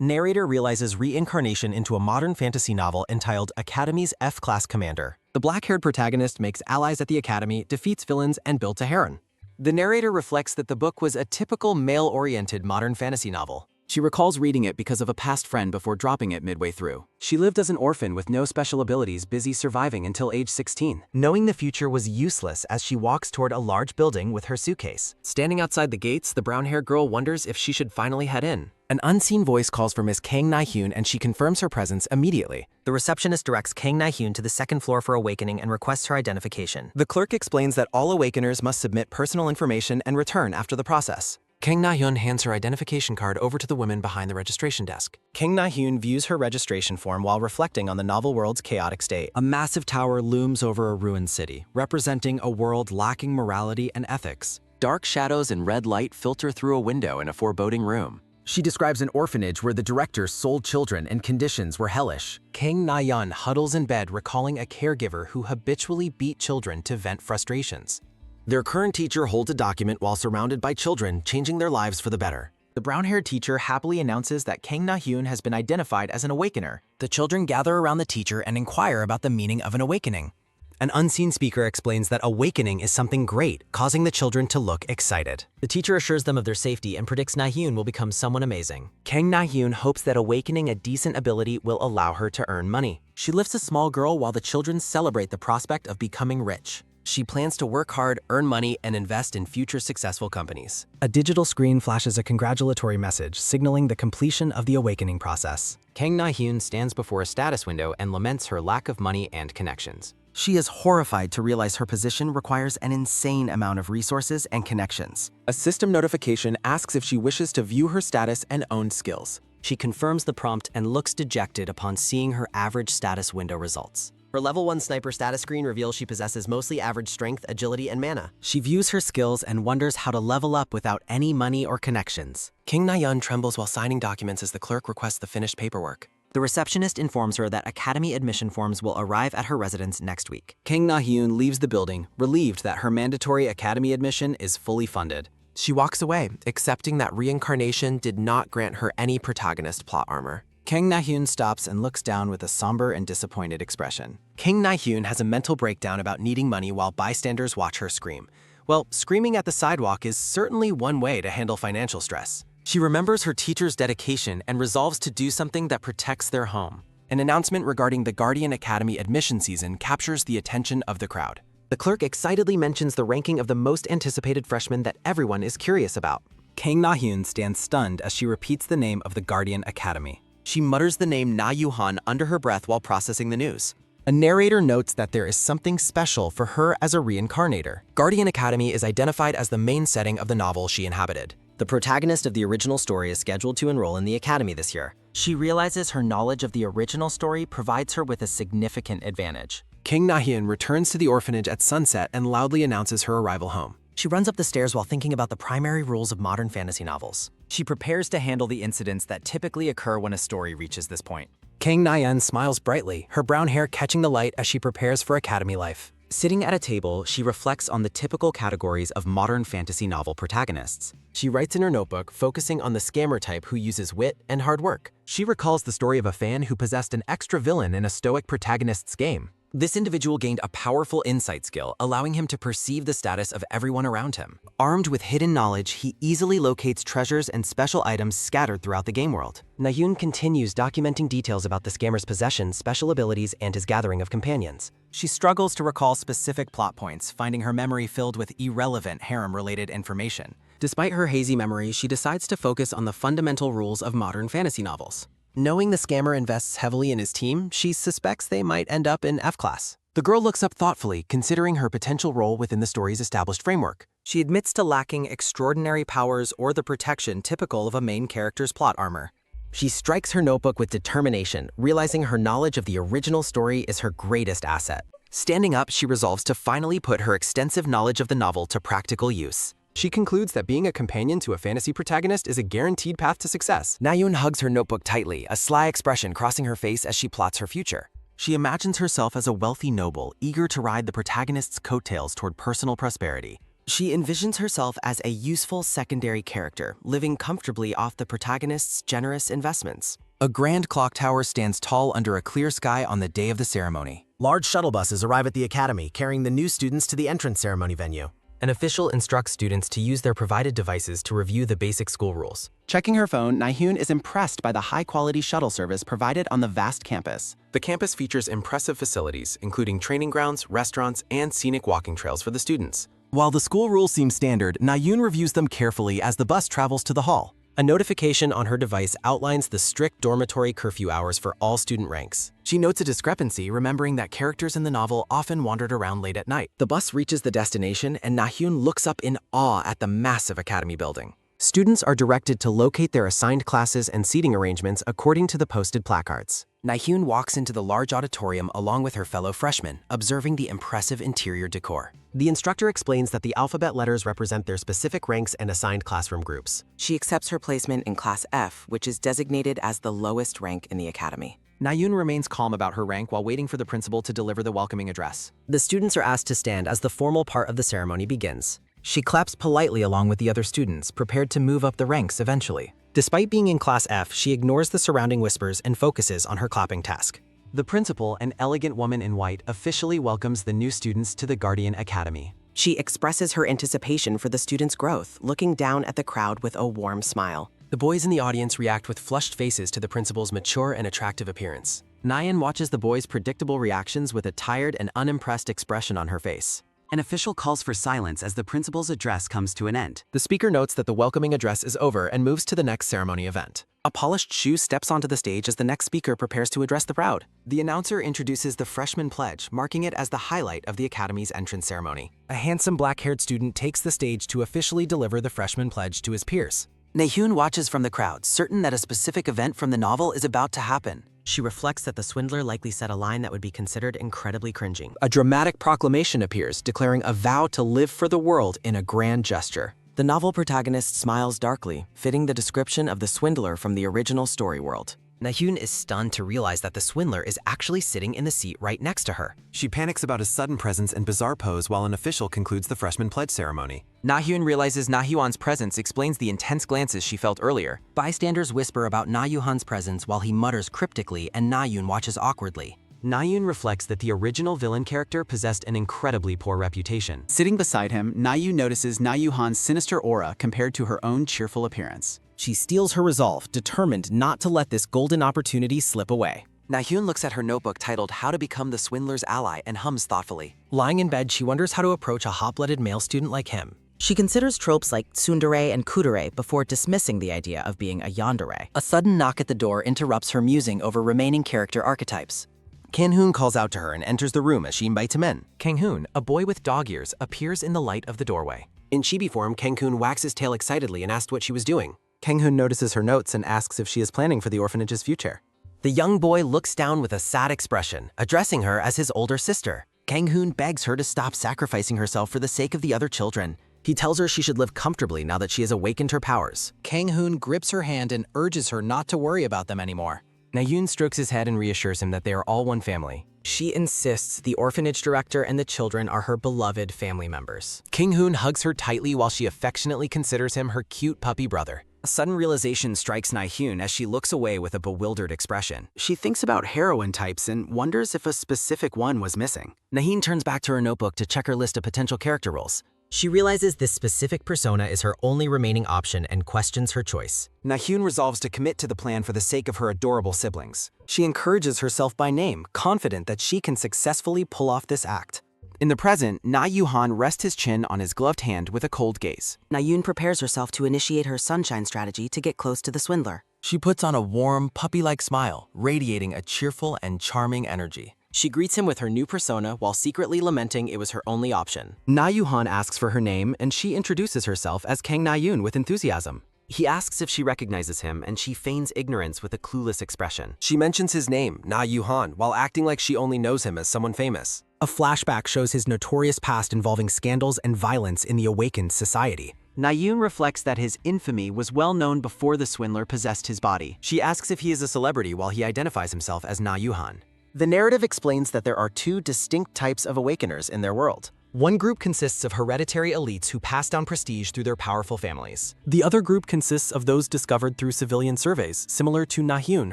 Narrator realizes reincarnation into a modern fantasy novel entitled Academy's F-Class Commander. The black-haired protagonist makes allies at the Academy, defeats villains, and builds a Heroine. The narrator reflects that the book was a typical male-oriented modern fantasy novel. She recalls reading it because of a past friend before dropping it midway through. She lived as an orphan with no special abilities, busy surviving until age 16. Knowing the future was useless as she walks toward a large building with her suitcase. Standing outside the gates, the brown-haired girl wonders if she should finally head in. An unseen voice calls for Miss Kang Na-hyun and she confirms her presence immediately. The receptionist directs Kang Na-hyun to the second floor for Awakening and requests her identification. The clerk explains that all Awakeners must submit personal information and return after the process. Kang Na-hyun hands her identification card over to the woman behind the registration desk. Kang Na-hyun views her registration form while reflecting on the novel world's chaotic state. A massive tower looms over a ruined city, representing a world lacking morality and ethics. Dark shadows and red light filter through a window in a foreboding room. She describes an orphanage where the director sold children and conditions were hellish. Kang Na-hyun huddles in bed recalling a caregiver who habitually beat children to vent frustrations. Their current teacher holds a document while surrounded by children, changing their lives for the better. The brown-haired teacher happily announces that Kang Na-hyun has been identified as an Awakener. The children gather around the teacher and inquire about the meaning of an awakening. An unseen speaker explains that awakening is something great, causing the children to look excited. The teacher assures them of their safety and predicts Na-hyun will become someone amazing. Kang Na-hyun hopes that awakening a decent ability will allow her to earn money. She lifts a small girl while the children celebrate the prospect of becoming rich. She plans to work hard, earn money, and invest in future successful companies. A digital screen flashes a congratulatory message, signaling the completion of the awakening process. Kang Na-hyun stands before a status window and laments her lack of money and connections. She is horrified to realize her position requires an insane amount of resources and connections. A system notification asks if she wishes to view her status and own skills. She confirms the prompt and looks dejected upon seeing her average status window results. Her level 1 sniper status screen reveals she possesses mostly average strength, agility, and mana. She views her skills and wonders how to level up without any money or connections. Kang Na-hyun trembles while signing documents as the clerk requests the finished paperwork. The receptionist informs her that Academy admission forms will arrive at her residence next week. Kang Na-hyun leaves the building, relieved that her mandatory Academy admission is fully funded. She walks away, accepting that reincarnation did not grant her any protagonist plot armor. Kang Na-hyun stops and looks down with a somber and disappointed expression. Kang Na-hyun has a mental breakdown about needing money while bystanders watch her scream. Well, screaming at the sidewalk is certainly one way to handle financial stress. She remembers her teacher's dedication and resolves to do something that protects their home. An announcement regarding the Guardian Academy admission season captures the attention of the crowd. The clerk excitedly mentions the ranking of the most anticipated freshman that everyone is curious about. Kang Na-hyun stands stunned as she repeats the name of the Guardian Academy. She mutters the name Na-yu-han under her breath while processing the news. A narrator notes that there is something special for her as a reincarnator. Guardian Academy is identified as the main setting of the novel she inhabited. The protagonist of the original story is scheduled to enroll in the Academy this year. She realizes her knowledge of the original story provides her with a significant advantage. Kang Na-hyun returns to the orphanage at sunset and loudly announces her arrival home. She runs up the stairs while thinking about the primary rules of modern fantasy novels. She prepares to handle the incidents that typically occur when a story reaches this point. Kang Na-hyun smiles brightly, her brown hair catching the light as she prepares for Academy life. Sitting at a table, she reflects on the typical categories of modern fantasy novel protagonists. She writes in her notebook, focusing on the scammer type who uses wit and hard work. She recalls the story of a fan who possessed an extra villain in a stoic protagonist's game. This individual gained a powerful insight skill, allowing him to perceive the status of everyone around him. Armed with hidden knowledge, he easily locates treasures and special items scattered throughout the game world. Na-hyun continues documenting details about the scammer's possessions, special abilities, and his gathering of companions. She struggles to recall specific plot points, finding her memory filled with irrelevant harem-related information. Despite her hazy memory, she decides to focus on the fundamental rules of modern fantasy novels. Knowing the scammer invests heavily in his team, she suspects they might end up in F-class. The girl looks up thoughtfully, considering her potential role within the story's established framework. She admits to lacking extraordinary powers or the protection typical of a main character's plot armor. She strikes her notebook with determination, realizing her knowledge of the original story is her greatest asset. Standing up, she resolves to finally put her extensive knowledge of the novel to practical use. She concludes that being a companion to a fantasy protagonist is a guaranteed path to success. Na-hyun hugs her notebook tightly, a sly expression crossing her face as she plots her future. She imagines herself as a wealthy noble, eager to ride the protagonist's coattails toward personal prosperity. She envisions herself as a useful secondary character, living comfortably off the protagonist's generous investments. A grand clock tower stands tall under a clear sky on the day of the ceremony. Large shuttle buses arrive at the academy, carrying the new students to the entrance ceremony venue. An official instructs students to use their provided devices to review the basic school rules. Checking her phone, Na-hyun is impressed by the high-quality shuttle service provided on the vast campus. The campus features impressive facilities, including training grounds, restaurants, and scenic walking trails for the students. While the school rules seem standard, Na-hyun reviews them carefully as the bus travels to the hall. A notification on her device outlines the strict dormitory curfew hours for all student ranks. She notes a discrepancy, remembering that characters in the novel often wandered around late at night. The bus reaches the destination, and Na-hyun looks up in awe at the massive academy building. Students are directed to locate their assigned classes and seating arrangements according to the posted placards. Na-hyun walks into the large auditorium along with her fellow freshmen, observing the impressive interior decor. The instructor explains that the alphabet letters represent their specific ranks and assigned classroom groups. She accepts her placement in Class F, which is designated as the lowest rank in the academy. Na-hyun remains calm about her rank while waiting for the principal to deliver the welcoming address. The students are asked to stand as the formal part of the ceremony begins. She claps politely along with the other students, prepared to move up the ranks eventually. Despite being in Class F, she ignores the surrounding whispers and focuses on her clapping task. The principal, an elegant woman in white, officially welcomes the new students to the Guardian Academy. She expresses her anticipation for the students' growth, looking down at the crowd with a warm smile. The boys in the audience react with flushed faces to the principal's mature and attractive appearance. Na-hyun watches the boys' predictable reactions with a tired and unimpressed expression on her face. An official calls for silence as the principal's address comes to an end. The speaker notes that the welcoming address is over and moves to the next ceremony event. A polished shoe steps onto the stage as the next speaker prepares to address the crowd. The announcer introduces the freshman pledge, marking it as the highlight of the academy's entrance ceremony. A handsome black-haired student takes the stage to officially deliver the freshman pledge to his peers. Na-hyun watches from the crowd, certain that a specific event from the novel is about to happen. She reflects that the swindler likely said a line that would be considered incredibly cringing. A dramatic proclamation appears, declaring a vow to live for the world in a grand gesture. The novel protagonist smiles darkly, fitting the description of the swindler from the original story world. Na-hyun is stunned to realize that the swindler is actually sitting in the seat right next to her. She panics about his sudden presence and bizarre pose while an official concludes the freshman pledge ceremony. Na-hyun realizes Na-hyun's presence explains the intense glances she felt earlier. Bystanders whisper about Na-hyun's presence while he mutters cryptically and Na-hyun watches awkwardly. Na-hyun reflects that the original villain character possessed an incredibly poor reputation. Sitting beside him, Na-hyun notices Na-hyun's sinister aura compared to her own cheerful appearance. She steels her resolve, determined not to let this golden opportunity slip away. Na-hyun looks at her notebook titled How to Become the Swindler's Ally and hums thoughtfully. Lying in bed, she wonders how to approach a hot-blooded male student like him. She considers tropes like tsundere and kudere before dismissing the idea of being a yandere. A sudden knock at the door interrupts her musing over remaining character archetypes. Kang-hoon calls out to her and enters the room as she invites him in. Kang-hoon, a boy with dog ears, appears in the light of the doorway. In chibi form, Kang-hoon wags his tail excitedly and asks what she was doing. Kang-hoon notices her notes and asks if she is planning for the orphanage's future. The young boy looks down with a sad expression, addressing her as his older sister. Kang-hoon begs her to stop sacrificing herself for the sake of the other children. He tells her she should live comfortably now that she has awakened her powers. Kang-hoon grips her hand and urges her not to worry about them anymore. Na-hyun strokes his head and reassures him that they are all one family. She insists the orphanage director and the children are her beloved family members. Kang-hoon hugs her tightly while she affectionately considers him her cute puppy brother. A sudden realization strikes Na-hyun as she looks away with a bewildered expression. She thinks about heroine types and wonders if a specific one was missing. Na-hyun turns back to her notebook to check her list of potential character roles. She realizes this specific persona is her only remaining option and questions her choice. Na-hyun resolves to commit to the plan for the sake of her adorable siblings. She encourages herself by name, confident that she can successfully pull off this act. In the present, Na-hyun rests his chin on his gloved hand with a cold gaze. Na-hyun prepares herself to initiate her sunshine strategy to get close to the swindler. She puts on a warm, puppy-like smile, radiating a cheerful and charming energy. She greets him with her new persona while secretly lamenting it was her only option. Na-hyun asks for her name, and she introduces herself as Kang Na-hyun with enthusiasm. He asks if she recognizes him, and she feigns ignorance with a clueless expression. She mentions his name, Na-hyun, while acting like she only knows him as someone famous. A flashback shows his notorious past involving scandals and violence in the awakened society. Na-hyun reflects that his infamy was well known before the swindler possessed his body. She asks if he is a celebrity while he identifies himself as Na-hyun. The narrative explains that there are two distinct types of awakeners in their world. One group consists of hereditary elites who pass down prestige through their powerful families. The other group consists of those discovered through civilian surveys, similar to Na-hyun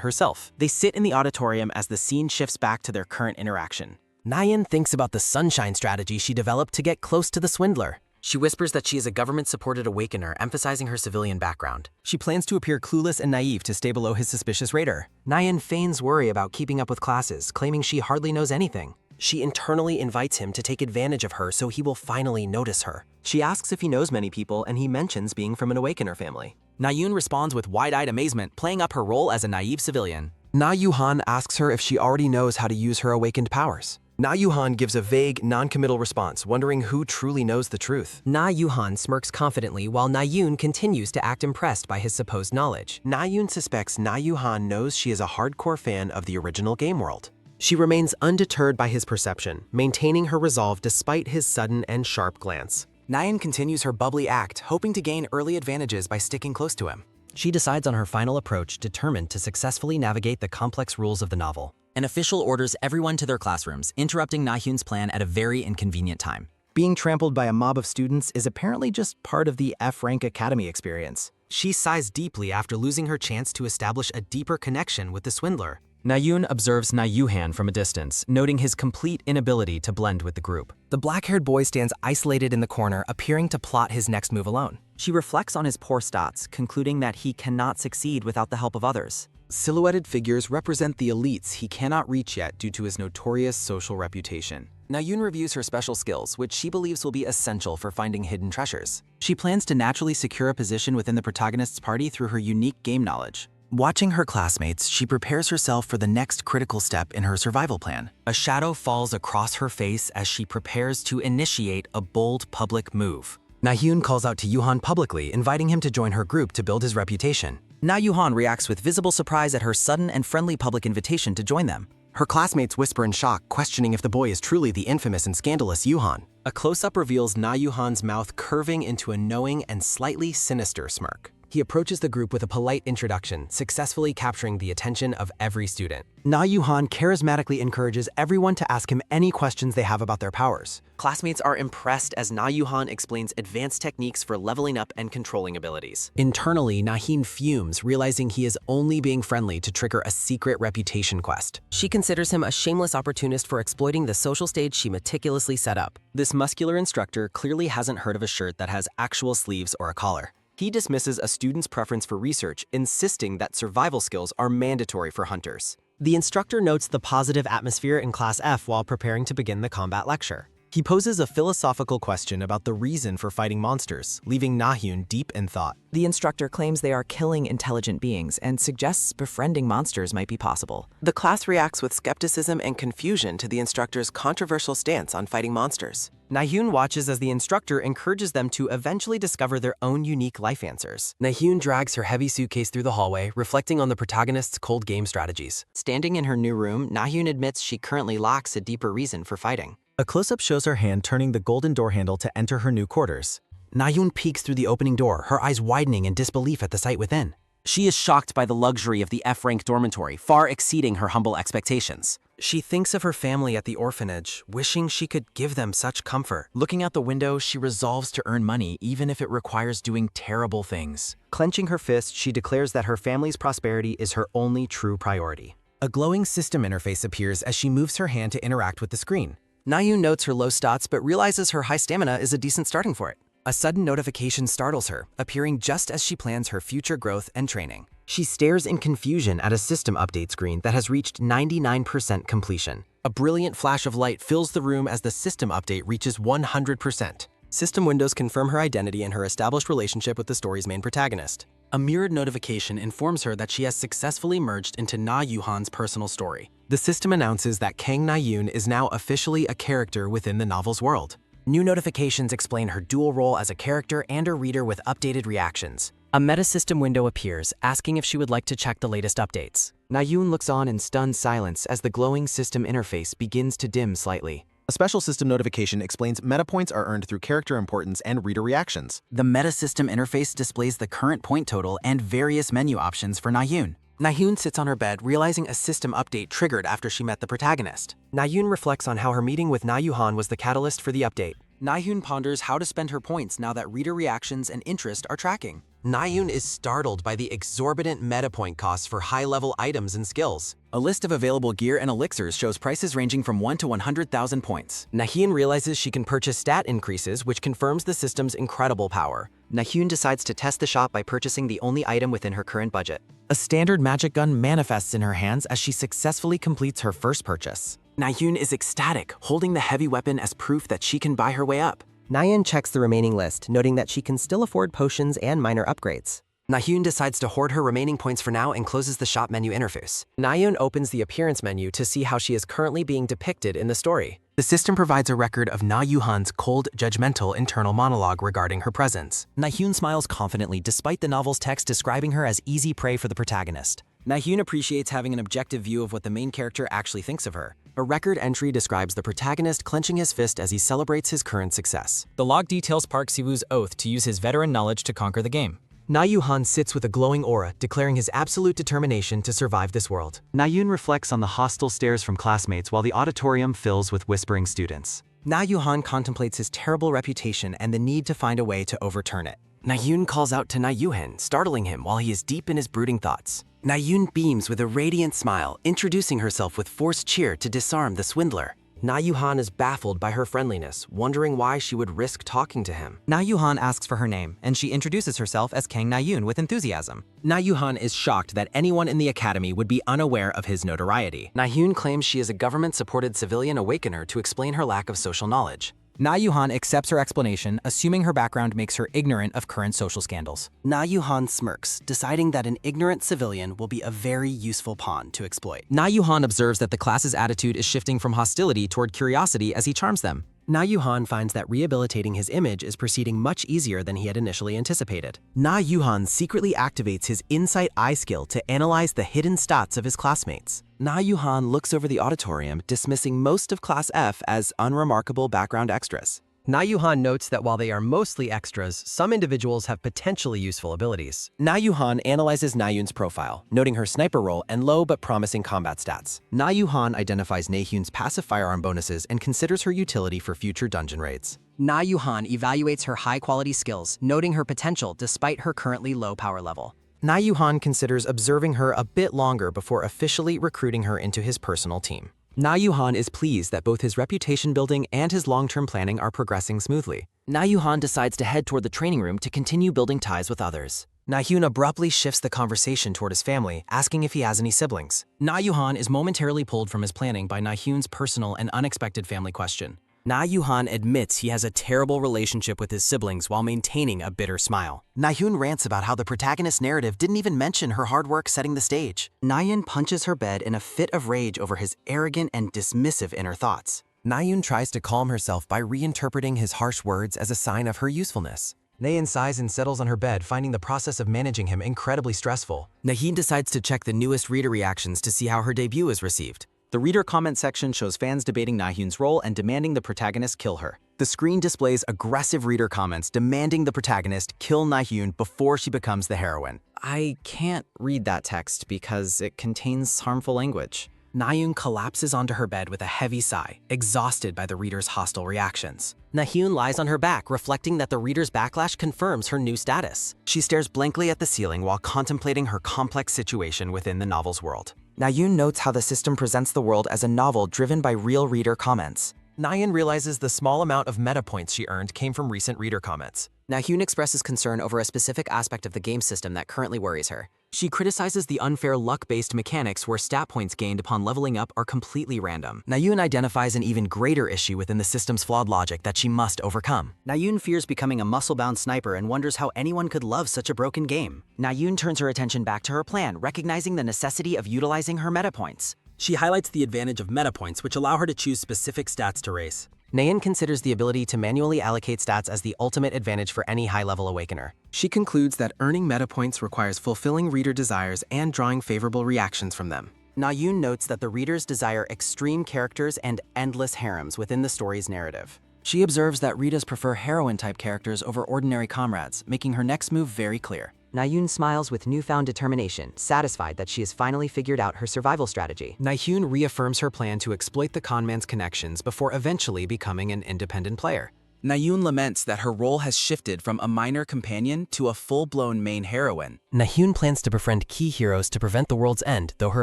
herself. They sit in the auditorium as the scene shifts back to their current interaction. Na-hyun thinks about the sunshine strategy she developed to get close to the swindler. She whispers that she is a government-supported Awakener, emphasizing her civilian background. She plans to appear clueless and naive to stay below his suspicious radar. Na-hyun feigns worry about keeping up with classes, claiming she hardly knows anything. She internally invites him to take advantage of her so he will finally notice her. She asks if he knows many people, and he mentions being from an Awakener family. Na-hyun responds with wide-eyed amazement, playing up her role as a naive civilian. Na-hyun asks her if she already knows how to use her awakened powers. Na-hyun gives a vague, non-committal response, wondering who truly knows the truth. Na-hyun smirks confidently while Na-hyun continues to act impressed by his supposed knowledge. Na-hyun suspects Na-hyun knows she is a hardcore fan of the original game world. She remains undeterred by his perception, maintaining her resolve despite his sudden and sharp glance. Na-hyun continues her bubbly act, hoping to gain early advantages by sticking close to him. She decides on her final approach, determined to successfully navigate the complex rules of the novel. An official orders everyone to their classrooms, interrupting Na-hyun's plan at a very inconvenient time. Being trampled by a mob of students is apparently just part of the F-rank academy experience. She sighs deeply after losing her chance to establish a deeper connection with the swindler. Na-hyun observes Na-hyun from a distance, noting his complete inability to blend with the group. The black-haired boy stands isolated in the corner, appearing to plot his next move alone. She reflects on his poor stats, concluding that he cannot succeed without the help of others. Silhouetted figures represent the elites he cannot reach yet due to his notorious social reputation. Na-hyun reviews her special skills, which she believes will be essential for finding hidden treasures. She plans to naturally secure a position within the protagonist's party through her unique game knowledge. Watching her classmates, she prepares herself for the next critical step in her survival plan. A shadow falls across her face as she prepares to initiate a bold public move. Na-hyun calls out to Yuhan publicly, inviting him to join her group to build his reputation. Na-hyun reacts with visible surprise at her sudden and friendly public invitation to join them. Her classmates whisper in shock, questioning if the boy is truly the infamous and scandalous Yuhan. A close-up reveals Na-hyun's mouth curving into a knowing and slightly sinister smirk. He approaches the group with a polite introduction, successfully capturing the attention of every student. Na-hyun charismatically encourages everyone to ask him any questions they have about their powers. Classmates are impressed as Na-hyun explains advanced techniques for leveling up and controlling abilities. Internally, Na-hyun fumes, realizing he is only being friendly to trigger a secret reputation quest. She considers him a shameless opportunist for exploiting the social stage she meticulously set up. This muscular instructor clearly hasn't heard of a shirt that has actual sleeves or a collar. He dismisses a student's preference for research, insisting that survival skills are mandatory for hunters. The instructor notes the positive atmosphere in Class F while preparing to begin the combat lecture. He poses a philosophical question about the reason for fighting monsters, leaving Na-hyun deep in thought. The instructor claims they are killing intelligent beings and suggests befriending monsters might be possible. The class reacts with skepticism and confusion to the instructor's controversial stance on fighting monsters. Na-hyun watches as the instructor encourages them to eventually discover their own unique life answers. Na-hyun drags her heavy suitcase through the hallway, reflecting on the protagonist's cold game strategies. Standing in her new room, Na-hyun admits she currently lacks a deeper reason for fighting. A close-up shows her hand turning the golden door handle to enter her new quarters. Na-hyun peeks through the opening door, her eyes widening in disbelief at the sight within. She is shocked by the luxury of the F-rank dormitory, far exceeding her humble expectations. She thinks of her family at the orphanage, wishing she could give them such comfort. Looking out the window, she resolves to earn money, even if it requires doing terrible things. Clenching her fist, she declares that her family's prosperity is her only true priority. A glowing system interface appears as she moves her hand to interact with the screen. Na-hyun notes her low stats but realizes her high stamina is a decent starting for it. A sudden notification startles her, appearing just as she plans her future growth and training. She stares in confusion at a system update screen that has reached 99% completion. A brilliant flash of light fills the room as the system update reaches 100%. System windows confirm her identity and her established relationship with the story's main protagonist. A mirrored notification informs her that she has successfully merged into Na-hyun's personal story. The system announces that Kang Na-hyun is now officially a character within the novel's world. New notifications explain her dual role as a character and a reader with updated reactions. A meta-system window appears, asking if she would like to check the latest updates. Na-hyun looks on in stunned silence as the glowing system interface begins to dim slightly. A special system notification explains meta points are earned through character importance and reader reactions. The meta system interface displays the current point total and various menu options for Na-hyun. Na-hyun sits on her bed, realizing a system update triggered after she met the protagonist. Na-hyun reflects on how her meeting with Na-hyun was the catalyst for the update. Na-hyun ponders how to spend her points now that reader reactions and interest are tracking. Na-hyun is startled by the exorbitant meta point costs for high-level items and skills. A list of available gear and elixirs shows prices ranging from 1 to 100,000 points. Na-hyun realizes she can purchase stat increases, which confirms the system's incredible power. Na-hyun decides to test the shop by purchasing the only item within her current budget. A standard magic gun manifests in her hands as she successfully completes her first purchase. Na-hyun is ecstatic, holding the heavy weapon as proof that she can buy her way up. Na-hyun checks the remaining list, noting that she can still afford potions and minor upgrades. Na-hyun decides to hoard her remaining points for now and closes the shop menu interface. Na-hyun opens the appearance menu to see how she is currently being depicted in the story. The system provides a record of Na-Yuhan's cold, judgmental internal monologue regarding her presence. Na-hyun smiles confidently despite the novel's text describing her as easy prey for the protagonist. Na-hyun appreciates having an objective view of what the main character actually thinks of her. A record entry describes the protagonist clenching his fist as he celebrates his current success. The log details Park Si-woo's oath to use his veteran knowledge to conquer the game. Na-Yuhan sits with a glowing aura, declaring his absolute determination to survive this world. Na-hyun reflects on the hostile stares from classmates while the auditorium fills with whispering students. Na-Yuhan contemplates his terrible reputation and the need to find a way to overturn it. Na-hyun calls out to Na-Yuhan, startling him while he is deep in his brooding thoughts. Na-hyun beams with a radiant smile, introducing herself with forced cheer to disarm the swindler. Na-Yuhan is baffled by her friendliness, wondering why she would risk talking to him. Na-Yuhan asks for her name, and she introduces herself as Kang Na-hyun with enthusiasm. Na-Yuhan is shocked that anyone in the academy would be unaware of his notoriety. Na-hyun claims she is a government-supported civilian awakener to explain her lack of social knowledge. Na-Yuhan accepts her explanation, assuming her background makes her ignorant of current social scandals. Na-Yuhan smirks, deciding that an ignorant civilian will be a very useful pawn to exploit. Na-Yuhan observes that the class's attitude is shifting from hostility toward curiosity as he charms them. Na-Yuhan finds that rehabilitating his image is proceeding much easier than he had initially anticipated. Na-Yuhan secretly activates his Insight Eye skill to analyze the hidden stats of his classmates. Na-Yuhan looks over the auditorium, dismissing most of Class F as unremarkable background extras. Na-Yuhan notes that while they are mostly extras, some individuals have potentially useful abilities. Na-Yuhan analyzes Na-hyun's profile, noting her sniper role and low but promising combat stats. Na-Yuhan identifies Na-hyun's passive firearm bonuses and considers her utility for future dungeon raids. Na-Yuhan evaluates her high-quality skills, noting her potential despite her currently low power level. Na-Yuhan considers observing her a bit longer before officially recruiting her into his personal team. Na-Yuhan is pleased that both his reputation building and his long-term planning are progressing smoothly. Na-Yuhan decides to head toward the training room to continue building ties with others. Na-hyun abruptly shifts the conversation toward his family, asking if he has any siblings. Na-Yuhan is momentarily pulled from his planning by Na-hyun's personal and unexpected family question. Na-Yuhan admits he has a terrible relationship with his siblings while maintaining a bitter smile. Na-hyun rants about how the protagonist's narrative didn't even mention her hard work setting the stage. Na-hyun punches her bed in a fit of rage over his arrogant and dismissive inner thoughts. Na-hyun tries to calm herself by reinterpreting his harsh words as a sign of her usefulness. Na-hyun sighs and settles on her bed, finding the process of managing him incredibly stressful. Na-hyun decides to check the newest reader reactions to see how her debut is received. The reader comment section shows fans debating Na-hyun's role and demanding the protagonist kill her. The screen displays aggressive reader comments demanding the protagonist kill Na-hyun before she becomes the heroine. I can't read that text because it contains harmful language. Na-hyun collapses onto her bed with a heavy sigh, exhausted by the reader's hostile reactions. Na-hyun lies on her back, reflecting that the reader's backlash confirms her new status. She stares blankly at the ceiling while contemplating her complex situation within the novel's world. Na-hyun notes how the system presents the world as a novel driven by real reader comments. Na-hyun realizes the small amount of meta points she earned came from recent reader comments. Na-hyun expresses concern over a specific aspect of the game system that currently worries her. She criticizes the unfair luck-based mechanics where stat points gained upon leveling up are completely random. Na-hyun identifies an even greater issue within the system's flawed logic that she must overcome. Na-hyun fears becoming a muscle-bound sniper and wonders how anyone could love such a broken game. Na-hyun turns her attention back to her plan, recognizing the necessity of utilizing her meta points. She highlights the advantage of meta points, which allow her to choose specific stats to race. Na-hyun considers the ability to manually allocate stats as the ultimate advantage for any high-level awakener. She concludes that earning meta points requires fulfilling reader desires and drawing favorable reactions from them. Na-hyun notes that the readers desire extreme characters and endless harems within the story's narrative. She observes that readers prefer heroine-type characters over ordinary comrades, making her next move very clear. Na-hyun smiles with newfound determination, satisfied that she has finally figured out her survival strategy. Na-hyun reaffirms her plan to exploit the conman's connections before eventually becoming an independent player. Na-yoon laments that her role has shifted from a minor companion to a full-blown main heroine. Na-yoon plans to befriend key heroes to prevent the world's end, though her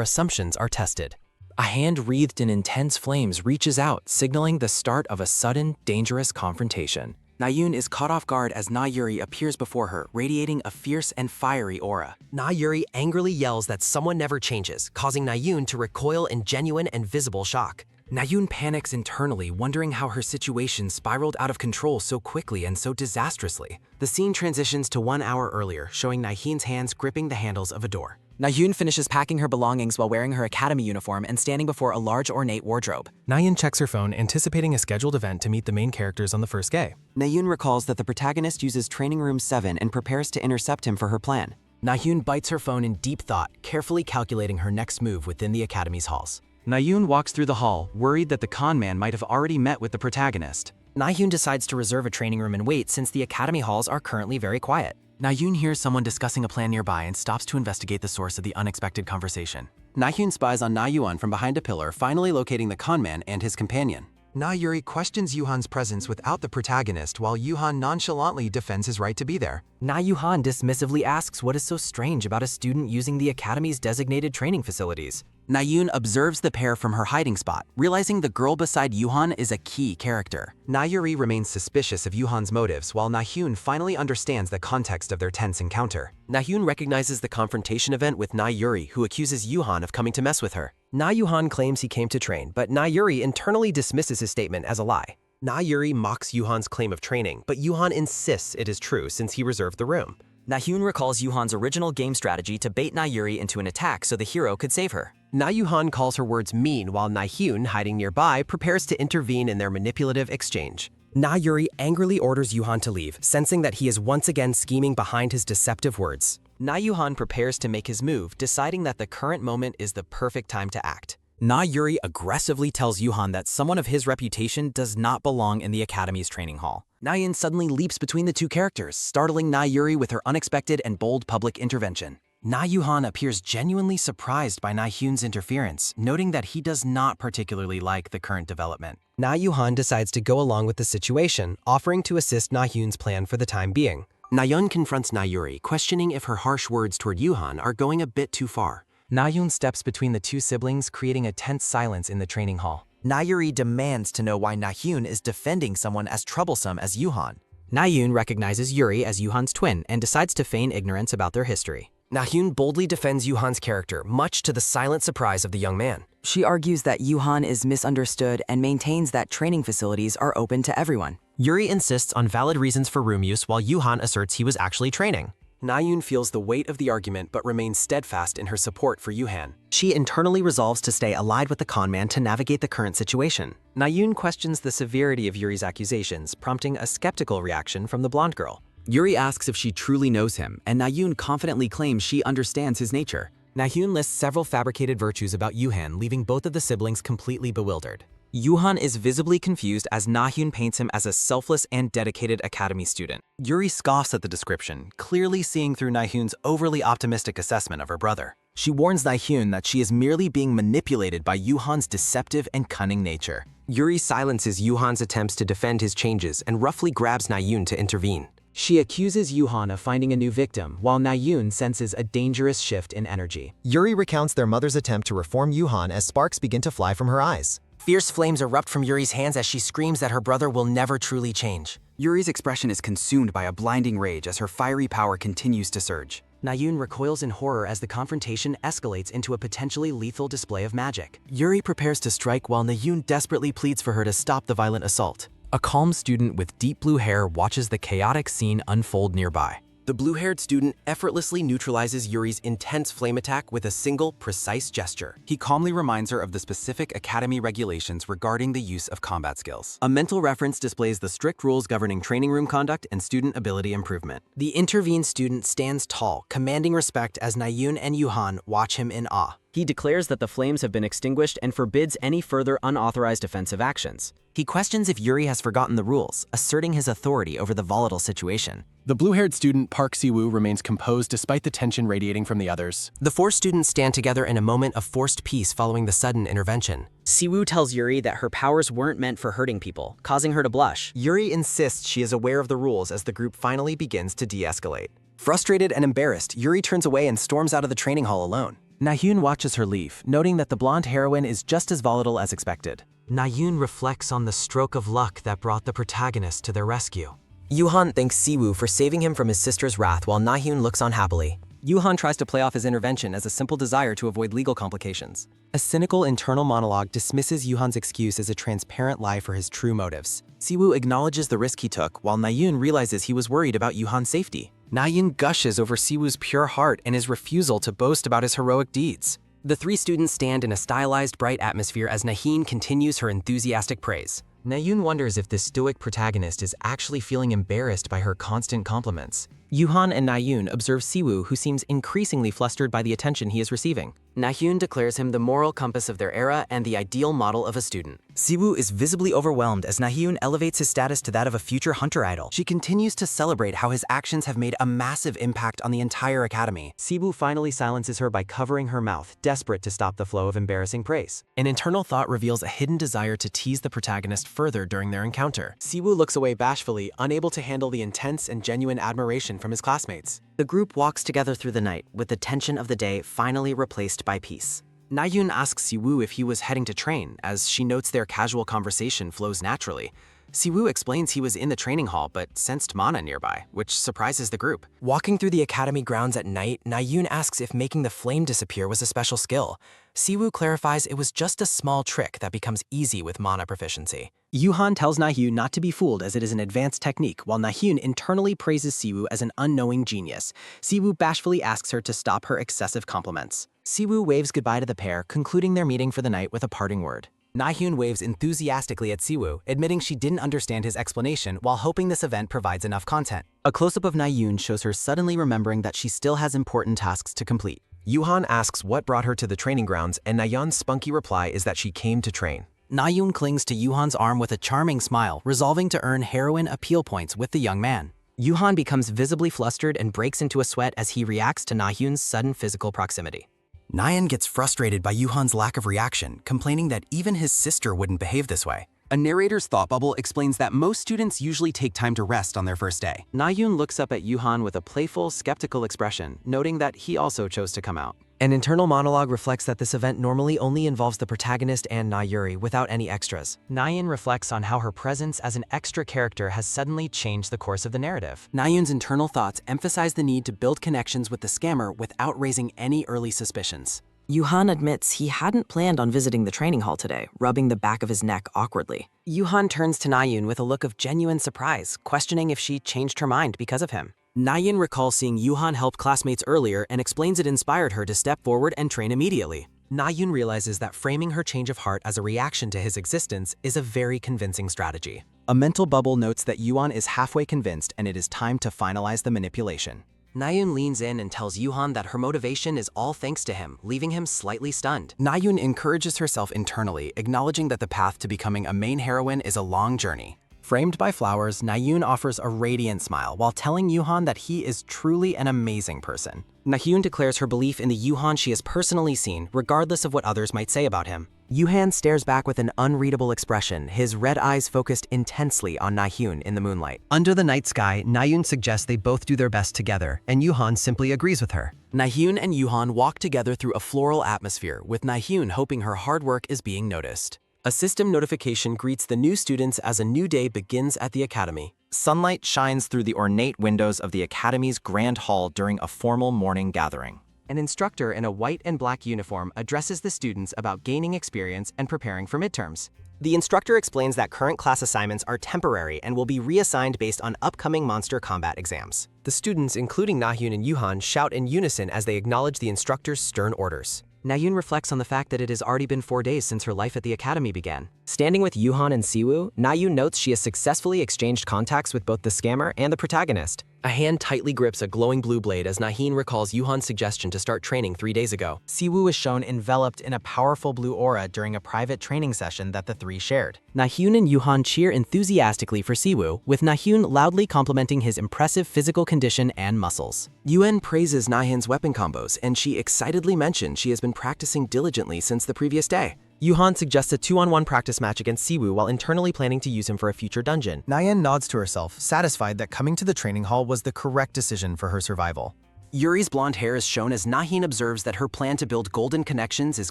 assumptions are tested. A hand wreathed in intense flames reaches out, signaling the start of a sudden, dangerous confrontation. Na-yoon is caught off guard as Na-yuri appears before her, radiating a fierce and fiery aura. Na-yuri angrily yells that someone never changes, causing Na-yoon to recoil in genuine and visible shock. Na-yoon panics internally, wondering how her situation spiraled out of control so quickly and so disastrously. The scene transitions to 1 hour earlier, showing Na-yoon's hands gripping the handles of a door. Na-yoon finishes packing her belongings while wearing her academy uniform and standing before a large ornate wardrobe. Na-yoon checks her phone, anticipating a scheduled event to meet the main characters on the first day. Na-yoon recalls that the protagonist uses Training Room 7 and prepares to intercept him for her plan. Na-yoon bites her phone in deep thought, carefully calculating her next move within the academy's halls. Na-yoon walks through the hall, worried that the con man might have already met with the protagonist. Na-yoon decides to reserve a training room and wait since the academy halls are currently very quiet. Na-yoon hears someone discussing a plan nearby and stops to investigate the source of the unexpected conversation. Na-yoon spies on Na-yuan from behind a pillar, finally locating the con man and his companion. Na-yuri questions Yuhan's presence without the protagonist while Yuhan nonchalantly defends his right to be there. Na-yuhan dismissively asks what is so strange about a student using the academy's designated training facilities. Na-yoon observes the pair from her hiding spot, realizing the girl beside Yuhan is a key character. Na-yuri remains suspicious of Yuhan's motives while Na-hyun finally understands the context of their tense encounter. Na-hyun recognizes the confrontation event with Na-yuri, who accuses Yuhan of coming to mess with her. Na-yuhan claims he came to train, but Na-yuri internally dismisses his statement as a lie. Na-yuri mocks Yuhan's claim of training, but Yuhan insists it is true since he reserved the room. Na-hyun recalls Yuhan's original game strategy to bait Na-yuri into an attack so the hero could save her. Na-yuhan calls her words mean while Na-hyun, hiding nearby, prepares to intervene in their manipulative exchange. Na-yuri angrily orders Yuhan to leave, sensing that he is once again scheming behind his deceptive words. Na-yuhan prepares to make his move, deciding that the current moment is the perfect time to act. Na-yuri aggressively tells Yuhan that someone of his reputation does not belong in the academy's training hall. Na-hyun suddenly leaps between the two characters, startling Na-yuri with her unexpected and bold public intervention. Na-yuhan appears genuinely surprised by Na-hyun's interference, noting that he does not particularly like the current development. Na-yuhan decides to go along with the situation, offering to assist Na-hyun's plan for the time being. Na-hyun confronts Na-yuri, questioning if her harsh words toward Yuhan are going a bit too far. Na-hyun steps between the two siblings, creating a tense silence in the training hall. Na-yuri demands to know why Na-hyun is defending someone as troublesome as Yuhan. Na-hyun recognizes Yuri as Yuhan's twin and decides to feign ignorance about their history. Na-hyun boldly defends Yuhan's character, much to the silent surprise of the young man. She argues that Yuhan is misunderstood and maintains that training facilities are open to everyone. Yuri insists on valid reasons for room use while Yuhan asserts he was actually training. Na-hyun feels the weight of the argument but remains steadfast in her support for Yuhan. She internally resolves to stay allied with the conman to navigate the current situation. Na-hyun questions the severity of Yuri's accusations, prompting a skeptical reaction from the blonde girl. Yuri asks if she truly knows him, and Na-hyun confidently claims she understands his nature. Na-hyun lists several fabricated virtues about Yuhan, leaving both of the siblings completely bewildered. Yuhan is visibly confused as Na-hyun paints him as a selfless and dedicated academy student. Yuri scoffs at the description, clearly seeing through Na-hyun's overly optimistic assessment of her brother. She warns Na-hyun that she is merely being manipulated by Yuhan's deceptive and cunning nature. Yuri silences Yuhan's attempts to defend his changes and roughly grabs Na-hyun to intervene. She accuses Yuhan of finding a new victim, while Na-hyun senses a dangerous shift in energy. Yuri recounts their mother's attempt to reform Yuhan as sparks begin to fly from her eyes. Fierce flames erupt from Yuri's hands as she screams that her brother will never truly change. Yuri's expression is consumed by a blinding rage as her fiery power continues to surge. Na-hyun recoils in horror as the confrontation escalates into a potentially lethal display of magic. Yuri prepares to strike while Na-hyun desperately pleads for her to stop the violent assault. A calm student with deep blue hair watches the chaotic scene unfold nearby. The blue-haired student effortlessly neutralizes Yuri's intense flame attack with a single, precise gesture. He calmly reminds her of the specific academy regulations regarding the use of combat skills. A mental reference displays the strict rules governing training room conduct and student ability improvement. The intervened student stands tall, commanding respect as Na-hyun and Yuhan watch him in awe. He declares that the flames have been extinguished and forbids any further unauthorized offensive actions. He questions if Yuri has forgotten the rules, asserting his authority over the volatile situation. The blue-haired student Park Si-woo remains composed despite the tension radiating from the others. The four students stand together in a moment of forced peace following the sudden intervention. Si-woo tells Yuri that her powers weren't meant for hurting people, causing her to blush. Yuri insists she is aware of the rules as the group finally begins to de-escalate. Frustrated and embarrassed, Yuri turns away and storms out of the training hall alone. Na-hyun watches her leave, noting that the blonde heroine is just as volatile as expected. Na-hyun reflects on the stroke of luck that brought the protagonist to their rescue. Yuhan thanks Si-woo for saving him from his sister's wrath while Na-hyun looks on happily. Yuhan tries to play off his intervention as a simple desire to avoid legal complications. A cynical internal monologue dismisses Yuhan's excuse as a transparent lie for his true motives. Si-woo acknowledges the risk he took, while Na-hyun realizes he was worried about Yuhan's safety. Na-hyun gushes over Si-woo's pure heart and his refusal to boast about his heroic deeds. The three students stand in a stylized, bright atmosphere as Na-hyun continues her enthusiastic praise. Na-hyun wonders if this stoic protagonist is actually feeling embarrassed by her constant compliments. Yuhan and Na-hyun observe Si-woo, who seems increasingly flustered by the attention he is receiving. Na-hyun declares him the moral compass of their era and the ideal model of a student. Si-woo is visibly overwhelmed as Na-hyun elevates his status to that of a future hunter idol. She continues to celebrate how his actions have made a massive impact on the entire academy. Si-woo finally silences her by covering her mouth, desperate to stop the flow of embarrassing praise. An internal thought reveals a hidden desire to tease the protagonist further during their encounter. Si-woo looks away bashfully, unable to handle the intense and genuine admiration from his classmates. The group walks together through the night, with the tension of the day finally replaced by peace. Na-hyun asks Si-woo if he was heading to train, as she notes their casual conversation flows naturally. Si-woo explains he was in the training hall but sensed Mana nearby, which surprises the group. Walking through the academy grounds at night, Na-hyun asks if making the flame disappear was a special skill. Si-woo clarifies it was just a small trick that becomes easy with Mana proficiency. Yuhan tells Na-hyun not to be fooled as it is an advanced technique, while Na-hyun internally praises Si-woo as an unknowing genius. Si-woo bashfully asks her to stop her excessive compliments. Si-woo waves goodbye to the pair, concluding their meeting for the night with a parting word. Na-hyun waves enthusiastically at Si-woo, admitting she didn't understand his explanation while hoping this event provides enough content. A close-up of Na-hyun shows her suddenly remembering that she still has important tasks to complete. Yuhan asks what brought her to the training grounds, and Na-hyun's spunky reply is that she came to train. Na-hyun clings to Yuhan's arm with a charming smile, resolving to earn heroine appeal points with the young man. Yuhan becomes visibly flustered and breaks into a sweat as he reacts to Na-hyun's sudden physical proximity. Na-hyun gets frustrated by Yuhan's lack of reaction, complaining that even his sister wouldn't behave this way. A narrator's thought bubble explains that most students usually take time to rest on their first day. Na-hyun looks up at Yuhan with a playful, skeptical expression, noting that he also chose to come out. An internal monologue reflects that this event normally only involves the protagonist and Na-yuri without any extras. Na-hyun reflects on how her presence as an extra character has suddenly changed the course of the narrative. Na-hyun's internal thoughts emphasize the need to build connections with the scammer without raising any early suspicions. Yuhan admits he hadn't planned on visiting the training hall today, rubbing the back of his neck awkwardly. Yuhan turns to Na-hyun with a look of genuine surprise, questioning if she changed her mind because of him. Na-hyun recalls seeing Yuhan help classmates earlier and explains it inspired her to step forward and train immediately. Na-hyun realizes that framing her change of heart as a reaction to his existence is a very convincing strategy. A mental bubble notes that Yuhan is halfway convinced and it is time to finalize the manipulation. Na-hyun leans in and tells Yuhan that her motivation is all thanks to him, leaving him slightly stunned. Na-hyun encourages herself internally, acknowledging that the path to becoming a main heroine is a long journey. Framed by flowers, Na-hyun offers a radiant smile while telling Yuhan that he is truly an amazing person. Na-hyun declares her belief in the Yuhan she has personally seen, regardless of what others might say about him. Yuhan stares back with an unreadable expression, his red eyes focused intensely on Na-hyun in the moonlight. Under the night sky, Na-hyun suggests they both do their best together, and Yuhan simply agrees with her. Na-hyun and Yuhan walk together through a floral atmosphere, with Na-hyun hoping her hard work is being noticed. A system notification greets the new students as a new day begins at the academy. Sunlight shines through the ornate windows of the academy's grand hall during a formal morning gathering. An instructor in a white and black uniform addresses the students about gaining experience and preparing for midterms. The instructor explains that current class assignments are temporary and will be reassigned based on upcoming monster combat exams. The students, including Na-hyun and Yuhan, shout in unison as they acknowledge the instructor's stern orders. Na-hyun reflects on the fact that it has already been 4 days since her life at the academy began. Standing with Yuhan and Si-woo, Na-hyun notes she has successfully exchanged contacts with both the scammer and the protagonist. A hand tightly grips a glowing blue blade as Naheen recalls Yuhan's suggestion to start training 3 days ago. Siwoo is shown enveloped in a powerful blue aura during a private training session that the three shared. Nahyun and Yuhan cheer enthusiastically for Siwoo, with Nahyun loudly complimenting his impressive physical condition and muscles. Yuen praises Nahyun's weapon combos, and she excitedly mentions she has been practicing diligently since the previous day. Yuhan suggests a 2-on-1 practice match against Siwoo while internally planning to use him for a future dungeon. Nahyun nods to herself, satisfied that coming to the training hall was the correct decision for her survival. Yuri's blonde hair is shown as Naheen observes that her plan to build golden connections is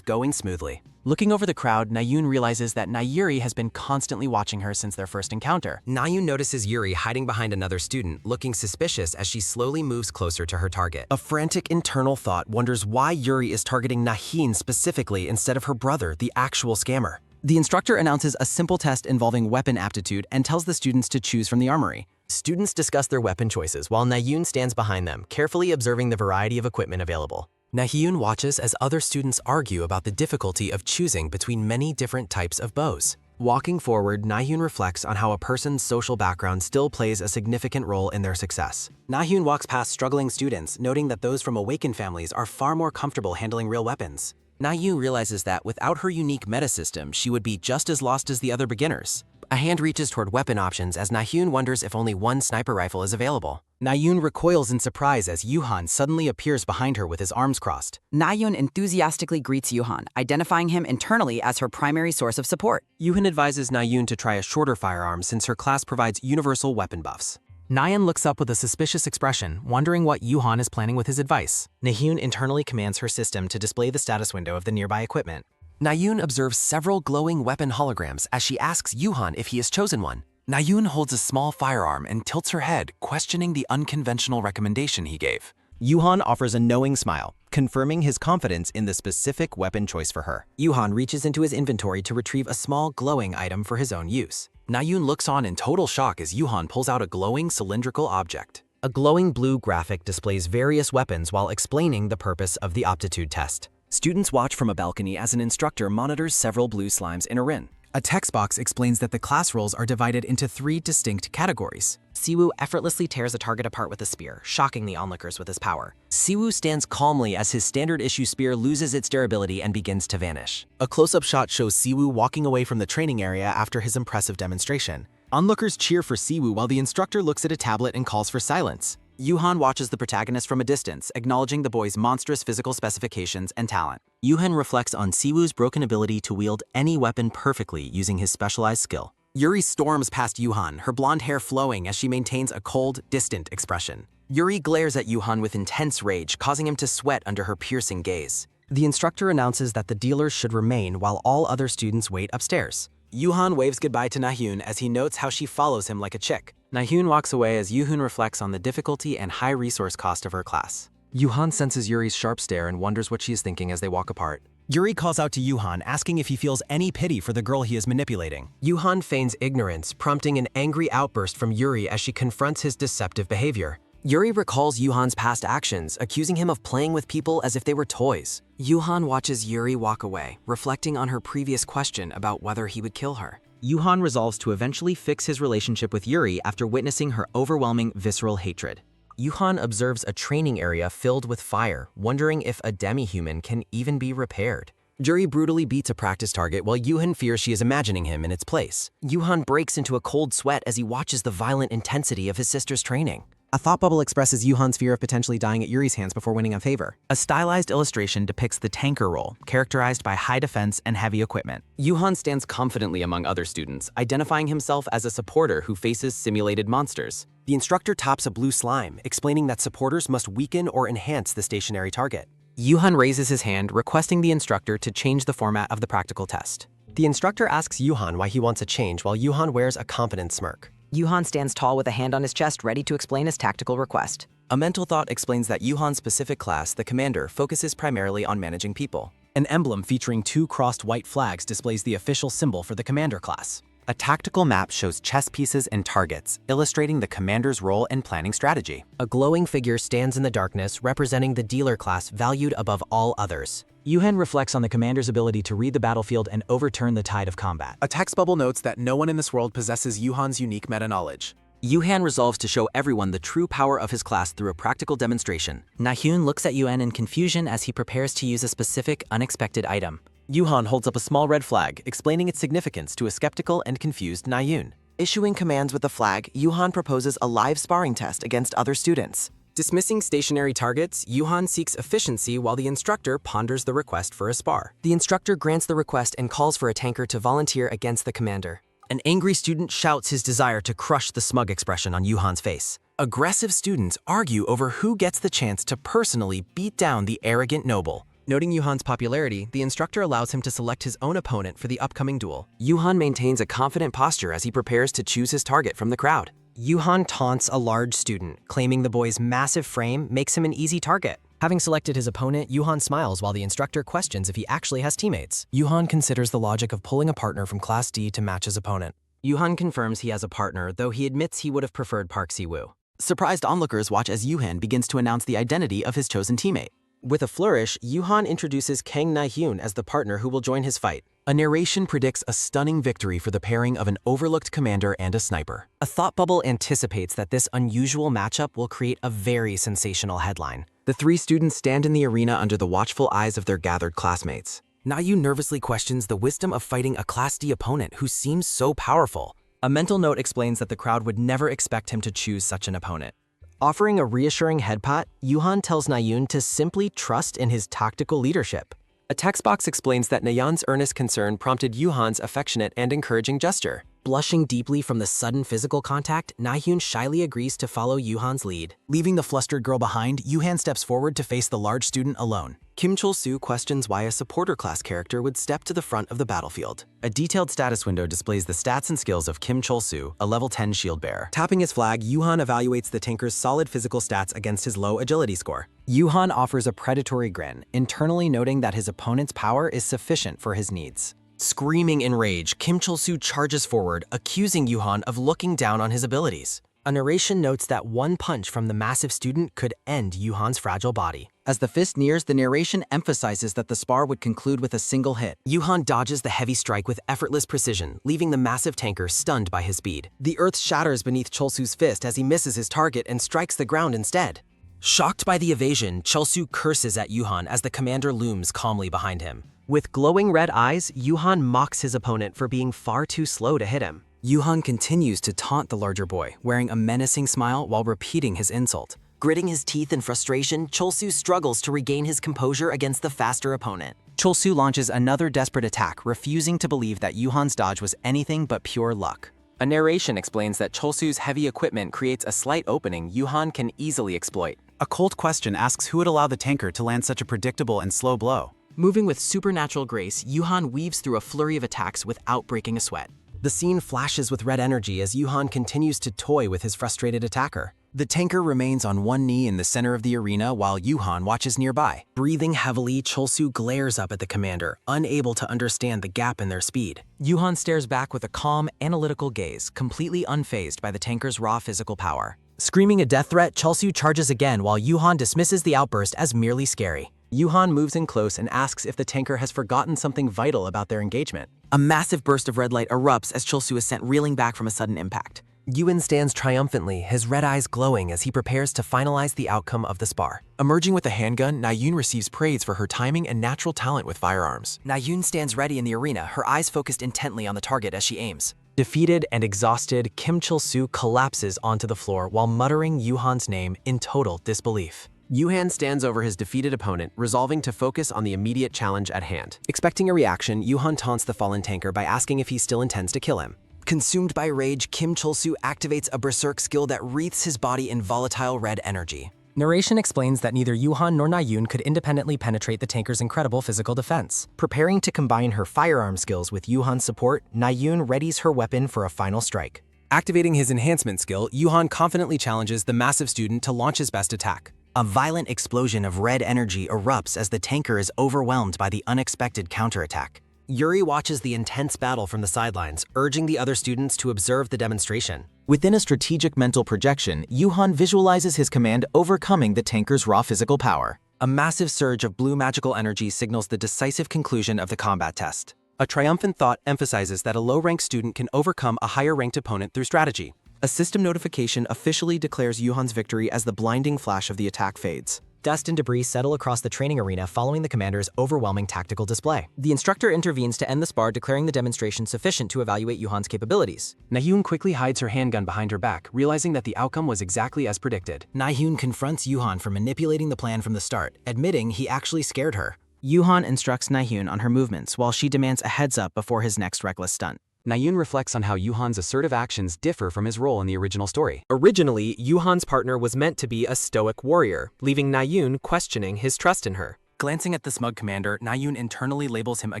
going smoothly. Looking over the crowd, Nayun realizes that Nayuri has been constantly watching her since their first encounter. Nayun notices Yuri hiding behind another student, looking suspicious as she slowly moves closer to her target. A frantic internal thought wonders why Yuri is targeting Naheen specifically instead of her brother, the actual scammer. The instructor announces a simple test involving weapon aptitude and tells the students to choose from the armory. Students discuss their weapon choices while Nayun stands behind them, carefully observing the variety of equipment available. Nahyun watches as other students argue about the difficulty of choosing between many different types of bows. Walking forward, Nahyun reflects on how a person's social background still plays a significant role in their success. Nahyun walks past struggling students, noting that those from Awakened families are far more comfortable handling real weapons. Nahyun realizes that without her unique meta system, she would be just as lost as the other beginners. A hand reaches toward weapon options as Nahyun wonders if only one sniper rifle is available. Nahyun recoils in surprise as Yuhan suddenly appears behind her with his arms crossed. Nahyun enthusiastically greets Yuhan, identifying him internally as her primary source of support. Yuhan advises Nahyun to try a shorter firearm since her class provides universal weapon buffs. Nahyun looks up with a suspicious expression, wondering what Yuhan is planning with his advice. Nahyun internally commands her system to display the status window of the nearby equipment. Nahyun observes several glowing weapon holograms as she asks Yuhan if he has chosen one. Nahyun holds a small firearm and tilts her head, questioning the unconventional recommendation he gave. Yuhan offers a knowing smile, confirming his confidence in the specific weapon choice for her. Yuhan reaches into his inventory to retrieve a small glowing item for his own use. Nahyun looks on in total shock as Yuhan pulls out a glowing cylindrical object. A glowing blue graphic displays various weapons while explaining the purpose of the aptitude test. Students watch from a balcony as an instructor monitors several blue slimes in a rin. A text box explains that the class roles are divided into 3 distinct categories. Siwoo effortlessly tears a target apart with a spear, shocking the onlookers with his power. Siwoo stands calmly as his standard-issue spear loses its durability and begins to vanish. A close-up shot shows Siwoo walking away from the training area after his impressive demonstration. Onlookers cheer for Siwoo while the instructor looks at a tablet and calls for silence. Yuhan watches the protagonist from a distance, acknowledging the boy's monstrous physical specifications and talent. Yuhan reflects on Siwoo's broken ability to wield any weapon perfectly using his specialized skill. Yuri storms past Yuhan, her blonde hair flowing as she maintains a cold, distant expression. Yuri glares at Yuhan with intense rage, causing him to sweat under her piercing gaze. The instructor announces that the dealers should remain while all other students wait upstairs. Yuhan waves goodbye to Nahyun as he notes how she follows him like a chick. Nahyun walks away as Yuhun reflects on the difficulty and high resource cost of her class. Yuhan senses Yuri's sharp stare and wonders what she is thinking as they walk apart. Yuri calls out to Yuhan, asking if he feels any pity for the girl he is manipulating. Yuhan feigns ignorance, prompting an angry outburst from Yuri as she confronts his deceptive behavior. Yuri recalls Yuhan's past actions, accusing him of playing with people as if they were toys. Yuhan watches Yuri walk away, reflecting on her previous question about whether he would kill her. Yuhan resolves to eventually fix his relationship with Yuri after witnessing her overwhelming visceral hatred. Yuhan observes a training area filled with fire, wondering if a demi-human can even be repaired. Yuri brutally beats a practice target while Yuhan fears she is imagining him in its place. Yuhan breaks into a cold sweat as he watches the violent intensity of his sister's training. A thought bubble expresses Yuhan's fear of potentially dying at Yuri's hands before winning a favor. A stylized illustration depicts the tanker role, characterized by high defense and heavy equipment. Yuhan stands confidently among other students, identifying himself as a supporter who faces simulated monsters. The instructor tops a blue slime, explaining that supporters must weaken or enhance the stationary target. Yuhan raises his hand, requesting the instructor to change the format of the practical test. The instructor asks Yuhan why he wants a change while Yuhan wears a confident smirk. Yuhan stands tall with a hand on his chest, ready to explain his tactical request. A mental thought explains that Yuhan's specific class, the commander, focuses primarily on managing people. An emblem featuring 2 crossed white flags displays the official symbol for the commander class. A tactical map shows chess pieces and targets, illustrating the commander's role and planning strategy. A glowing figure stands in the darkness, representing the dealer class valued above all others. Yuhan reflects on the commander's ability to read the battlefield and overturn the tide of combat. A text bubble notes that no one in this world possesses Yuhan's unique meta-knowledge. Yuhan resolves to show everyone the true power of his class through a practical demonstration. Nahyun looks at Yuan in confusion as he prepares to use a specific, unexpected item. Yuhan holds up a small red flag, explaining its significance to a skeptical and confused Nahyun. Issuing commands with the flag, Yuhan proposes a live sparring test against other students. Dismissing stationary targets, Yuhan seeks efficiency while the instructor ponders the request for a spar. The instructor grants the request and calls for a tanker to volunteer against the commander. An angry student shouts his desire to crush the smug expression on Yuhan's face. Aggressive students argue over who gets the chance to personally beat down the arrogant noble. Noting Yuhan's popularity, the instructor allows him to select his own opponent for the upcoming duel. Yuhan maintains a confident posture as he prepares to choose his target from the crowd. Yuhan taunts a large student, claiming the boy's massive frame makes him an easy target. Having selected his opponent, Yuhan smiles while the instructor questions if he actually has teammates. Yuhan considers the logic of pulling a partner from Class D to match his opponent. Yuhan confirms he has a partner, though he admits he would have preferred Park Si-woo. Surprised onlookers watch as Yuhan begins to announce the identity of his chosen teammate. With a flourish, Yuhan introduces Kang Nahyun as the partner who will join his fight. A narration predicts a stunning victory for the pairing of an overlooked commander and a sniper. A thought bubble anticipates that this unusual matchup will create a very sensational headline. The three students stand in the arena under the watchful eyes of their gathered classmates. Nahyun nervously questions the wisdom of fighting a Class D opponent who seems so powerful. A mental note explains that the crowd would never expect him to choose such an opponent. Offering a reassuring head pat, Yuhan tells Nahyun to simply trust in his tactical leadership. A text box explains that Nahyun's earnest concern prompted Yuhan's affectionate and encouraging gesture. Blushing deeply from the sudden physical contact, Nahyun shyly agrees to follow Yuhan's lead. Leaving the flustered girl behind, Yuhan steps forward to face the large student alone. Kim Chol-soo questions why a supporter class character would step to the front of the battlefield. A detailed status window displays the stats and skills of Kim Chol-soo, a level 10 shield bearer. Tapping his flag, Yuhan evaluates the tanker's solid physical stats against his low agility score. Yuhan offers a predatory grin, internally noting that his opponent's power is sufficient for his needs. Screaming in rage, Kim Chol-soo charges forward, accusing Yuhan of looking down on his abilities. A narration notes that one punch from the massive student could end Yuhan's fragile body. As the fist nears, the narration emphasizes that the spar would conclude with a single hit. Yuhan dodges the heavy strike with effortless precision, leaving the massive tanker stunned by his speed. The earth shatters beneath Chol-soo's fist as he misses his target and strikes the ground instead. Shocked by the evasion, Chol-soo curses at Yuhan as the commander looms calmly behind him. With glowing red eyes, Yuhan mocks his opponent for being far too slow to hit him. Yuhan continues to taunt the larger boy, wearing a menacing smile while repeating his insult. Gritting his teeth in frustration, Chol-soo struggles to regain his composure against the faster opponent. Chol-soo launches another desperate attack, refusing to believe that Yuhan's dodge was anything but pure luck. A narration explains that Chol-soo's heavy equipment creates a slight opening Yuhan can easily exploit. A cold question asks who would allow the tanker to land such a predictable and slow blow. Moving with supernatural grace, Yuhan weaves through a flurry of attacks without breaking a sweat. The scene flashes with red energy as Yuhan continues to toy with his frustrated attacker. The tanker remains on one knee in the center of the arena while Yuhan watches nearby. Breathing heavily, Chol-soo glares up at the commander, unable to understand the gap in their speed. Yuhan stares back with a calm, analytical gaze, completely unfazed by the tanker's raw physical power. Screaming a death threat, Chol-soo charges again while Yuhan dismisses the outburst as merely scary. Yuhan moves in close and asks if the tanker has forgotten something vital about their engagement. A massive burst of red light erupts as Chol-soo is sent reeling back from a sudden impact. Yuhan stands triumphantly, his red eyes glowing as he prepares to finalize the outcome of the spar. Emerging with a handgun, Nahyun receives praise for her timing and natural talent with firearms. Nahyun stands ready in the arena, her eyes focused intently on the target as she aims. Defeated and exhausted, Kim Chol-soo collapses onto the floor while muttering Yuhan's name in total disbelief. Yuhan stands over his defeated opponent, resolving to focus on the immediate challenge at hand. Expecting a reaction, Yuhan taunts the fallen tanker by asking if he still intends to kill him. Consumed by rage, Kim Chol-soo activates a berserk skill that wreathes his body in volatile red energy. Narration explains that neither Yuhan nor Nahyun could independently penetrate the tanker's incredible physical defense. Preparing to combine her firearm skills with Yuhan's support, Nahyun readies her weapon for a final strike. Activating his enhancement skill, Yuhan confidently challenges the massive student to launch his best attack. A violent explosion of red energy erupts as the tanker is overwhelmed by the unexpected counterattack. Yuri watches the intense battle from the sidelines, urging the other students to observe the demonstration. Within a strategic mental projection, Yuhan visualizes his command overcoming the tanker's raw physical power. A massive surge of blue magical energy signals the decisive conclusion of the combat test. A triumphant thought emphasizes that a low-ranked student can overcome a higher-ranked opponent through strategy. A system notification officially declares Yuhan's victory as the blinding flash of the attack fades. Dust and debris settle across the training arena following the commander's overwhelming tactical display. The instructor intervenes to end the spar, declaring the demonstration sufficient to evaluate Yuhan's capabilities. Na-hyun quickly hides her handgun behind her back, realizing that the outcome was exactly as predicted. Na-hyun confronts Yuhan for manipulating the plan from the start, admitting he actually scared her. Yuhan instructs Na-hyun on her movements while she demands a heads-up before his next reckless stunt. Na-hyun reflects on how Yuhan's assertive actions differ from his role in the original story. Originally, Yuhan's partner was meant to be a stoic warrior, leaving Na-hyun questioning his trust in her. Glancing at the smug commander, Na-hyun internally labels him a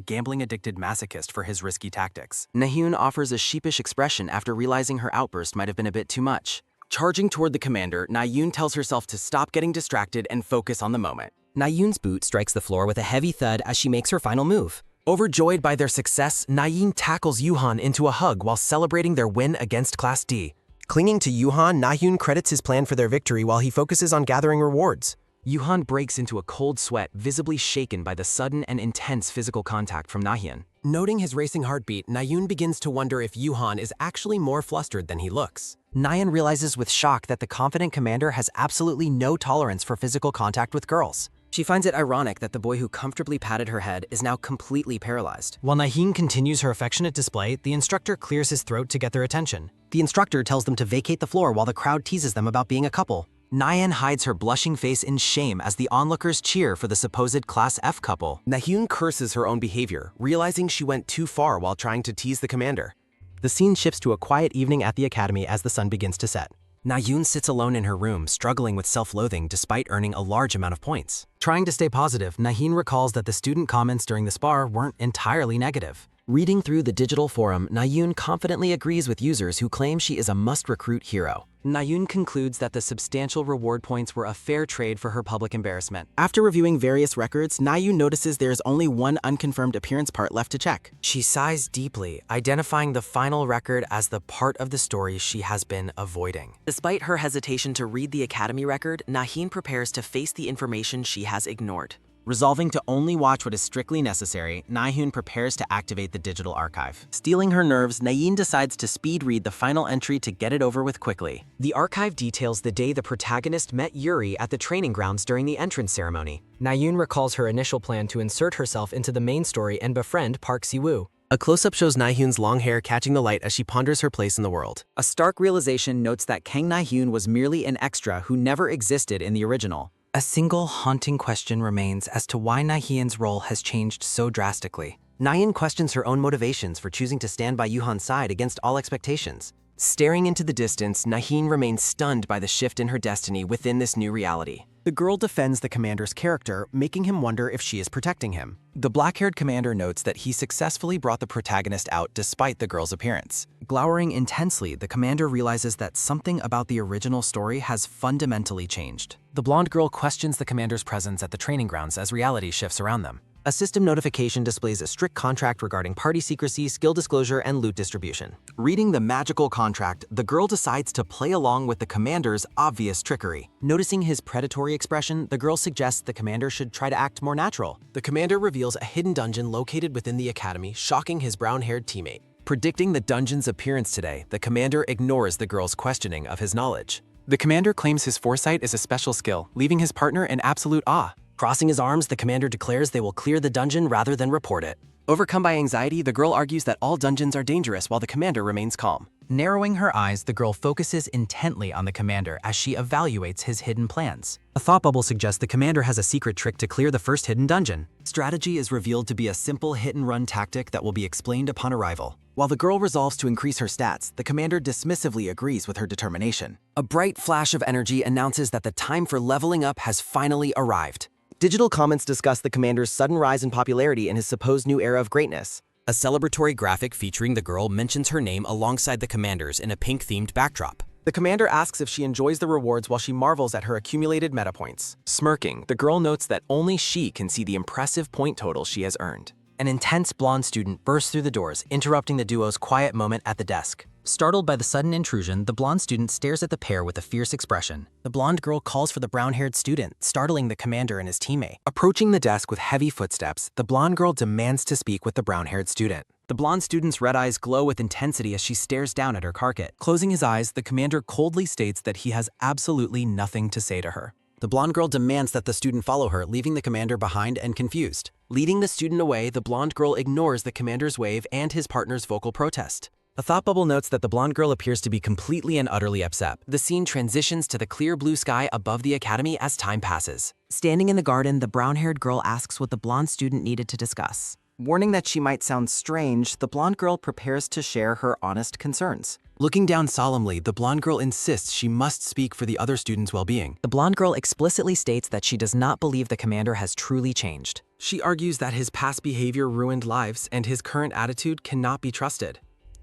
gambling-addicted masochist for his risky tactics. Na-hyun offers a sheepish expression after realizing her outburst might have been a bit too much. Charging toward the commander, Na-hyun tells herself to stop getting distracted and focus on the moment. Na-hyun's boot strikes the floor with a heavy thud as she makes her final move. Overjoyed by their success, Na-hyun tackles Yuhan into a hug while celebrating their win against Class D. Clinging to Yuhan, Na-hyun credits his plan for their victory while he focuses on gathering rewards. Yuhan breaks into a cold sweat, visibly shaken by the sudden and intense physical contact from Na-hyun. Noting his racing heartbeat, Na-hyun begins to wonder if Yuhan is actually more flustered than he looks. Na-hyun realizes with shock that the confident commander has absolutely no tolerance for physical contact with girls. She finds it ironic that the boy who comfortably patted her head is now completely paralyzed. While Na-hyun continues her affectionate display, the instructor clears his throat to get their attention. The instructor tells them to vacate the floor while the crowd teases them about being a couple. Na-hyun hides her blushing face in shame as the onlookers cheer for the supposed Class F couple. Na-hyun curses her own behavior, realizing she went too far while trying to tease the commander. The scene shifts to a quiet evening at the academy as the sun begins to set. Na-hyun sits alone in her room, struggling with self-loathing despite earning a large amount of points. Trying to stay positive, Na-hyun recalls that the student comments during the spar weren't entirely negative. Reading through the digital forum, Na-hyun confidently agrees with users who claim she is a must-recruit hero. Na-hyun concludes that the substantial reward points were a fair trade for her public embarrassment. After reviewing various records, Na-hyun notices there is only one unconfirmed appearance part left to check. She sighs deeply, identifying the final record as the part of the story she has been avoiding. Despite her hesitation to read the academy record, Na-hyun prepares to face the information she has ignored. Resolving to only watch what is strictly necessary, Na-hyun prepares to activate the digital archive. Steeling her nerves, Na-hyun decides to speed read the final entry to get it over with quickly. The archive details the day the protagonist met Yuri at the training grounds during the entrance ceremony. Na-hyun recalls her initial plan to insert herself into the main story and befriend Park Si-woo. A close-up shows Na-hyun's long hair catching the light as she ponders her place in the world. A stark realization notes that Kang Na-hyun was merely an extra who never existed in the original. A single haunting question remains as to why Na-hyun's role has changed so drastically. Na-hyun questions her own motivations for choosing to stand by Yuhan's side against all expectations. Staring into the distance, Na-hyun remains stunned by the shift in her destiny within this new reality. The girl defends the commander's character, making him wonder if she is protecting him. The black-haired commander notes that he successfully brought the protagonist out despite the girl's appearance. Glowering intensely, the commander realizes that something about the original story has fundamentally changed. The blonde girl questions the commander's presence at the training grounds as reality shifts around them. A system notification displays a strict contract regarding party secrecy, skill disclosure, and loot distribution. Reading the magical contract, the girl decides to play along with the commander's obvious trickery. Noticing his predatory expression, the girl suggests the commander should try to act more natural. The commander reveals a hidden dungeon located within the academy, shocking his brown-haired teammate. Predicting the dungeon's appearance today, the commander ignores the girl's questioning of his knowledge. The commander claims his foresight is a special skill, leaving his partner in absolute awe. Crossing his arms, the commander declares they will clear the dungeon rather than report it. Overcome by anxiety, the girl argues that all dungeons are dangerous while the commander remains calm. Narrowing her eyes, the girl focuses intently on the commander as she evaluates his hidden plans. A thought bubble suggests the commander has a secret trick to clear the first hidden dungeon. Strategy is revealed to be a simple hit-and-run tactic that will be explained upon arrival. While the girl resolves to increase her stats, the commander dismissively agrees with her determination. A bright flash of energy announces that the time for leveling up has finally arrived. Digital comments discuss the commander's sudden rise in popularity in his supposed new era of greatness. A celebratory graphic featuring the girl mentions her name alongside the commander's in a pink-themed backdrop. The commander asks if she enjoys the rewards while she marvels at her accumulated meta points. Smirking, the girl notes that only she can see the impressive point total she has earned. An intense blonde student bursts through the doors, interrupting the duo's quiet moment at the desk. Startled by the sudden intrusion, the blonde student stares at the pair with a fierce expression. The blonde girl calls for the brown-haired student, startling the commander and his teammate. Approaching the desk with heavy footsteps, the blonde girl demands to speak with the brown-haired student. The blonde student's red eyes glow with intensity as she stares down at her carpet. Closing his eyes, the commander coldly states that he has absolutely nothing to say to her. The blonde girl demands that the student follow her, leaving the commander behind and confused. Leading the student away, the blonde girl ignores the commander's wave and his partner's vocal protest. A thought bubble notes that the blonde girl appears to be completely and utterly upset. The scene transitions to the clear blue sky above the academy as time passes. Standing in the garden, the brown-haired girl asks what the blonde student needed to discuss. Warning that she might sound strange, the blonde girl prepares to share her honest concerns. Looking down solemnly, the blonde girl insists she must speak for the other students' well-being. The blonde girl explicitly states that she does not believe the commander has truly changed. She argues that his past behavior ruined lives and his current attitude cannot be trusted.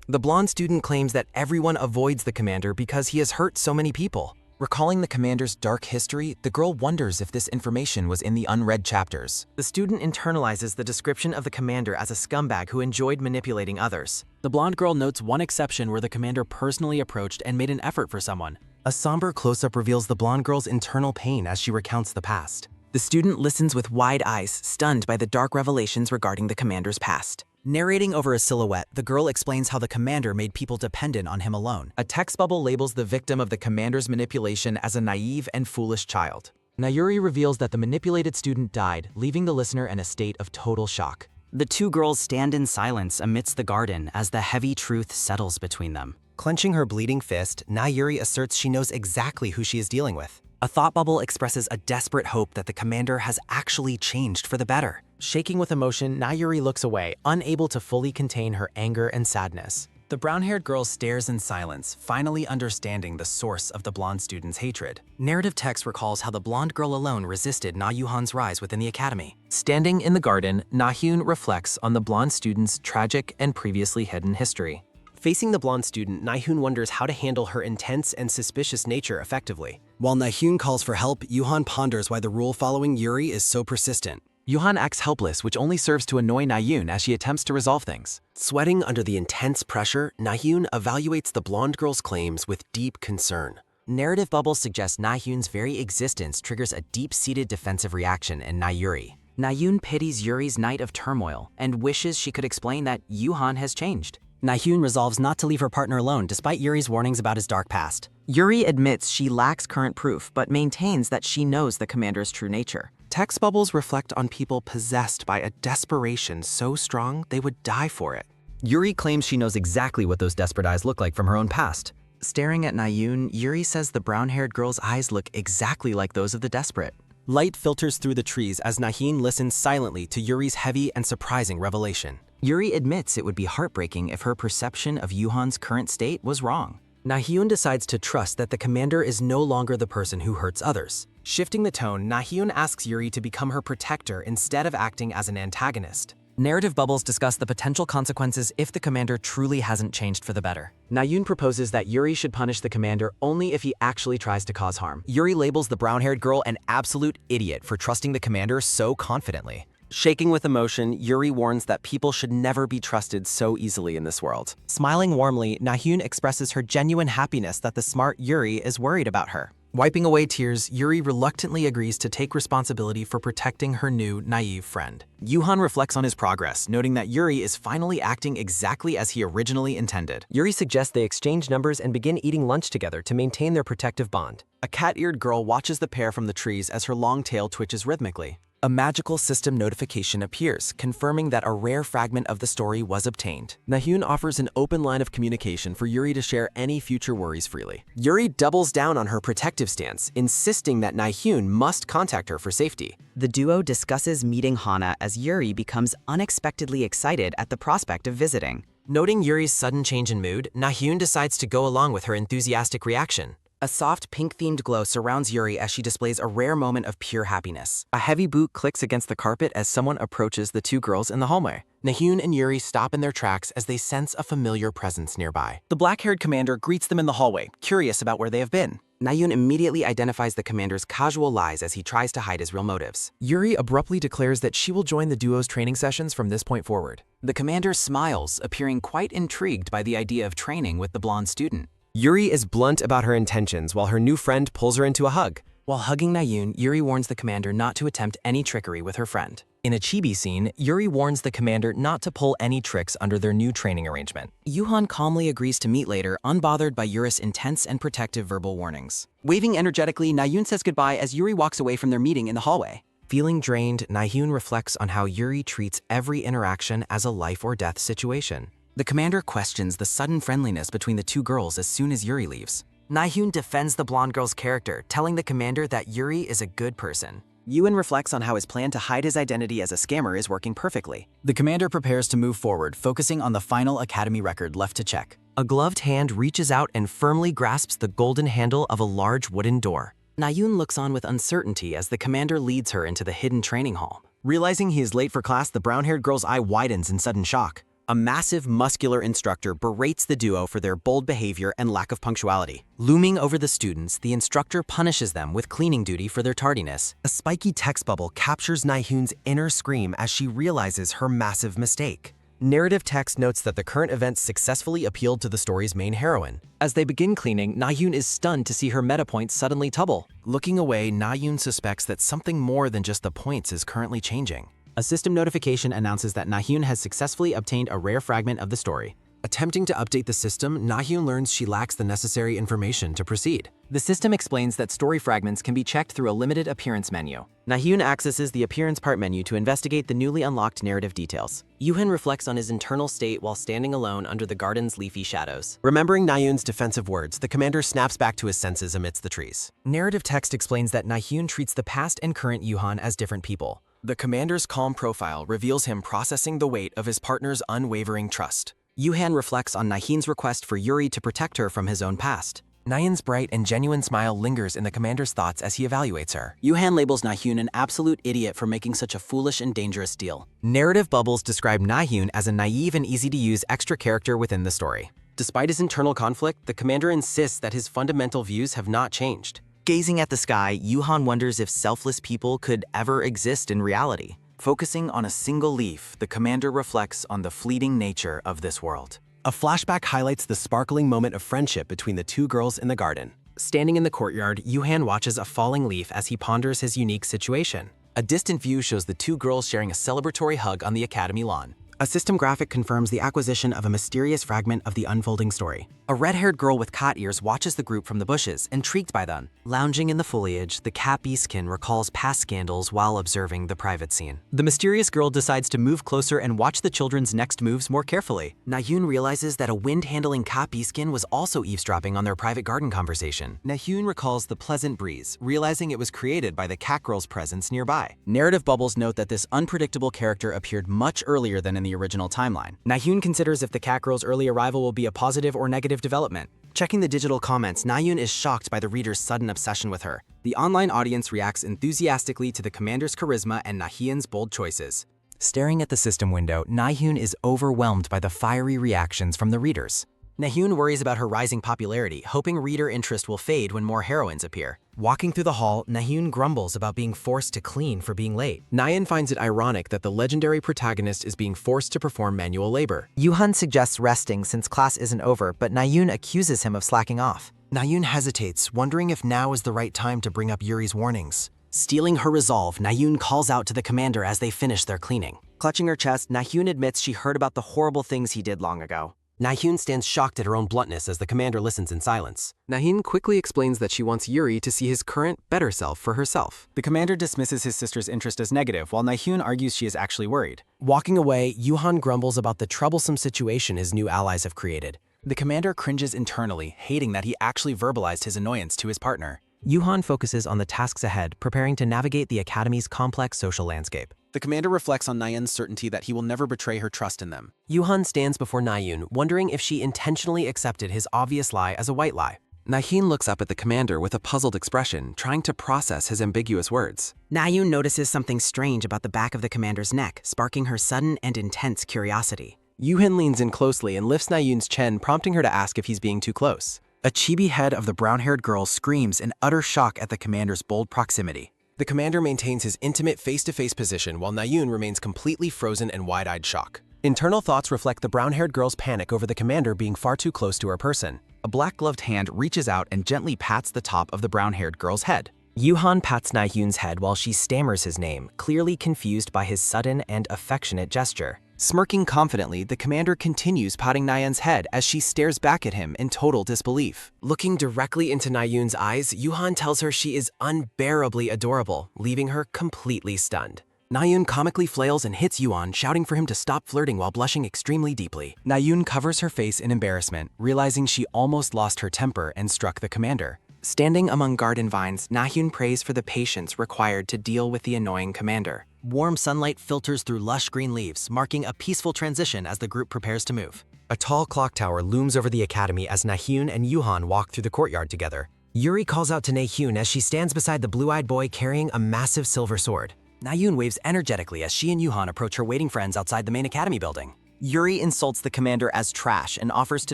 The blonde student claims that everyone avoids the commander because he has hurt so many people. Recalling the commander's dark history, the girl wonders if this information was in the unread chapters. The student internalizes the description of the commander as a scumbag who enjoyed manipulating others. The blonde girl notes one exception where the commander personally approached and made an effort for someone. A somber close-up reveals the blonde girl's internal pain as she recounts the past. The student listens with wide eyes, stunned by the dark revelations regarding the commander's past. Narrating over a silhouette, the girl explains how the commander made people dependent on him alone. A text bubble labels the victim of the commander's manipulation as a naive and foolish child. Nayuri reveals that the manipulated student died, leaving the listener in a state of total shock. The two girls stand in silence amidst the garden as the heavy truth settles between them. Clenching her bleeding fist, Nayuri asserts she knows exactly who she is dealing with. A thought bubble expresses a desperate hope that the commander has actually changed for the better. Shaking with emotion, Nayuri looks away, unable to fully contain her anger and sadness. The brown-haired girl stares in silence, finally understanding the source of the blonde student's hatred. Narrative text recalls how the blonde girl alone resisted Na Yuhan's rise within the academy. Standing in the garden, Na-hyun reflects on the blonde student's tragic and previously hidden history. Facing the blonde student, Na-hyun wonders how to handle her intense and suspicious nature effectively. While Na-hyun calls for help, Yuhan ponders why the rule following Yuri is so persistent. Yuhan acts helpless, which only serves to annoy Na-hyun as she attempts to resolve things. Sweating under the intense pressure, Na-hyun evaluates the blonde girl's claims with deep concern. Narrative bubbles suggest Na-hyun's very existence triggers a deep-seated defensive reaction in Na-yuri. Na-hyun pities Yuri's night of turmoil and wishes she could explain that Yuhan has changed. Na-hyun resolves not to leave her partner alone despite Yuri's warnings about his dark past. Yuri admits she lacks current proof, but maintains that she knows the commander's true nature. Text bubbles reflect on people possessed by a desperation so strong they would die for it. Yuri claims she knows exactly what those desperate eyes look like from her own past. Staring at Na-hyun, Yuri says the brown-haired girl's eyes look exactly like those of the desperate. Light filters through the trees as Na-hyun listens silently to Yuri's heavy and surprising revelation. Yuri admits it would be heartbreaking if her perception of Yuhan's current state was wrong. Na-hyun decides to trust that the commander is no longer the person who hurts others. Shifting the tone, Na-hyun asks Yuri to become her protector instead of acting as an antagonist. Narrative bubbles discuss the potential consequences if the commander truly hasn't changed for the better. Na-hyun proposes that Yuri should punish the commander only if he actually tries to cause harm. Yuri labels the brown-haired girl an absolute idiot for trusting the commander so confidently. Shaking with emotion, Yuri warns that people should never be trusted so easily in this world. Smiling warmly, Na-hyun expresses her genuine happiness that the smart Yuri is worried about her. Wiping away tears, Yuri reluctantly agrees to take responsibility for protecting her new, naive friend. Yuhan reflects on his progress, noting that Yuri is finally acting exactly as he originally intended. Yuri suggests they exchange numbers and begin eating lunch together to maintain their protective bond. A cat-eared girl watches the pair from the trees as her long tail twitches rhythmically. A magical system notification appears, confirming that a rare fragment of the story was obtained. Na-hyun offers an open line of communication for Yuri to share any future worries freely. Yuri doubles down on her protective stance, insisting that Na-hyun must contact her for safety. The duo discusses meeting Hana as Yuri becomes unexpectedly excited at the prospect of visiting. Noting Yuri's sudden change in mood, Na-hyun decides to go along with her enthusiastic reaction. A soft pink-themed glow surrounds Yuri as she displays a rare moment of pure happiness. A heavy boot clicks against the carpet as someone approaches the two girls in the hallway. Na-hyun and Yuri stop in their tracks as they sense a familiar presence nearby. The black-haired commander greets them in the hallway, curious about where they have been. Na-hyun immediately identifies the commander's casual lies as he tries to hide his real motives. Yuri abruptly declares that she will join the duo's training sessions from this point forward. The commander smiles, appearing quite intrigued by the idea of training with the blonde student. Yuri is blunt about her intentions while her new friend pulls her into a hug. While hugging Na-yoon, Yuri warns the commander not to attempt any trickery with her friend. In a chibi scene, Yuri warns the commander not to pull any tricks under their new training arrangement. Yuhan calmly agrees to meet later, unbothered by Yuri's intense and protective verbal warnings. Waving energetically, Na-yoon says goodbye as Yuri walks away from their meeting in the hallway. Feeling drained, Na-yoon reflects on how Yuri treats every interaction as a life or death situation. The commander questions the sudden friendliness between the two girls as soon as Yuri leaves. Na-yoon defends the blonde girl's character, telling the commander that Yuri is a good person. Yoon reflects on how his plan to hide his identity as a scammer is working perfectly. The commander prepares to move forward, focusing on the final academy record left to check. A gloved hand reaches out and firmly grasps the golden handle of a large wooden door. Na-yoon looks on with uncertainty as the commander leads her into the hidden training hall. Realizing he is late for class, the brown-haired girl's eye widens in sudden shock. A massive, muscular instructor berates the duo for their bold behavior and lack of punctuality. Looming over the students, the instructor punishes them with cleaning duty for their tardiness. A spiky text bubble captures Na-yoon's inner scream as she realizes her massive mistake. Narrative text notes that the current events successfully appealed to the story's main heroine. As they begin cleaning, Na-yoon is stunned to see her meta points suddenly double. Looking away, Na-yoon suspects that something more than just the points is currently changing. A system notification announces that Na-yoon has successfully obtained a rare fragment of the story. Attempting to update the system, Na-yoon learns she lacks the necessary information to proceed. The system explains that story fragments can be checked through a limited appearance menu. Na-yoon accesses the appearance part menu to investigate the newly unlocked narrative details. Yuhan reflects on his internal state while standing alone under the garden's leafy shadows. Remembering Na-yoon's defensive words, the commander snaps back to his senses amidst the trees. Narrative text explains that Na-yoon treats the past and current Yuhan as different people. The commander's calm profile reveals him processing the weight of his partner's unwavering trust. Yuhan reflects on Na-yoon's request for Yuri to protect her from his own past. Na-yoon's bright and genuine smile lingers in the commander's thoughts as he evaluates her. Yuhan labels Na-yoon an absolute idiot for making such a foolish and dangerous deal. Narrative bubbles describe Na-yoon as a naive and easy-to-use extra character within the story. Despite his internal conflict, the commander insists that his fundamental views have not changed. Gazing at the sky, Yuhan wonders if selfless people could ever exist in reality. Focusing on a single leaf, the commander reflects on the fleeting nature of this world. A flashback highlights the sparkling moment of friendship between the two girls in the garden. Standing in the courtyard, Yuhan watches a falling leaf as he ponders his unique situation. A distant view shows the two girls sharing a celebratory hug on the academy lawn. A system graphic confirms the acquisition of a mysterious fragment of the unfolding story. A red-haired girl with cat ears watches the group from the bushes, intrigued by them. Lounging in the foliage, the cat beastkin recalls past scandals while observing the private scene. The mysterious girl decides to move closer and watch the children's next moves more carefully. Na-yoon realizes that a wind-handling cat beastkin was also eavesdropping on their private garden conversation. Na-yoon recalls the pleasant breeze, realizing it was created by the cat girl's presence nearby. Narrative bubbles note that this unpredictable character appeared much earlier than in the original timeline. Na-yoon considers if the cat girl's early arrival will be a positive or negative development. Checking the digital comments, Na-yoon is shocked by the reader's sudden obsession with her. The online audience reacts enthusiastically to the commander's charisma and Na-yoon's bold choices. Staring at the system window, Na-yoon is overwhelmed by the fiery reactions from the readers. Na-yoon worries about her rising popularity, hoping reader interest will fade when more heroines appear. Walking through the hall, Na-yoon grumbles about being forced to clean for being late. Na-yoon finds it ironic that the legendary protagonist is being forced to perform manual labor. Yuhan suggests resting since class isn't over, but Na-yoon accuses him of slacking off. Na-yoon hesitates, wondering if now is the right time to bring up Yuri's warnings. Stealing her resolve, Na-yoon calls out to the commander as they finish their cleaning. Clutching her chest, Na-yoon admits she heard about the horrible things he did long ago. Na-yoon stands shocked at her own bluntness as the commander listens in silence. Na-yoon quickly explains that she wants Yuri to see his current, better self for herself. The commander dismisses his sister's interest as negative, while Na-yoon argues she is actually worried. Walking away, Yuhan grumbles about the troublesome situation his new allies have created. The commander cringes internally, hating that he actually verbalized his annoyance to his partner. Yuhan focuses on the tasks ahead, preparing to navigate the academy's complex social landscape. The commander reflects on Na-yoon's certainty that he will never betray her trust in them. Yuhan stands before Na-yoon, wondering if she intentionally accepted his obvious lie as a white lie. Na-yoon looks up at the commander with a puzzled expression, trying to process his ambiguous words. Na-yoon notices something strange about the back of the commander's neck, sparking her sudden and intense curiosity. Yuhan leans in closely and lifts Na-yoon's chin, prompting her to ask if he's being too close. A chibi head of the brown-haired girl screams in utter shock at the commander's bold proximity. The commander maintains his intimate face-to-face position while Na-yoon remains completely frozen and wide-eyed shock. Internal thoughts reflect the brown-haired girl's panic over the commander being far too close to her person. A black-gloved hand reaches out and gently pats the top of the brown-haired girl's head. Yuhan pats Na-hyun's head while she stammers his name, clearly confused by his sudden and affectionate gesture. Smirking confidently, the commander continues patting Na-hyun's head as she stares back at him in total disbelief. Looking directly into Na-hyun's eyes, Yuhan tells her she is unbearably adorable, leaving her completely stunned. Na-hyun comically flails and hits Yuhan, shouting for him to stop flirting while blushing extremely deeply. Na-hyun covers her face in embarrassment, realizing she almost lost her temper and struck the commander. Standing among garden vines, Na-hyun prays for the patience required to deal with the annoying commander. Warm sunlight filters through lush green leaves, marking a peaceful transition as the group prepares to move. A tall clock tower looms over the academy as Na-hyun and Yuhan walk through the courtyard together. Yuri calls out to Na-hyun as she stands beside the blue-eyed boy carrying a massive silver sword. Na-hyun waves energetically as she and Yuhan approach her waiting friends outside the main academy building. Yuri insults the commander as trash and offers to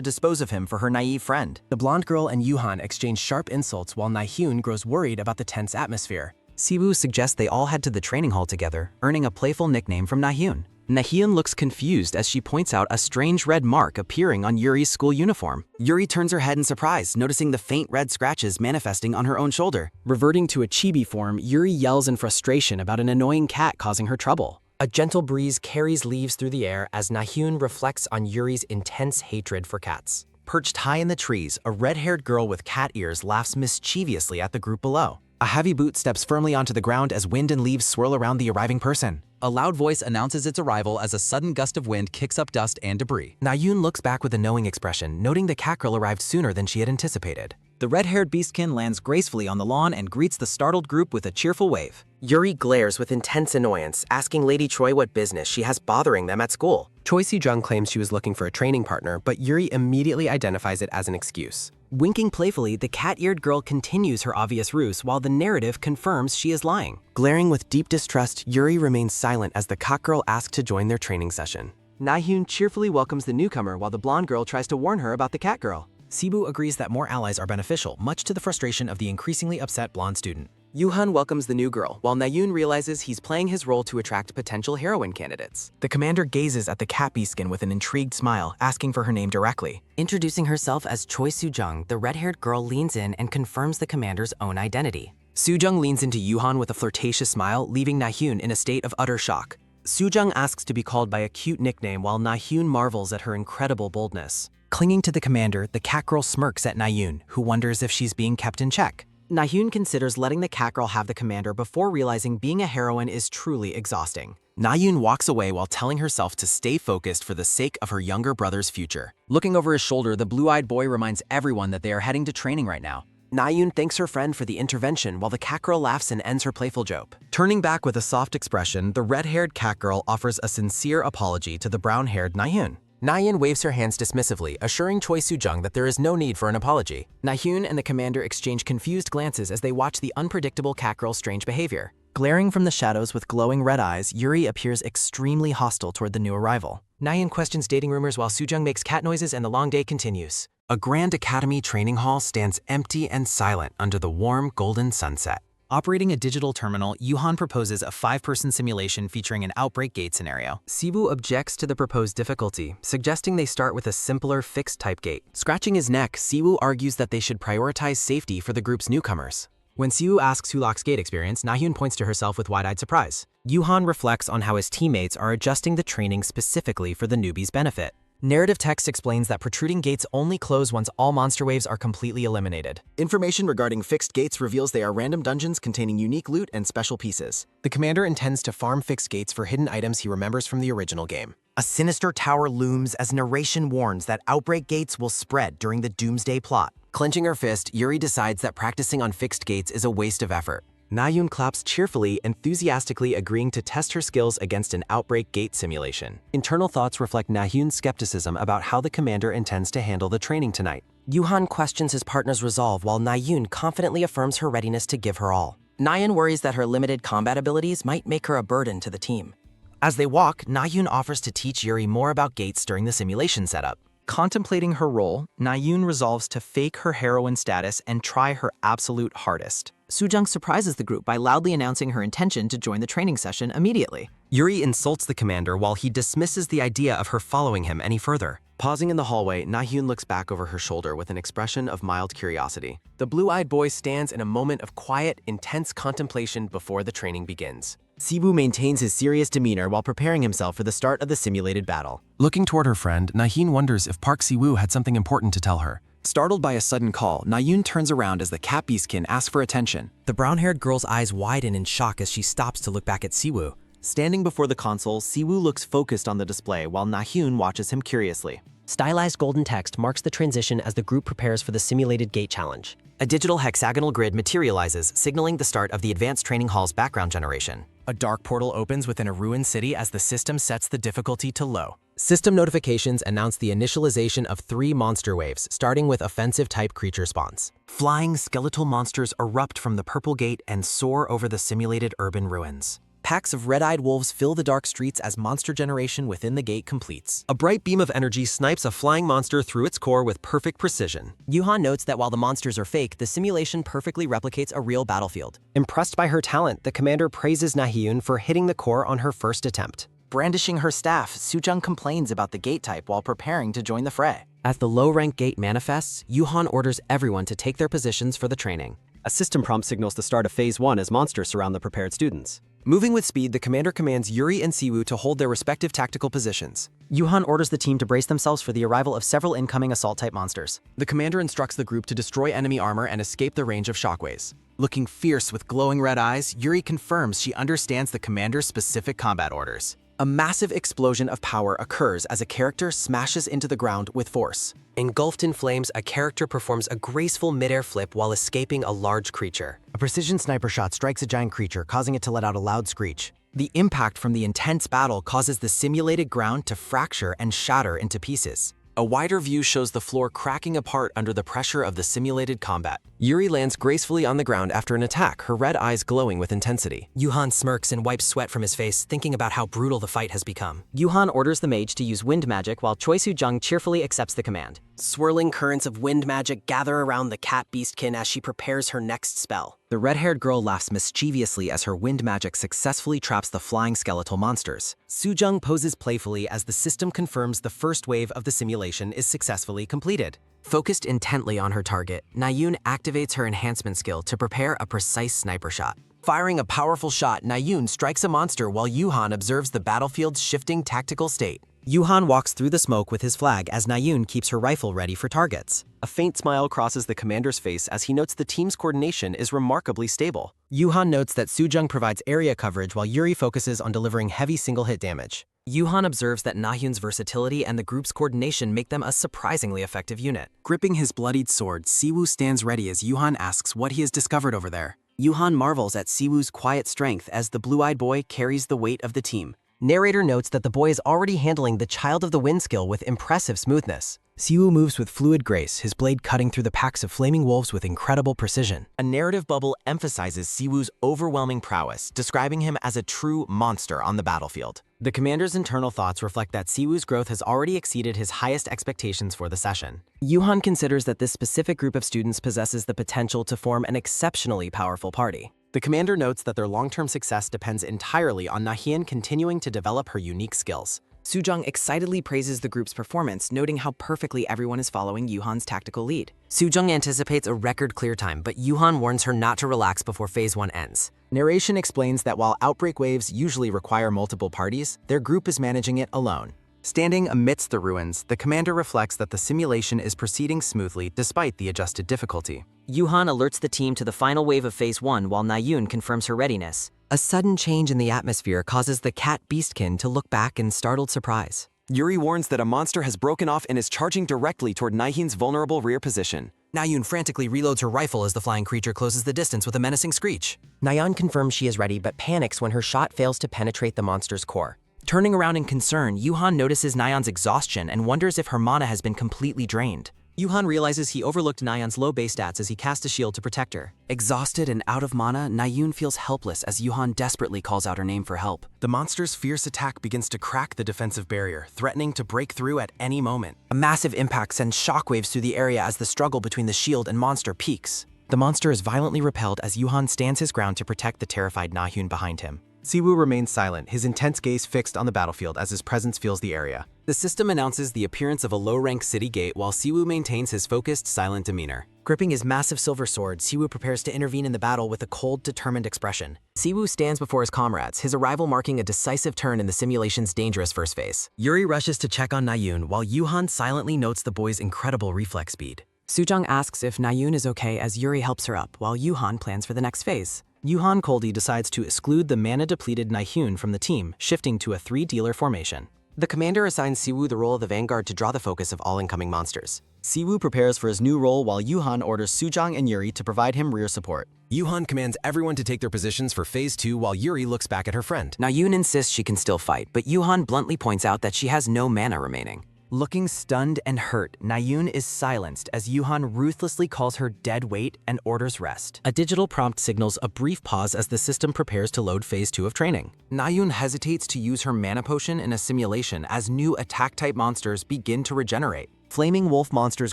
dispose of him for her naive friend. The blonde girl and Yuhan exchange sharp insults while Na-hyun grows worried about the tense atmosphere. Siwoo suggests they all head to the training hall together, earning a playful nickname from Na-hyun. Na-hyun looks confused as she points out a strange red mark appearing on Yuri's school uniform. Yuri turns her head in surprise, noticing the faint red scratches manifesting on her own shoulder. Reverting to a chibi form, Yuri yells in frustration about an annoying cat causing her trouble. A gentle breeze carries leaves through the air as Na-hyun reflects on Yuri's intense hatred for cats. Perched high in the trees, a red-haired girl with cat ears laughs mischievously at the group below. A heavy boot steps firmly onto the ground as wind and leaves swirl around the arriving person. A loud voice announces its arrival as a sudden gust of wind kicks up dust and debris. Na-hyun looks back with a knowing expression, noting the cat girl arrived sooner than she had anticipated. The red-haired beastkin lands gracefully on the lawn and greets the startled group with a cheerful wave. Yuri glares with intense annoyance, asking Lady Choi what business she has bothering them at school. Choi Si-jung claims she was looking for a training partner, but Yuri immediately identifies it as an excuse. Winking playfully, the cat-eared girl continues her obvious ruse while the narrative confirms she is lying. Glaring with deep distrust, Yuri remains silent as the cock girl asks to join their training session. Na-hyun cheerfully welcomes the newcomer while the blonde girl tries to warn her about the cat girl. Siwoo agrees that more allies are beneficial, much to the frustration of the increasingly upset blonde student. Yuhan welcomes the new girl, while Na-hyun realizes he's playing his role to attract potential heroine candidates. The commander gazes at the cat beastkin with an intrigued smile, asking for her name directly. Introducing herself as Choi Soo-jung, the red-haired girl leans in and confirms the commander's own identity. Soo-jung leans into Yuhan with a flirtatious smile, leaving Na-hyun in a state of utter shock. Soo-jung asks to be called by a cute nickname while Na-hyun marvels at her incredible boldness. Clinging to the commander, the cat girl smirks at Na-hyun, who wonders if she's being kept in check. Na-hyun considers letting the cat girl have the commander before realizing being a heroine is truly exhausting. Na-hyun walks away while telling herself to stay focused for the sake of her younger brother's future. Looking over his shoulder, the blue-eyed boy reminds everyone that they are heading to training right now. Na-hyun thanks her friend for the intervention while the cat girl laughs and ends her playful joke. Turning back with a soft expression, the red-haired cat girl offers a sincere apology to the brown-haired Na-hyun. Na-hyun waves her hands dismissively, assuring Choi Soo-jung that there is no need for an apology. Na-hyun and the commander exchange confused glances as they watch the unpredictable cat girl's strange behavior. Glaring from the shadows with glowing red eyes, Yuri appears extremely hostile toward the new arrival. Na-hyun questions dating rumors while Soo-jung makes cat noises and the long day continues. A grand academy training hall stands empty and silent under the warm golden sunset. Operating a digital terminal, Yuhan proposes a 5-person simulation featuring an outbreak gate scenario. Siwoo objects to the proposed difficulty, suggesting they start with a simpler fixed-type gate. Scratching his neck, Siwoo argues that they should prioritize safety for the group's newcomers. When Siwoo asks Hulok's gate experience, Na-hyun points to herself with wide-eyed surprise. Yuhan reflects on how his teammates are adjusting the training specifically for the newbies' benefit. Narrative text explains that protruding gates only close once all monster waves are completely eliminated. Information regarding fixed gates reveals they are random dungeons containing unique loot and special pieces. The commander intends to farm fixed gates for hidden items he remembers from the original game. A sinister tower looms as narration warns that outbreak gates will spread during the Doomsday plot. Clenching her fist, Yuri decides that practicing on fixed gates is a waste of effort. Na-hyun claps cheerfully, enthusiastically agreeing to test her skills against an outbreak gate simulation. Internal thoughts reflect Na-hyun's skepticism about how the commander intends to handle the training tonight. Yuhan questions his partner's resolve while Na-hyun confidently affirms her readiness to give her all. Na-hyun worries that her limited combat abilities might make her a burden to the team. As they walk, Na-hyun offers to teach Yuri more about gates during the simulation setup. Contemplating her role, Na-hyun resolves to fake her heroine status and try her absolute hardest. Soo-jung surprises the group by loudly announcing her intention to join the training session immediately. Yuri insults the commander while he dismisses the idea of her following him any further. Pausing in the hallway, Na-hyun looks back over her shoulder with an expression of mild curiosity. The blue-eyed boy stands in a moment of quiet, intense contemplation before the training begins. Siwoo maintains his serious demeanor while preparing himself for the start of the simulated battle. Looking toward her friend, Na-hyun wonders if Park Si-woo had something important to tell her. Startled by a sudden call, Na-hyun turns around as the cat beastkin asks for attention. The brown-haired girl's eyes widen in shock as she stops to look back at Siwoo. Standing before the console, Siwoo looks focused on the display while Na-hyun watches him curiously. Stylized golden text marks the transition as the group prepares for the simulated gate challenge. A digital hexagonal grid materializes, signaling the start of the advanced training hall's background generation. A dark portal opens within a ruined city as the system sets the difficulty to low. System notifications announce the initialization of 3 monster waves, starting with offensive-type creature spawns. Flying skeletal monsters erupt from the purple gate and soar over the simulated urban ruins. Packs of red-eyed wolves fill the dark streets as monster generation within the gate completes. A bright beam of energy snipes a flying monster through its core with perfect precision. Yuhan notes that while the monsters are fake, the simulation perfectly replicates a real battlefield. Impressed by her talent, the commander praises Na-hyun for hitting the core on her first attempt. Brandishing her staff, Soo-jung complains about the gate type while preparing to join the fray. As the low-rank gate manifests, Yuhan orders everyone to take their positions for the training. A system prompt signals the start of Phase 1 as monsters surround the prepared students. Moving with speed, the commander commands Yuri and Siwoo to hold their respective tactical positions. Yuhan orders the team to brace themselves for the arrival of several incoming assault-type monsters. The commander instructs the group to destroy enemy armor and escape the range of shockwaves. Looking fierce with glowing red eyes, Yuri confirms she understands the commander's specific combat orders. A massive explosion of power occurs as a character smashes into the ground with force. Engulfed in flames, a character performs a graceful mid-air flip while escaping a large creature. A precision sniper shot strikes a giant creature, causing it to let out a loud screech. The impact from the intense battle causes the simulated ground to fracture and shatter into pieces. A wider view shows the floor cracking apart under the pressure of the simulated combat. Yuri lands gracefully on the ground after an attack, her red eyes glowing with intensity. Yuhan smirks and wipes sweat from his face, thinking about how brutal the fight has become. Yuhan orders the mage to use wind magic while Choi Soo-jung cheerfully accepts the command. Swirling currents of wind magic gather around the cat beastkin as she prepares her next spell. The red-haired girl laughs mischievously as her wind magic successfully traps the flying skeletal monsters. Soo-jung poses playfully as the system confirms the first wave of the simulation is successfully completed. Focused intently on her target, Na-hyun activates her enhancement skill to prepare a precise sniper shot. Firing a powerful shot, Na-hyun strikes a monster while Yuhan observes the battlefield's shifting tactical state. Yuhan walks through the smoke with his flag as Na-hyun keeps her rifle ready for targets. A faint smile crosses the commander's face as he notes the team's coordination is remarkably stable. Yuhan notes that Soo-jung provides area coverage while Yuri focuses on delivering heavy single-hit damage. Yuhan observes that Na-hyun's versatility and the group's coordination make them a surprisingly effective unit. Gripping his bloodied sword, Siwoo stands ready as Yuhan asks what he has discovered over there. Yuhan marvels at Siwoo's quiet strength as the blue-eyed boy carries the weight of the team. Narrator notes that the boy is already handling the Child of the Wind skill with impressive smoothness. Siwoo moves with fluid grace, his blade cutting through the packs of flaming wolves with incredible precision. A narrative bubble emphasizes Siwoo's overwhelming prowess, describing him as a true monster on the battlefield. The commander's internal thoughts reflect that Siwoo's growth has already exceeded his highest expectations for the session. Yuhan considers that this specific group of students possesses the potential to form an exceptionally powerful party. The commander notes that their long-term success depends entirely on Na-hyun continuing to develop her unique skills. Soo-jung excitedly praises the group's performance, noting how perfectly everyone is following Yuhan's tactical lead. Soo-jung anticipates a record clear time, but Yuhan warns her not to relax before Phase 1 ends. Narration explains that while outbreak waves usually require multiple parties, their group is managing it alone. Standing amidst the ruins, the commander reflects that the simulation is proceeding smoothly despite the adjusted difficulty. Yuhan alerts the team to the final wave of Phase 1 while Na-hyun confirms her readiness. A sudden change in the atmosphere causes the cat beastkin to look back in startled surprise. Yuri warns that a monster has broken off and is charging directly toward Na-hyun's vulnerable rear position. Na-hyun frantically reloads her rifle as the flying creature closes the distance with a menacing screech. Na-hyun confirms she is ready but panics when her shot fails to penetrate the monster's core. Turning around in concern, Yuhan notices Na-hyun's exhaustion and wonders if her mana has been completely drained. Yuhan realizes he overlooked Na-hyun's low base stats as he cast a shield to protect her. Exhausted and out of mana, Na-hyun feels helpless as Yuhan desperately calls out her name for help. The monster's fierce attack begins to crack the defensive barrier, threatening to break through at any moment. A massive impact sends shockwaves through the area as the struggle between the shield and monster peaks. The monster is violently repelled as Yuhan stands his ground to protect the terrified Na-hyun behind him. Siwoo remains silent, his intense gaze fixed on the battlefield as his presence fills the area. The system announces the appearance of a low-rank city gate while Siwoo maintains his focused, silent demeanor. Gripping his massive silver sword, Siwoo prepares to intervene in the battle with a cold, determined expression. Siwoo stands before his comrades, his arrival marking a decisive turn in the simulation's dangerous first phase. Yuri rushes to check on Nayoon, while Yuhan silently notes the boy's incredible reflex speed. Sujong asks if Nayoon is okay as Yuri helps her up, while Yuhan plans for the next phase. Yuhan Koldi decides to exclude the mana-depleted Nahyun from the team, shifting to a 3-dealer formation. The commander assigns Siwoo the role of the vanguard to draw the focus of all incoming monsters. Siwoo prepares for his new role while Yuhan orders Sujong and Yuri to provide him rear support. Yuhan commands everyone to take their positions for Phase 2 while Yuri looks back at her friend. Nayoon insists she can still fight, but Yuhan bluntly points out that she has no mana remaining. Looking stunned and hurt, Nayoon is silenced as Yuhan ruthlessly calls her dead weight and orders rest. A digital prompt signals a brief pause as the system prepares to load Phase 2 of training. Nayoon hesitates to use her mana potion in a simulation as new attack-type monsters begin to regenerate. Flaming wolf monsters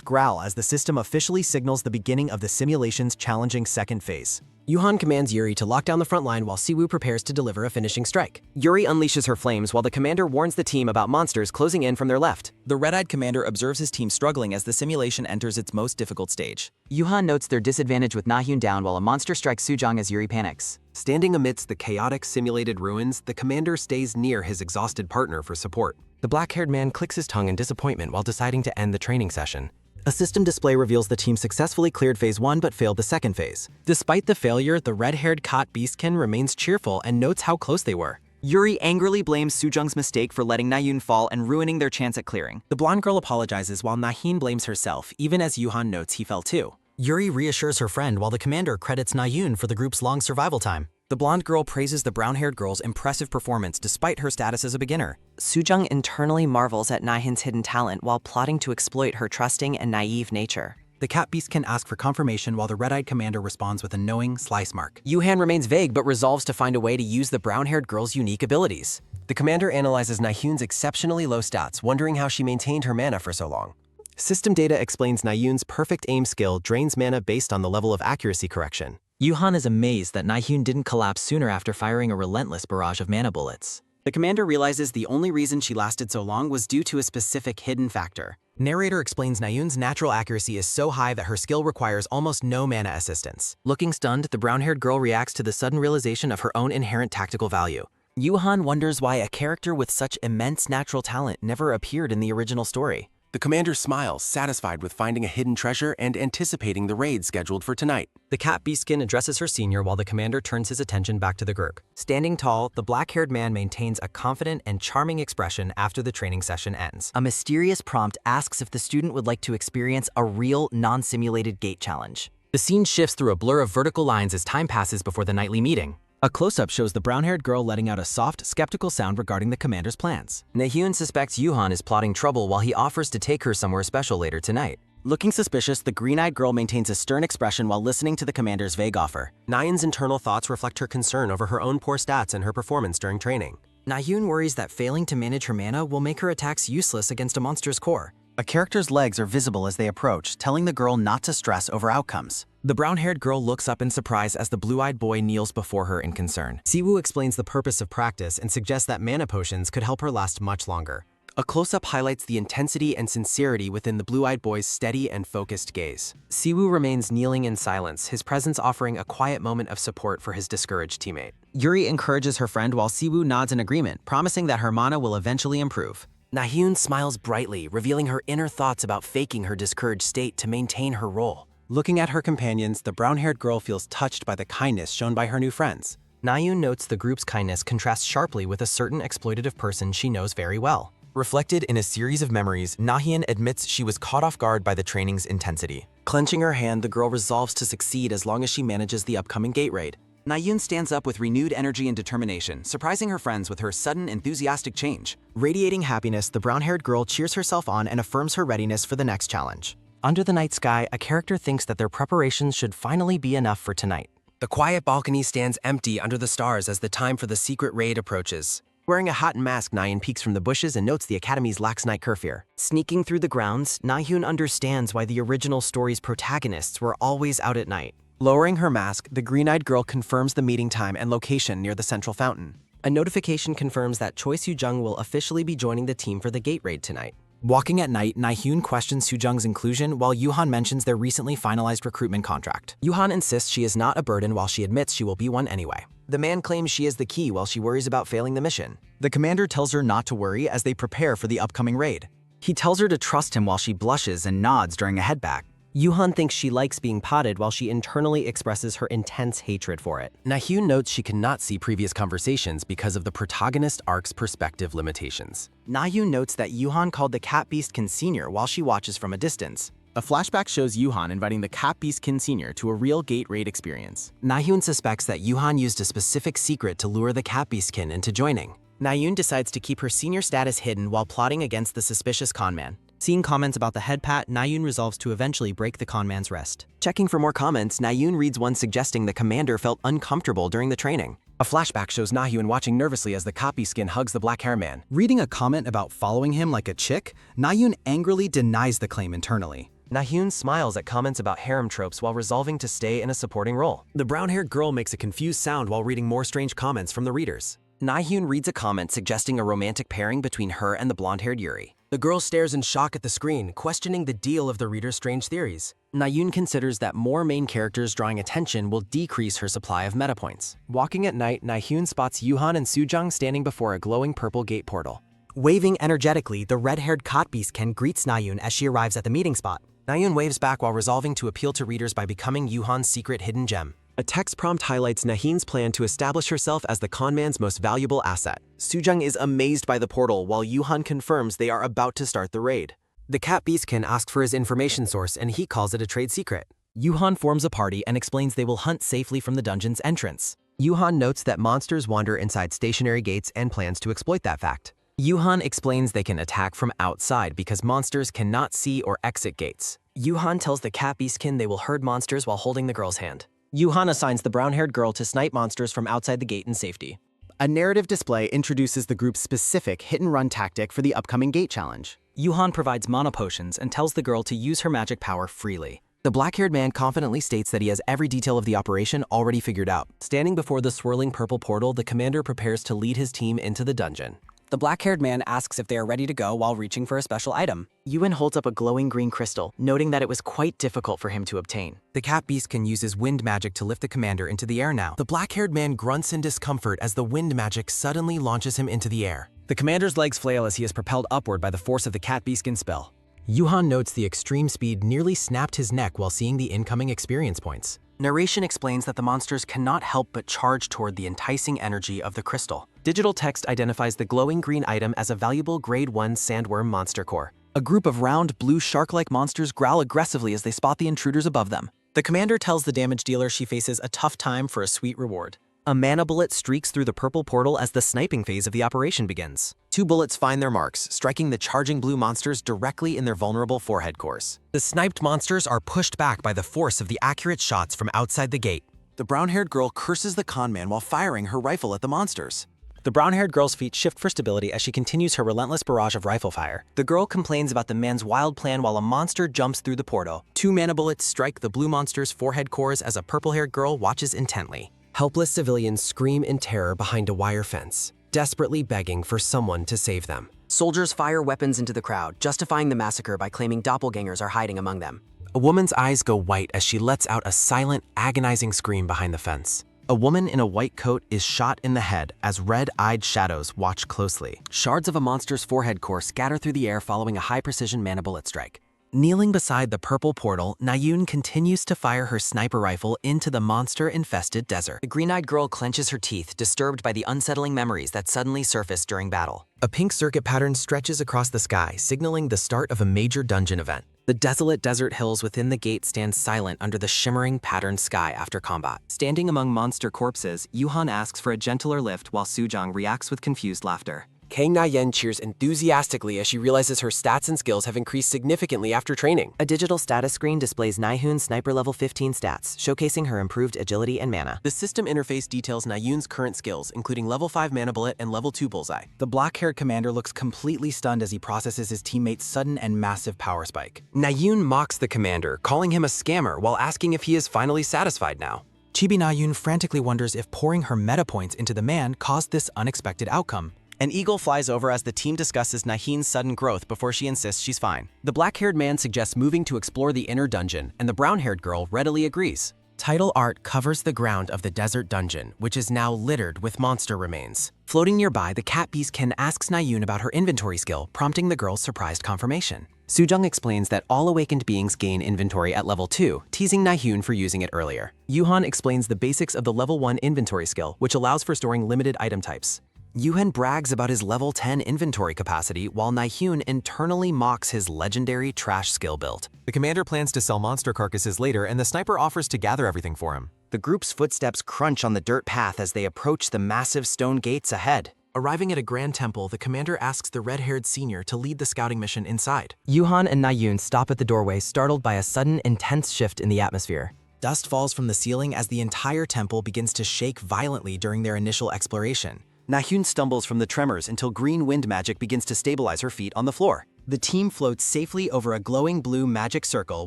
growl as the system officially signals the beginning of the simulation's challenging second phase. Yuhan commands Yuri to lock down the front line while Siwoo prepares to deliver a finishing strike. Yuri unleashes her flames while the commander warns the team about monsters closing in from their left. The red-eyed commander observes his team struggling as the simulation enters its most difficult stage. Yuhan notes their disadvantage with Nahyun down while a monster strikes Sujong as Yuri panics. Standing amidst the chaotic simulated ruins, the commander stays near his exhausted partner for support. The black-haired man clicks his tongue in disappointment while deciding to end the training session. A system display reveals the team successfully cleared Phase 1 but failed the second phase. Despite the failure, the red-haired Kot Beastkin remains cheerful and notes how close they were. Yuri angrily blames Sujong's mistake for letting Nayoon fall and ruining their chance at clearing. The blonde girl apologizes while Nahin blames herself, even as Yuhan notes he fell too. Yuri reassures her friend while the commander credits Nayoon for the group's long survival time. The blonde girl praises the brown-haired girl's impressive performance despite her status as a beginner. Sujong internally marvels at Nahin's hidden talent while plotting to exploit her trusting and naive nature. The cat beast can ask for confirmation while the red-eyed commander responds with a knowing slice mark. Yuhan remains vague but resolves to find a way to use the brown-haired girl's unique abilities. The commander analyzes Nahyun's exceptionally low stats, wondering how she maintained her mana for so long. System data explains Nahyun's perfect aim skill drains mana based on the level of accuracy correction. Yuhan is amazed that Nahyun didn't collapse sooner after firing a relentless barrage of mana bullets. The commander realizes the only reason she lasted so long was due to a specific hidden factor. Narrator explains Nahyun's natural accuracy is so high that her skill requires almost no mana assistance. Looking stunned, the brown-haired girl reacts to the sudden realization of her own inherent tactical value. Yuhan wonders why a character with such immense natural talent never appeared in the original story. The commander smiles, satisfied with finding a hidden treasure and anticipating the raid scheduled for tonight. The cat beastkin addresses her senior while the commander turns his attention back to the group. Standing tall, the black-haired man maintains a confident and charming expression after the training session ends. A mysterious prompt asks if the student would like to experience a real, non-simulated gate challenge. The scene shifts through a blur of vertical lines as time passes before the nightly meeting. A close-up shows the brown-haired girl letting out a soft, skeptical sound regarding the commander's plans. Nahyun suspects Yuhan is plotting trouble while he offers to take her somewhere special later tonight. Looking suspicious, the green-eyed girl maintains a stern expression while listening to the commander's vague offer. Nahyun's internal thoughts reflect her concern over her own poor stats and her performance during training. Nahyun worries that failing to manage her mana will make her attacks useless against a monster's core. A character's legs are visible as they approach, telling the girl not to stress over outcomes. The brown-haired girl looks up in surprise as the blue-eyed boy kneels before her in concern. Siwoo explains the purpose of practice and suggests that mana potions could help her last much longer. A close-up highlights the intensity and sincerity within the blue-eyed boy's steady and focused gaze. Siwoo remains kneeling in silence, his presence offering a quiet moment of support for his discouraged teammate. Yuri encourages her friend while Siwoo nods in agreement, promising that her mana will eventually improve. Nahyun smiles brightly, revealing her inner thoughts about faking her discouraged state to maintain her role. Looking at her companions, the brown-haired girl feels touched by the kindness shown by her new friends. Nahyun notes the group's kindness contrasts sharply with a certain exploitative person she knows very well. Reflected in a series of memories, Nahyun admits she was caught off guard by the training's intensity. Clenching her hand, the girl resolves to succeed as long as she manages the upcoming gate raid. Nahyun stands up with renewed energy and determination, surprising her friends with her sudden, enthusiastic change. Radiating happiness, the brown-haired girl cheers herself on and affirms her readiness for the next challenge. Under the night sky, a character thinks that their preparations should finally be enough for tonight. The quiet balcony stands empty under the stars as the time for the secret raid approaches. Wearing a hat and mask, Nahyun peeks from the bushes and notes the Academy's lax night curfew. Sneaking through the grounds, Nahyun understands why the original story's protagonists were always out at night. Lowering her mask, the green-eyed girl confirms the meeting time and location near the central fountain. A notification confirms that Choi Soo-jung will officially be joining the team for the gate raid tonight. Walking at night, Na-hyun questions Soo-jung's inclusion while Yoo-han mentions their recently finalized recruitment contract. Yoo-han insists she is not a burden while she admits she will be one anyway. The man claims she is the key while she worries about failing the mission. The commander tells her not to worry as they prepare for the upcoming raid. He tells her to trust him while she blushes and nods during a headback. Yoo-han thinks she likes being potted while she internally expresses her intense hatred for it. Na-hyun notes she cannot see previous conversations because of the protagonist arc's perspective limitations. Na-hyun notes that Yoo-han called the Cat Beastkin Sr. while she watches from a distance. A flashback shows Yoo-han inviting the Cat Beastkin Sr. to a real gate raid experience. Na-hyun suspects that Yoo-han used a specific secret to lure the Cat Beastkin into joining. Na-hyun decides to keep her senior status hidden while plotting against the suspicious conman. Seeing comments about the head pat, Na-hyun resolves to eventually break the conman's rest. Checking for more comments, Na-hyun reads one suggesting the commander felt uncomfortable during the training. A flashback shows Na-hyun watching nervously as the copy skin hugs the black hair man. Reading a comment about following him like a chick, Na-hyun angrily denies the claim internally. Na-hyun smiles at comments about harem tropes while resolving to stay in a supporting role. The brown-haired girl makes a confused sound while reading more strange comments from the readers. Na-hyun reads a comment suggesting a romantic pairing between her and the blonde-haired Yuri. The girl stares in shock at the screen, questioning the deal of the reader's strange theories. Na-hyun considers that more main characters drawing attention will decrease her supply of meta points. Walking at night, Na-hyun spots Yoo-han and Soo-jung standing before a glowing purple gate portal. Waving energetically, the red-haired Cot Beastkin greets Na-hyun as she arrives at the meeting spot. Na-hyun waves back while resolving to appeal to readers by becoming Yoo-han's secret hidden gem. A text prompt highlights Na-hyun's plan to establish herself as the conman's most valuable asset. Soo-jung is amazed by the portal while Yoo-han confirms they are about to start the raid. The Cat Beastkin asks for his information source and he calls it a trade secret. Yoo-han forms a party and explains they will hunt safely from the dungeon's entrance. Yoo-han notes that monsters wander inside stationary gates and plans to exploit that fact. Yoo-han explains they can attack from outside because monsters cannot see or exit gates. Yoo-han tells the Cat Beastkin they will herd monsters while holding the girl's hand. Yoo-han assigns the brown-haired girl to snipe monsters from outside the gate in safety. A narrative display introduces the group's specific hit-and-run tactic for the upcoming gate challenge. Yoo-han provides mana potions and tells the girl to use her magic power freely. The black-haired man confidently states that he has every detail of the operation already figured out. Standing before the swirling purple portal, the commander prepares to lead his team into the dungeon. The black-haired man asks if they are ready to go while reaching for a special item. Yuen holds up a glowing green crystal, noting that it was quite difficult for him to obtain. The cat beast can use his wind magic to lift the commander into the air now. The black-haired man grunts in discomfort as the wind magic suddenly launches him into the air. The commander's legs flail as he is propelled upward by the force of the cat beastkin spell. Yoo-han notes the extreme speed nearly snapped his neck while seeing the incoming experience points. Narration explains that the monsters cannot help but charge toward the enticing energy of the crystal. Digital text identifies the glowing green item as a valuable Grade 1 sandworm monster core. A group of round, blue shark-like monsters growl aggressively as they spot the intruders above them. The commander tells the damage dealer she faces a tough time for a sweet reward. A mana bullet streaks through the purple portal as the sniping phase of the operation begins. 2 bullets find their marks, striking the charging blue monsters directly in their vulnerable forehead cores. The sniped monsters are pushed back by the force of the accurate shots from outside the gate. The brown-haired girl curses the conman while firing her rifle at the monsters. The brown-haired girl's feet shift for stability as she continues her relentless barrage of rifle fire. The girl complains about the man's wild plan while a monster jumps through the portal. 2 mana bullets strike the blue monster's forehead cores as a purple-haired girl watches intently. Helpless civilians scream in terror behind a wire fence, desperately begging for someone to save them. Soldiers fire weapons into the crowd, justifying the massacre by claiming doppelgangers are hiding among them. A woman's eyes go white as she lets out a silent, agonizing scream behind the fence. A woman in a white coat is shot in the head as red-eyed shadows watch closely. Shards of a monster's forehead core scatter through the air following a high-precision mana bullet strike. Kneeling beside the purple portal, Na-hyun continues to fire her sniper rifle into the monster-infested desert. The green-eyed girl clenches her teeth, disturbed by the unsettling memories that suddenly surface during battle. A pink circuit pattern stretches across the sky, signaling the start of a major dungeon event. The desolate desert hills within the gate stand silent under the shimmering, patterned sky after combat. Standing among monster corpses, Yoo-han asks for a gentler lift while Soo-jung reacts with confused laughter. Kang Na-yen cheers enthusiastically as she realizes her stats and skills have increased significantly after training. A digital status screen displays Na-hyun's sniper level 15 stats, showcasing her improved agility and mana. The system interface details Na-hyun's current skills, including level 5 mana bullet and level 2 bullseye. The black-haired commander looks completely stunned as he processes his teammate's sudden and massive power spike. Na-hyun mocks the commander, calling him a scammer while asking if he is finally satisfied now. Chibi Na-yoon frantically wonders if pouring her meta points into the man caused this unexpected outcome. An eagle flies over as the team discusses Nahin's sudden growth before she insists she's fine. The black-haired man suggests moving to explore the inner dungeon, and the brown-haired girl readily agrees. Title art covers the ground of the desert dungeon, which is now littered with monster remains. Floating nearby, the cat beastkin asks Na-yoon about her inventory skill, prompting the girl's surprised confirmation. Soo-jung explains that all awakened beings gain inventory at level 2, teasing Na-hyun for using it earlier. Yuhan explains the basics of the level 1 inventory skill, which allows for storing limited item types. Yuhan brags about his level 10 inventory capacity, while Na-hyun internally mocks his legendary trash skill build. The commander plans to sell monster carcasses later, and the sniper offers to gather everything for him. The group's footsteps crunch on the dirt path as they approach the massive stone gates ahead. Arriving at a grand temple, the commander asks the red-haired senior to lead the scouting mission inside. Yuhan and Na-yoon stop at the doorway, startled by a sudden, intense shift in the atmosphere. Dust falls from the ceiling as the entire temple begins to shake violently during their initial exploration. Na-hyun stumbles from the tremors until green wind magic begins to stabilize her feet on the floor. The team floats safely over a glowing blue magic circle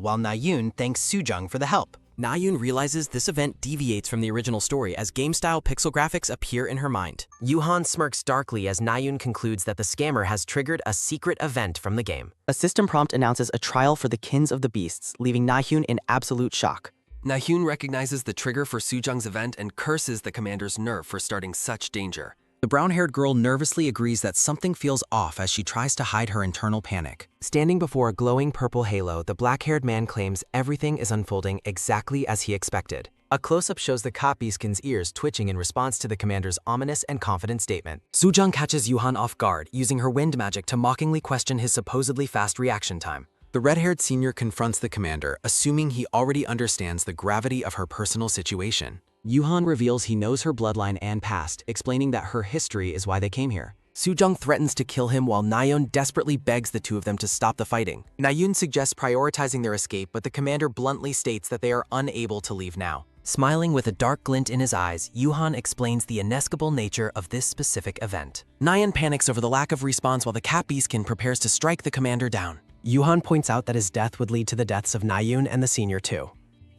while Na-yoon thanks Soo-jung for the help. Na-yoon realizes this event deviates from the original story as game-style pixel graphics appear in her mind. Yuhan smirks darkly as Na-yoon concludes that the scammer has triggered a secret event from the game. A system prompt announces a trial for the Kins of the Beasts, leaving Na-hyun in absolute shock. Na-hyun recognizes the trigger for Soo-jung's event and curses the commander's nerve for starting such danger. The brown-haired girl nervously agrees that something feels off as she tries to hide her internal panic. Standing before a glowing purple halo, the black-haired man claims everything is unfolding exactly as he expected. A close-up shows the Kappiskin's ears twitching in response to the commander's ominous and confident statement. Soo-jung catches Yuhan off guard, using her wind magic to mockingly question his supposedly fast reaction time. The red-haired senior confronts the commander, assuming he already understands the gravity of her personal situation. Yuhan reveals he knows her bloodline and past, explaining that her history is why they came here. Soo-jung threatens to kill him while Na-yoon desperately begs the two of them to stop the fighting. Na-yoon suggests prioritizing their escape, but the commander bluntly states that they are unable to leave now. Smiling with a dark glint in his eyes, Yuhan explains the inescapable nature of this specific event. Na-yoon panics over the lack of response while the cat beastkin prepares to strike the commander down. Yuhan points out that his death would lead to the deaths of Na-yoon and the senior too.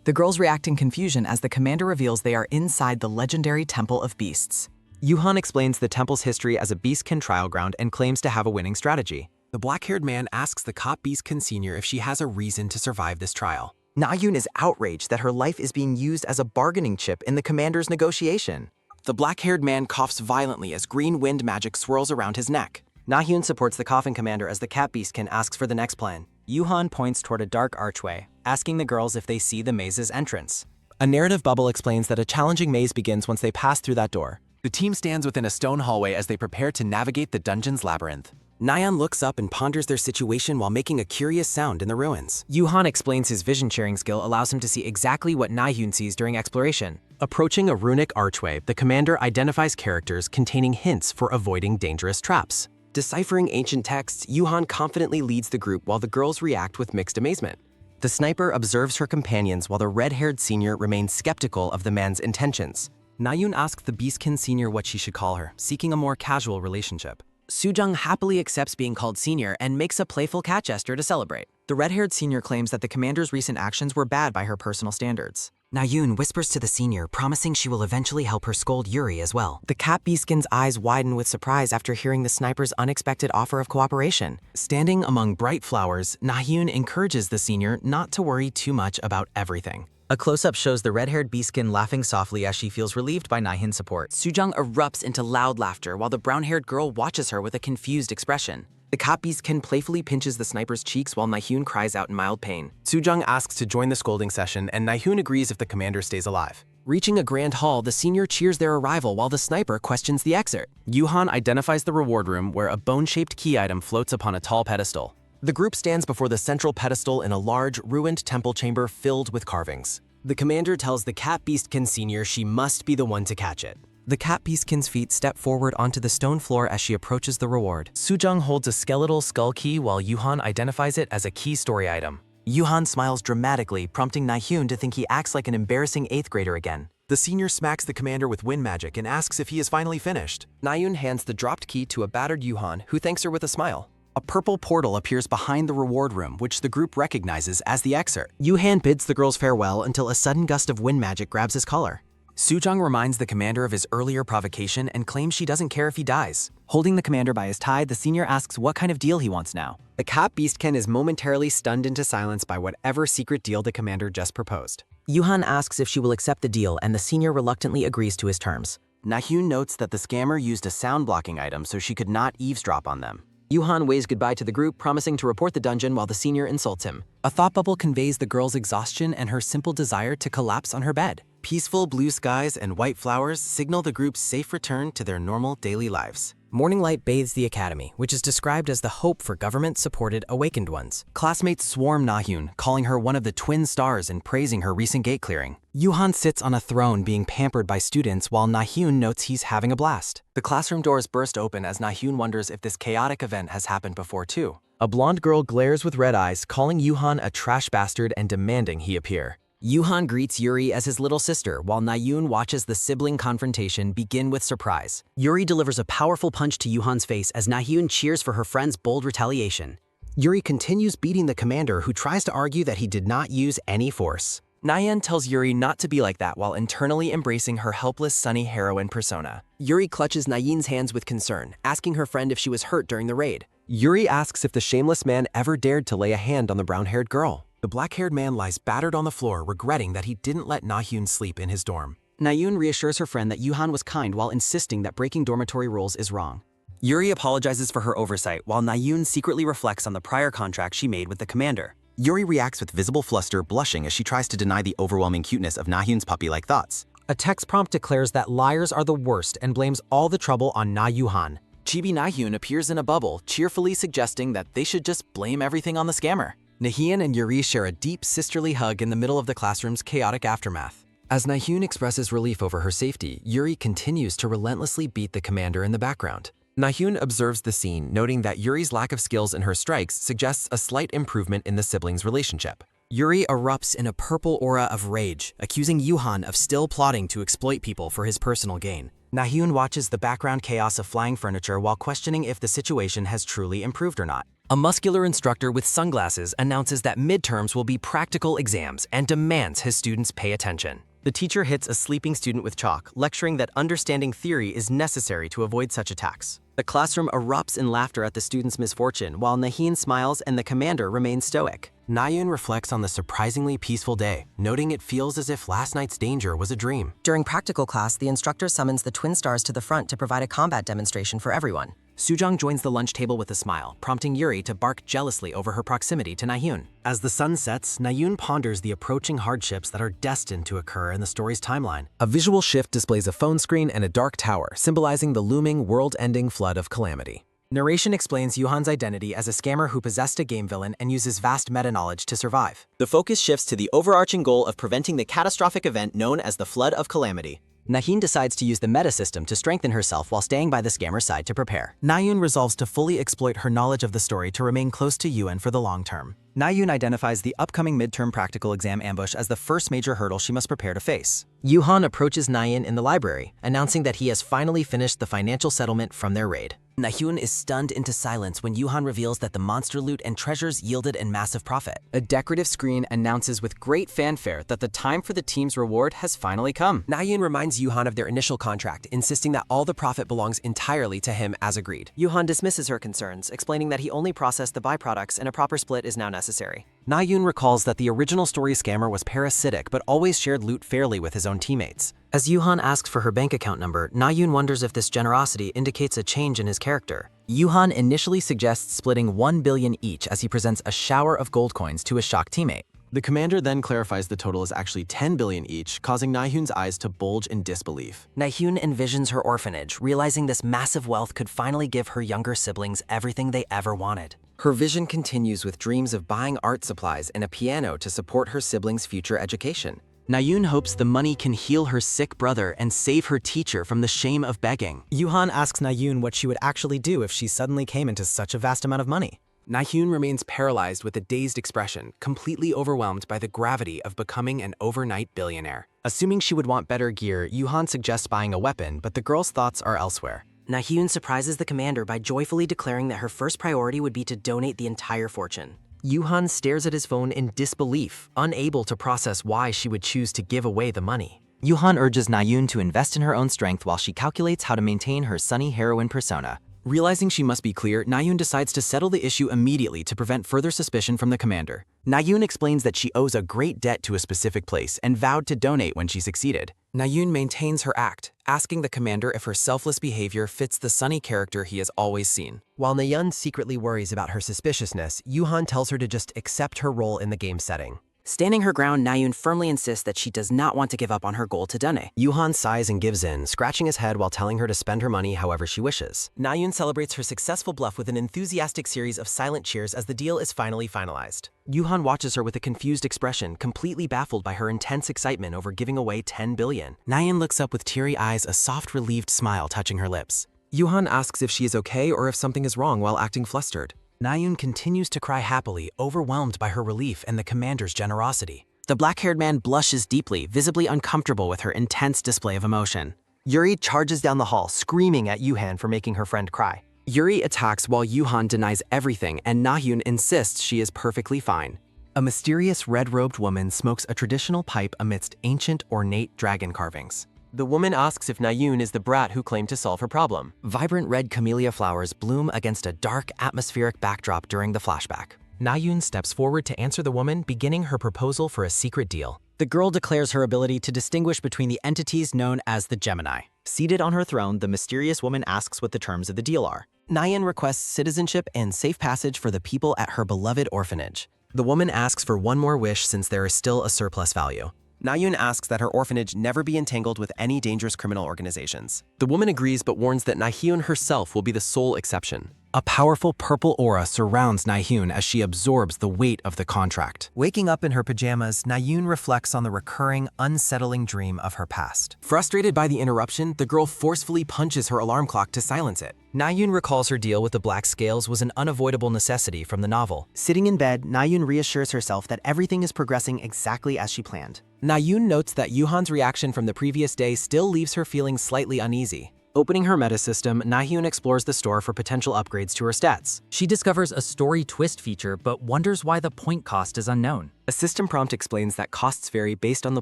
The girls react in confusion as the commander reveals they are inside the legendary Temple of Beasts. Yuhan explains the temple's history as a beastkin trial ground and claims to have a winning strategy. The black-haired man asks the cop beastkin senior if she has a reason to survive this trial. Na-yoon is outraged that her life is being used as a bargaining chip in the commander's negotiation. The black-haired man coughs violently as green wind magic swirls around his neck. Na-hyun supports the coughing commander as the cat beastkin asks for the next plan. Yuhan points toward a dark archway, asking the girls if they see the maze's entrance. A narrative bubble explains that a challenging maze begins once they pass through that door. The team stands within a stone hallway as they prepare to navigate the dungeon's labyrinth. Na-yoon looks up and ponders their situation while making a curious sound in the ruins. Yuhan explains his vision-sharing skill allows him to see exactly what Na-hyun sees during exploration. Approaching a runic archway, the commander identifies characters containing hints for avoiding dangerous traps. Deciphering ancient texts, Yuhan confidently leads the group while the girls react with mixed amazement. The sniper observes her companions while the red-haired senior remains skeptical of the man's intentions. Na-yoon asks the beastkin senior what she should call her, seeking a more casual relationship. Soo-jung happily accepts being called senior and makes a playful cat gesture to celebrate. The red-haired senior claims that the commander's recent actions were bad by her personal standards. Na-yoon whispers to the senior, promising she will eventually help her scold Yuri as well. The cat beastkin's eyes widen with surprise after hearing the sniper's unexpected offer of cooperation. Standing among bright flowers, Na-hyun encourages the senior not to worry too much about everything. A close-up shows the red-haired beastkin laughing softly as she feels relieved by Na-hyun's support. Soo-jung erupts into loud laughter while the brown-haired girl watches her with a confused expression. The cat beastkin playfully pinches the sniper's cheeks while Na-hyun cries out in mild pain. Soo-jung asks to join the scolding session, and Na-hyun agrees if the commander stays alive. Reaching a grand hall, the senior cheers their arrival while the sniper questions the exit. Yuhan identifies the reward room where a bone-shaped key item floats upon a tall pedestal. The group stands before the central pedestal in a large, ruined temple chamber filled with carvings. The commander tells the cat beastkin senior she must be the one to catch it. The cat beastkin's feet step forward onto the stone floor as she approaches the reward. Soo-jung holds a skeletal skull key while Yuhan identifies it as a key story item. Yuhan smiles dramatically, prompting Na-hyun to think he acts like an embarrassing 8th grader again. The senior smacks the commander with wind magic and asks if he is finally finished. Na-hyun hands the dropped key to a battered Yuhan, who thanks her with a smile. A purple portal appears behind the reward room, which the group recognizes as the excerpt. Yuhan bids the girls farewell until a sudden gust of wind magic grabs his collar. Sujong reminds the commander of his earlier provocation and claims she doesn't care if he dies. Holding the commander by his tie, the senior asks what kind of deal he wants now. The Cap Beastkin is momentarily stunned into silence by whatever secret deal the commander just proposed. Yuhan asks if she will accept the deal, and the senior reluctantly agrees to his terms. Nahyun notes that the scammer used a sound-blocking item so she could not eavesdrop on them. Yuhan waves goodbye to the group, promising to report the dungeon while the senior insults him. A thought bubble conveys the girl's exhaustion and her simple desire to collapse on her bed. Peaceful blue skies and white flowers signal the group's safe return to their normal daily lives. Morning light bathes the academy, which is described as the hope for government-supported awakened ones. Classmates swarm Nahyun, calling her one of the twin stars and praising her recent gate clearing. Yuhan sits on a throne being pampered by students while Nahyun notes he's having a blast. The classroom doors burst open as Nahyun wonders if this chaotic event has happened before too. A blonde girl glares with red eyes, calling Yuhan a trash bastard and demanding he appear. Yuhan greets Yuri as his little sister, while Nahyun watches the sibling confrontation begin with surprise. Yuri delivers a powerful punch to Yuhan's face as Nahyun cheers for her friend's bold retaliation. Yuri continues beating the commander, who tries to argue that he did not use any force. Nayeon tells Yuri not to be like that while internally embracing her helpless sunny heroine persona. Yuri clutches Nayeon's hands with concern, asking her friend if she was hurt during the raid. Yuri asks if the shameless man ever dared to lay a hand on the brown-haired girl. The black-haired man lies battered on the floor, regretting that he didn't let Nahyun sleep in his dorm. Nahyun reassures her friend that Yuhan was kind while insisting that breaking dormitory rules is wrong. Yuri apologizes for her oversight while Nahyun secretly reflects on the prior contract she made with the commander. Yuri reacts with visible fluster, blushing as she tries to deny the overwhelming cuteness of Nahyun's puppy-like thoughts. A text prompt declares that liars are the worst and blames all the trouble on Na Yuhan. Chibi Nahyun appears in a bubble, cheerfully suggesting that they should just blame everything on the scammer. Nahyun and Yuri share a deep sisterly hug in the middle of the classroom's chaotic aftermath. As Nahyun expresses relief over her safety, Yuri continues to relentlessly beat the commander in the background. Nahyun observes the scene, noting that Yuri's lack of skills in her strikes suggests a slight improvement in the siblings' relationship. Yuri erupts in a purple aura of rage, accusing Yuhan of still plotting to exploit people for his personal gain. Nahyun watches the background chaos of flying furniture while questioning if the situation has truly improved or not. A muscular instructor with sunglasses announces that midterms will be practical exams and demands his students pay attention. The teacher hits a sleeping student with chalk, lecturing that understanding theory is necessary to avoid such attacks. The classroom erupts in laughter at the student's misfortune, while Nahyun smiles and the commander remains stoic. Nahyun reflects on the surprisingly peaceful day, noting it feels as if last night's danger was a dream. During practical class, the instructor summons the twin stars to the front to provide a combat demonstration for everyone. Sujong joins the lunch table with a smile, prompting Yuri to bark jealously over her proximity to Nahyun. As the sun sets, Nahyun ponders the approaching hardships that are destined to occur in the story's timeline. A visual shift displays a phone screen and a dark tower, symbolizing the looming world-ending flood of calamity. Narration explains Yuhan's identity as a scammer who possessed a game villain and uses vast meta-knowledge to survive. The focus shifts to the overarching goal of preventing the catastrophic event known as the Flood of Calamity. Nahyun decides to use the meta system to strengthen herself while staying by the scammer's side to prepare. Nahyun resolves to fully exploit her knowledge of the story to remain close to Yuan for the long term. Nahyun identifies the upcoming midterm practical exam ambush as the first major hurdle she must prepare to face. Yuhan approaches Nahyun in the library, announcing that he has finally finished the financial settlement from their raid. Nahyun is stunned into silence when Yuhan reveals that the monster loot and treasures yielded a massive profit. A decorative screen announces with great fanfare that the time for the team's reward has finally come. Nahyun reminds Yuhan of their initial contract, insisting that all the profit belongs entirely to him as agreed. Yuhan dismisses her concerns, explaining that he only processed the byproducts and a proper split is now necessary. Nahyun recalls that the original story scammer was parasitic but always shared loot fairly with his own teammates. As Yuhan asks for her bank account number, Nahyun wonders if this generosity indicates a change in his character. Yuhan initially suggests splitting 1 billion each as he presents a shower of gold coins to a shocked teammate. The commander then clarifies the total is actually 10 billion each, causing Nahyun's eyes to bulge in disbelief. Nahyun envisions her orphanage, realizing this massive wealth could finally give her younger siblings everything they ever wanted. Her vision continues with dreams of buying art supplies and a piano to support her siblings' future education. Nahyun hopes the money can heal her sick brother and save her teacher from the shame of begging. Yuhan asks Nahyun what she would actually do if she suddenly came into such a vast amount of money. Nahyun remains paralyzed with a dazed expression, completely overwhelmed by the gravity of becoming an overnight billionaire. Assuming she would want better gear, Yuhan suggests buying a weapon, but the girl's thoughts are elsewhere. Na-hyun surprises the commander by joyfully declaring that her first priority would be to donate the entire fortune. Yuhan stares at his phone in disbelief, unable to process why she would choose to give away the money. Yuhan urges Na-hyun to invest in her own strength while she calculates how to maintain her sunny heroine persona. Realizing she must be clear, Na-hyun decides to settle the issue immediately to prevent further suspicion from the commander. Na-hyun explains that she owes a great debt to a specific place and vowed to donate when she succeeded. Na-hyun maintains her act, asking the commander if her selfless behavior fits the sunny character he has always seen. While Na-hyun secretly worries about her suspiciousness, Yuhan tells her to just accept her role in the game setting. Standing her ground, Na-hyun firmly insists that she does not want to give up on her goal to donate. Yuhan sighs and gives in, scratching his head while telling her to spend her money however she wishes. Na-hyun celebrates her successful bluff with an enthusiastic series of silent cheers as the deal is finally finalized. Yuhan watches her with a confused expression, completely baffled by her intense excitement over giving away 10 billion. Na-hyun looks up with teary eyes, a soft, relieved smile touching her lips. Yuhan asks if she is okay or if something is wrong while acting flustered. Na-hyun continues to cry happily, overwhelmed by her relief and the commander's generosity. The black-haired man blushes deeply, visibly uncomfortable with her intense display of emotion. Yuri charges down the hall, screaming at Yuhan for making her friend cry. Yuri attacks while Yuhan denies everything and Na-hyun insists she is perfectly fine. A mysterious red-robed woman smokes a traditional pipe amidst ancient, ornate dragon carvings. The woman asks if Na-hyun is the brat who claimed to solve her problem. Vibrant red camellia flowers bloom against a dark, atmospheric backdrop during the flashback. Na-hyun steps forward to answer the woman, beginning her proposal for a secret deal. The girl declares her ability to distinguish between the entities known as the Gemini. Seated on her throne, the mysterious woman asks what the terms of the deal are. Na-hyun requests citizenship and safe passage for the people at her beloved orphanage. The woman asks for one more wish since there is still a surplus value. Na-hyun asks that her orphanage never be entangled with any dangerous criminal organizations. The woman agrees but warns that Na-hyun herself will be the sole exception. A powerful purple aura surrounds Na-hyun as she absorbs the weight of the contract. Waking up in her pajamas, Na-hyun reflects on the recurring, unsettling dream of her past. Frustrated by the interruption, the girl forcefully punches her alarm clock to silence it. Na-hyun recalls her deal with the black scales was an unavoidable necessity from the novel. Sitting in bed, Na-hyun reassures herself that everything is progressing exactly as she planned. Na-hyun notes that Yuhan's reaction from the previous day still leaves her feeling slightly uneasy. Opening her metasystem, Na-hyun explores the store for potential upgrades to her stats. She discovers a story twist feature, but wonders why the point cost is unknown. A system prompt explains that costs vary based on the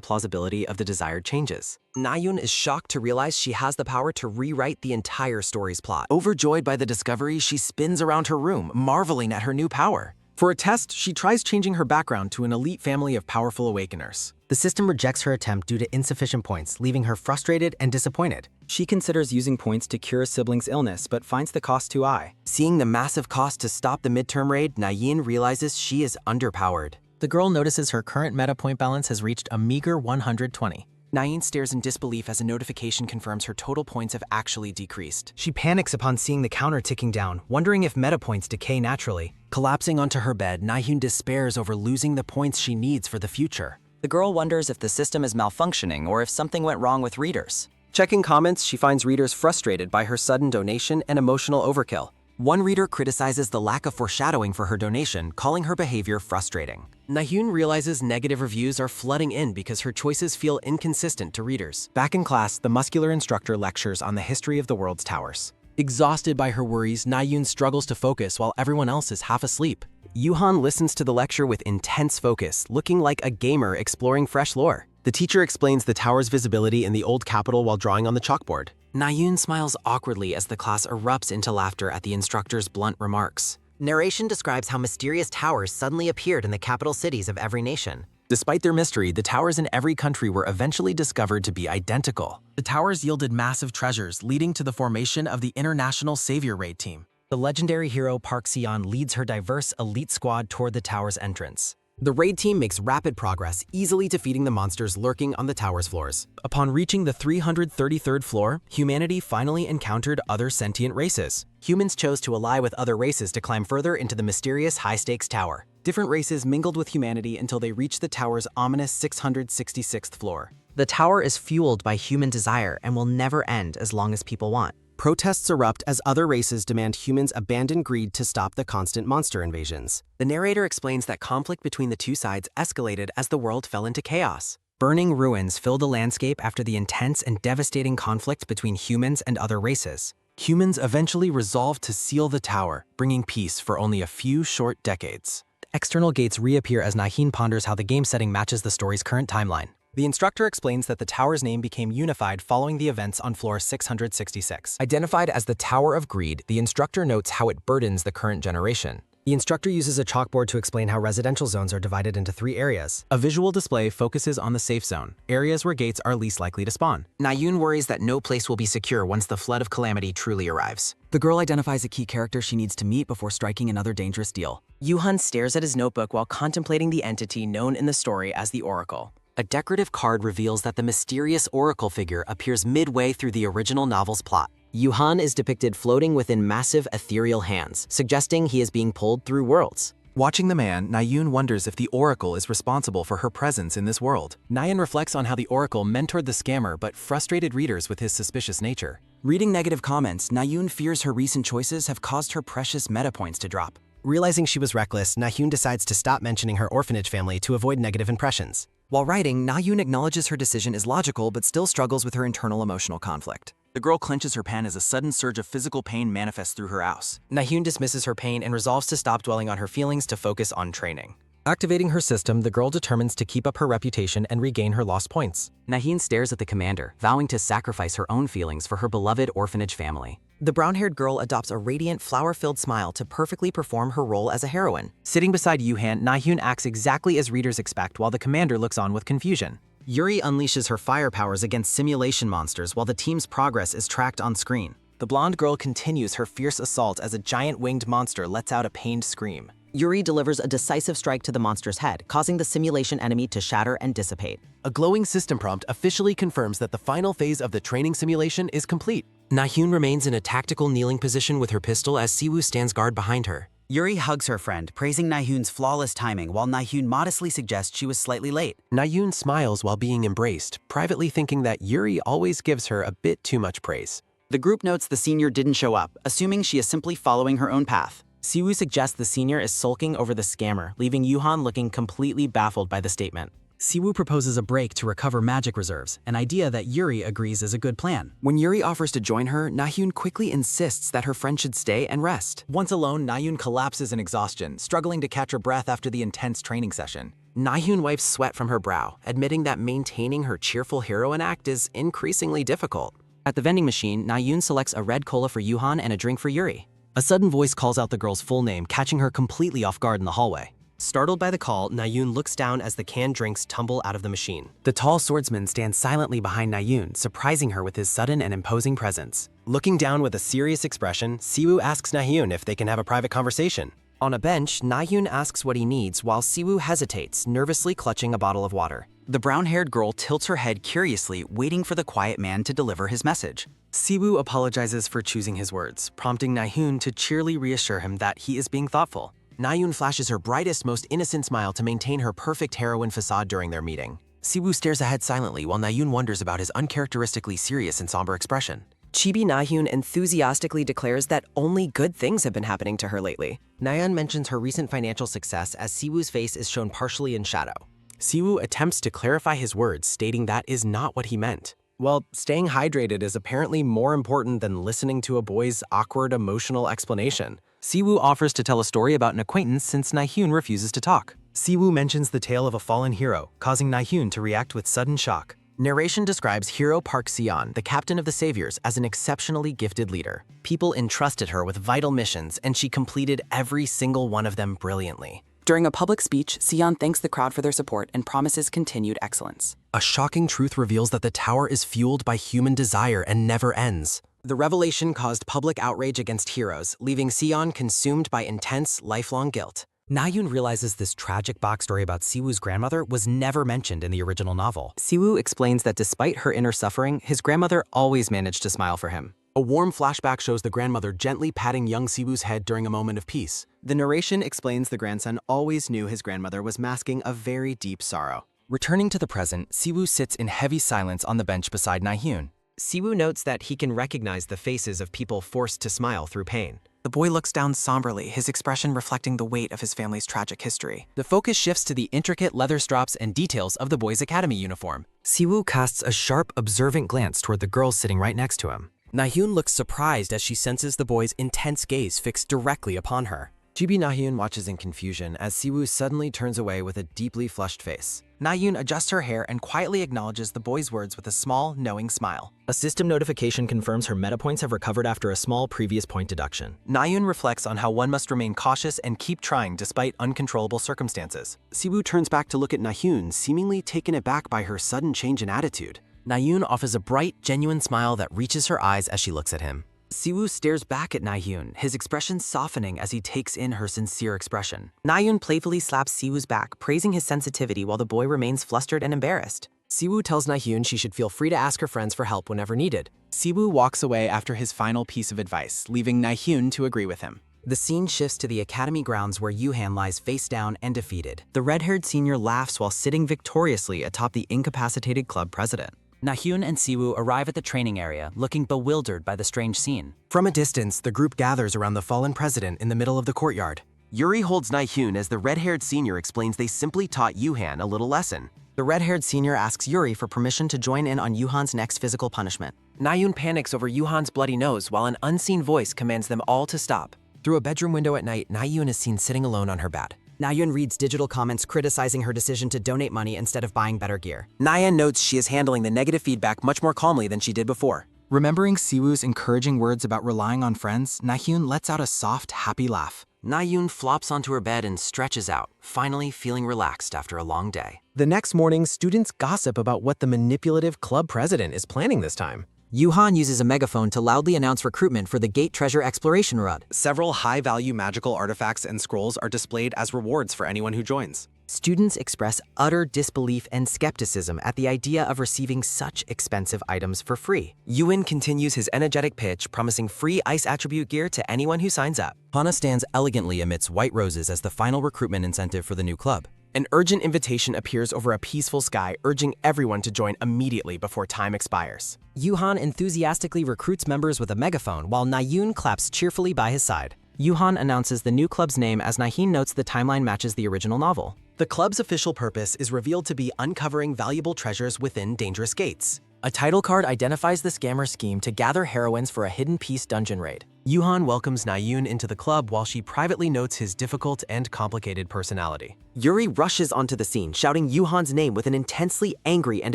plausibility of the desired changes. Na-hyun is shocked to realize she has the power to rewrite the entire story's plot. Overjoyed by the discovery, she spins around her room, marveling at her new power. For a test, she tries changing her background to an elite family of powerful Awakeners. The system rejects her attempt due to insufficient points, leaving her frustrated and disappointed. She considers using points to cure a sibling's illness, but finds the cost too high. Seeing the massive cost to stop the midterm raid, Na-hyun realizes she is underpowered. The girl notices her current meta point balance has reached a meager 120. Na-hyun stares in disbelief as a notification confirms her total points have actually decreased. She panics upon seeing the counter ticking down, wondering if meta points decay naturally. Collapsing onto her bed, Na-hyun despairs over losing the points she needs for the future. The girl wonders if the system is malfunctioning or if something went wrong with readers. Checking comments, she finds readers frustrated by her sudden donation and emotional overkill. One reader criticizes the lack of foreshadowing for her donation, calling her behavior frustrating. Na-hyun realizes negative reviews are flooding in because her choices feel inconsistent to readers. Back in class, the muscular instructor lectures on the history of the world's towers. Exhausted by her worries, Na-hyun struggles to focus while everyone else is half asleep. Yuhan listens to the lecture with intense focus, looking like a gamer exploring fresh lore. The teacher explains the tower's visibility in the old capital while drawing on the chalkboard. Na-hyun smiles awkwardly as the class erupts into laughter at the instructor's blunt remarks. Narration describes how mysterious towers suddenly appeared in the capital cities of every nation. Despite their mystery, the towers in every country were eventually discovered to be identical. The towers yielded massive treasures, leading to the formation of the International Savior Raid Team. The legendary hero Park Seon leads her diverse elite squad toward the tower's entrance. The raid team makes rapid progress, easily defeating the monsters lurking on the tower's floors. Upon reaching the 333rd floor, humanity finally encountered other sentient races. Humans chose to ally with other races to climb further into the mysterious high-stakes tower. Different races mingled with humanity until they reached the tower's ominous 666th floor. The tower is fueled by human desire and will never end as long as people want. Protests erupt as other races demand humans abandon greed to stop the constant monster invasions. The narrator explains that conflict between the two sides escalated as the world fell into chaos. Burning ruins fill the landscape after the intense and devastating conflict between humans and other races. Humans eventually resolved to seal the tower, bringing peace for only a few short decades. External gates reappear as Naheen ponders how the game setting matches the story's current timeline. The instructor explains that the tower's name became unified following the events on floor 666. Identified as the Tower of Greed, the instructor notes how it burdens the current generation. The instructor uses a chalkboard to explain how residential zones are divided into 3 areas. A visual display focuses on the safe zone, areas where gates are least likely to spawn. Nayun worries that no place will be secure once the flood of calamity truly arrives. The girl identifies a key character she needs to meet before striking another dangerous deal. Yuhan stares at his notebook while contemplating the entity known in the story as the Oracle. A decorative card reveals that the mysterious Oracle figure appears midway through the original novel's plot. Yuhan is depicted floating within massive ethereal hands, suggesting he is being pulled through worlds. Watching the man, Nayun wonders if the Oracle is responsible for her presence in this world. Nayun reflects on how the Oracle mentored the scammer but frustrated readers with his suspicious nature. Reading negative comments, Nayun fears her recent choices have caused her precious meta points to drop. Realizing she was reckless, Naheen decides to stop mentioning her orphanage family to avoid negative impressions. While writing, Nayun acknowledges her decision is logical but still struggles with her internal emotional conflict. The girl clenches her pen as a sudden surge of physical pain manifests through her house. Naheen dismisses her pain and resolves to stop dwelling on her feelings to focus on training. Activating her system, the girl determines to keep up her reputation and regain her lost points. Naheen stares at the commander, vowing to sacrifice her own feelings for her beloved orphanage family. The brown-haired girl adopts a radiant, flower-filled smile to perfectly perform her role as a heroine. Sitting beside Yuhan, Naheen acts exactly as readers expect while the commander looks on with confusion. Yuri unleashes her fire powers against simulation monsters while the team's progress is tracked on screen. The blonde girl continues her fierce assault as a giant winged monster lets out a pained scream. Yuri delivers a decisive strike to the monster's head, causing the simulation enemy to shatter and dissipate. A glowing system prompt officially confirms that the final phase of the training simulation is complete. Nahun remains in a tactical kneeling position with her pistol as Siwoo stands guard behind her. Yuri hugs her friend, praising Nahun's flawless timing while Nahun modestly suggests she was slightly late. Nayun smiles while being embraced, privately thinking that Yuri always gives her a bit too much praise. The group notes the senior didn't show up, assuming she is simply following her own path. Siwoo suggests the senior is sulking over the scammer, leaving Yuhan looking completely baffled by the statement. Siwoo proposes a break to recover magic reserves, an idea that Yuri agrees is a good plan. When Yuri offers to join her, Nahun quickly insists that her friend should stay and rest. Once alone, Nayun collapses in exhaustion, struggling to catch her breath after the intense training session. Nahun wipes sweat from her brow, admitting that maintaining her cheerful heroine act is increasingly difficult. At the vending machine, Nayun selects a red cola for Yuhan and a drink for Yuri. A sudden voice calls out the girl's full name, catching her completely off guard in the hallway. Startled by the call, Nayun looks down as the canned drinks tumble out of the machine. The tall swordsman stands silently behind Nayun, surprising her with his sudden and imposing presence. Looking down with a serious expression, Siwoo asks Nayun if they can have a private conversation. On a bench, Nayun asks what he needs while Siwoo hesitates, nervously clutching a bottle of water. The brown-haired girl tilts her head curiously, waiting for the quiet man to deliver his message. Siwoo apologizes for choosing his words, prompting Nayun to cheerily reassure him that he is being thoughtful. Nayun flashes her brightest, most innocent smile to maintain her perfect heroine facade during their meeting. Siwoo stares ahead silently while Nayun wonders about his uncharacteristically serious and somber expression. Chibi Nahun enthusiastically declares that only good things have been happening to her lately. Nayeon mentions her recent financial success as Siwoo's face is shown partially in shadow. Siwoo attempts to clarify his words, stating that is not what he meant. Well, staying hydrated is apparently more important than listening to a boy's awkward emotional explanation. Siwoo offers to tell a story about an acquaintance since Nahun refuses to talk. Siwoo mentions the tale of a fallen hero, causing Nahun to react with sudden shock. Narration describes hero Park Seon, the captain of the Saviors, as an exceptionally gifted leader. People entrusted her with vital missions, and she completed every single one of them brilliantly. During a public speech, Seon thanks the crowd for their support and promises continued excellence. A shocking truth reveals that the tower is fueled by human desire and never ends. The revelation caused public outrage against heroes, leaving Seon consumed by intense, lifelong guilt. Nayun realizes this tragic backstory about Siwoo's grandmother was never mentioned in the original novel. Siwoo explains that despite her inner suffering, his grandmother always managed to smile for him. A warm flashback shows the grandmother gently patting young Siwoo's head during a moment of peace. The narration explains the grandson always knew his grandmother was masking a very deep sorrow. Returning to the present, Siwoo sits in heavy silence on the bench beside Nahun. Siwoo notes that he can recognize the faces of people forced to smile through pain. The boy looks down somberly, his expression reflecting the weight of his family's tragic history. The focus shifts to the intricate leather straps and details of the boy's academy uniform. Siwoo casts a sharp, observant glance toward the girl sitting right next to him. Na-hyun looks surprised as she senses the boy's intense gaze fixed directly upon her. Chibi Na-hyun watches in confusion as Siwoo suddenly turns away with a deeply flushed face. Na-hyun adjusts her hair and quietly acknowledges the boy's words with a small, knowing smile. A system notification confirms her meta points have recovered after a small previous point deduction. Na-hyun reflects on how one must remain cautious and keep trying despite uncontrollable circumstances. Siwoo turns back to look at Na-hyun, seemingly taken aback by her sudden change in attitude. Na-hyun offers a bright, genuine smile that reaches her eyes as she looks at him. Siwoo stares back at Na-hyun, his expression softening as he takes in her sincere expression. Na-hyun playfully slaps Siwoo's back, praising his sensitivity while the boy remains flustered and embarrassed. Siwoo tells Na-hyun she should feel free to ask her friends for help whenever needed. Siwoo walks away after his final piece of advice, leaving Na-hyun to agree with him. The scene shifts to the academy grounds where Yuhan lies face down and defeated. The red-haired senior laughs while sitting victoriously atop the incapacitated club president. Na-hyun and Siwoo arrive at the training area, looking bewildered by the strange scene. From a distance, the group gathers around the fallen president in the middle of the courtyard. Yuri holds Na-hyun as the red-haired senior explains they simply taught Yuhan a little lesson. The red-haired senior asks Yuri for permission to join in on Yuhan's next physical punishment. Na-hyun panics over Yuhan's bloody nose while an unseen voice commands them all to stop. Through a bedroom window at night, Na-hyun is seen sitting alone on her bed. Na-hyun reads digital comments criticizing her decision to donate money instead of buying better gear. Na-hyun notes she is handling the negative feedback much more calmly than she did before. Remembering Siwoo's encouraging words about relying on friends, Na-hyun lets out a soft, happy laugh. Na-hyun flops onto her bed and stretches out, finally feeling relaxed after a long day. The next morning, students gossip about what the manipulative club president is planning this time. Yuhan uses a megaphone to loudly announce recruitment for the Gate Treasure Exploration Run. Several high-value magical artifacts and scrolls are displayed as rewards for anyone who joins. Students express utter disbelief and skepticism at the idea of receiving such expensive items for free. Yuan continues his energetic pitch, promising free ice attribute gear to anyone who signs up. Hana stands elegantly amidst white roses as the final recruitment incentive for the new club. An urgent invitation appears over a peaceful sky, urging everyone to join immediately before time expires. Yuhan enthusiastically recruits members with a megaphone while Na-hyun claps cheerfully by his side. Yuhan announces the new club's name as Na-hyun notes the timeline matches the original novel. The club's official purpose is revealed to be uncovering valuable treasures within dangerous gates. A title card identifies the scammer scheme to gather heroines for a hidden piece dungeon raid. Yuhan welcomes Na-hyun into the club while she privately notes his difficult and complicated personality. Yuri rushes onto the scene, shouting Yuhan's name with an intensely angry and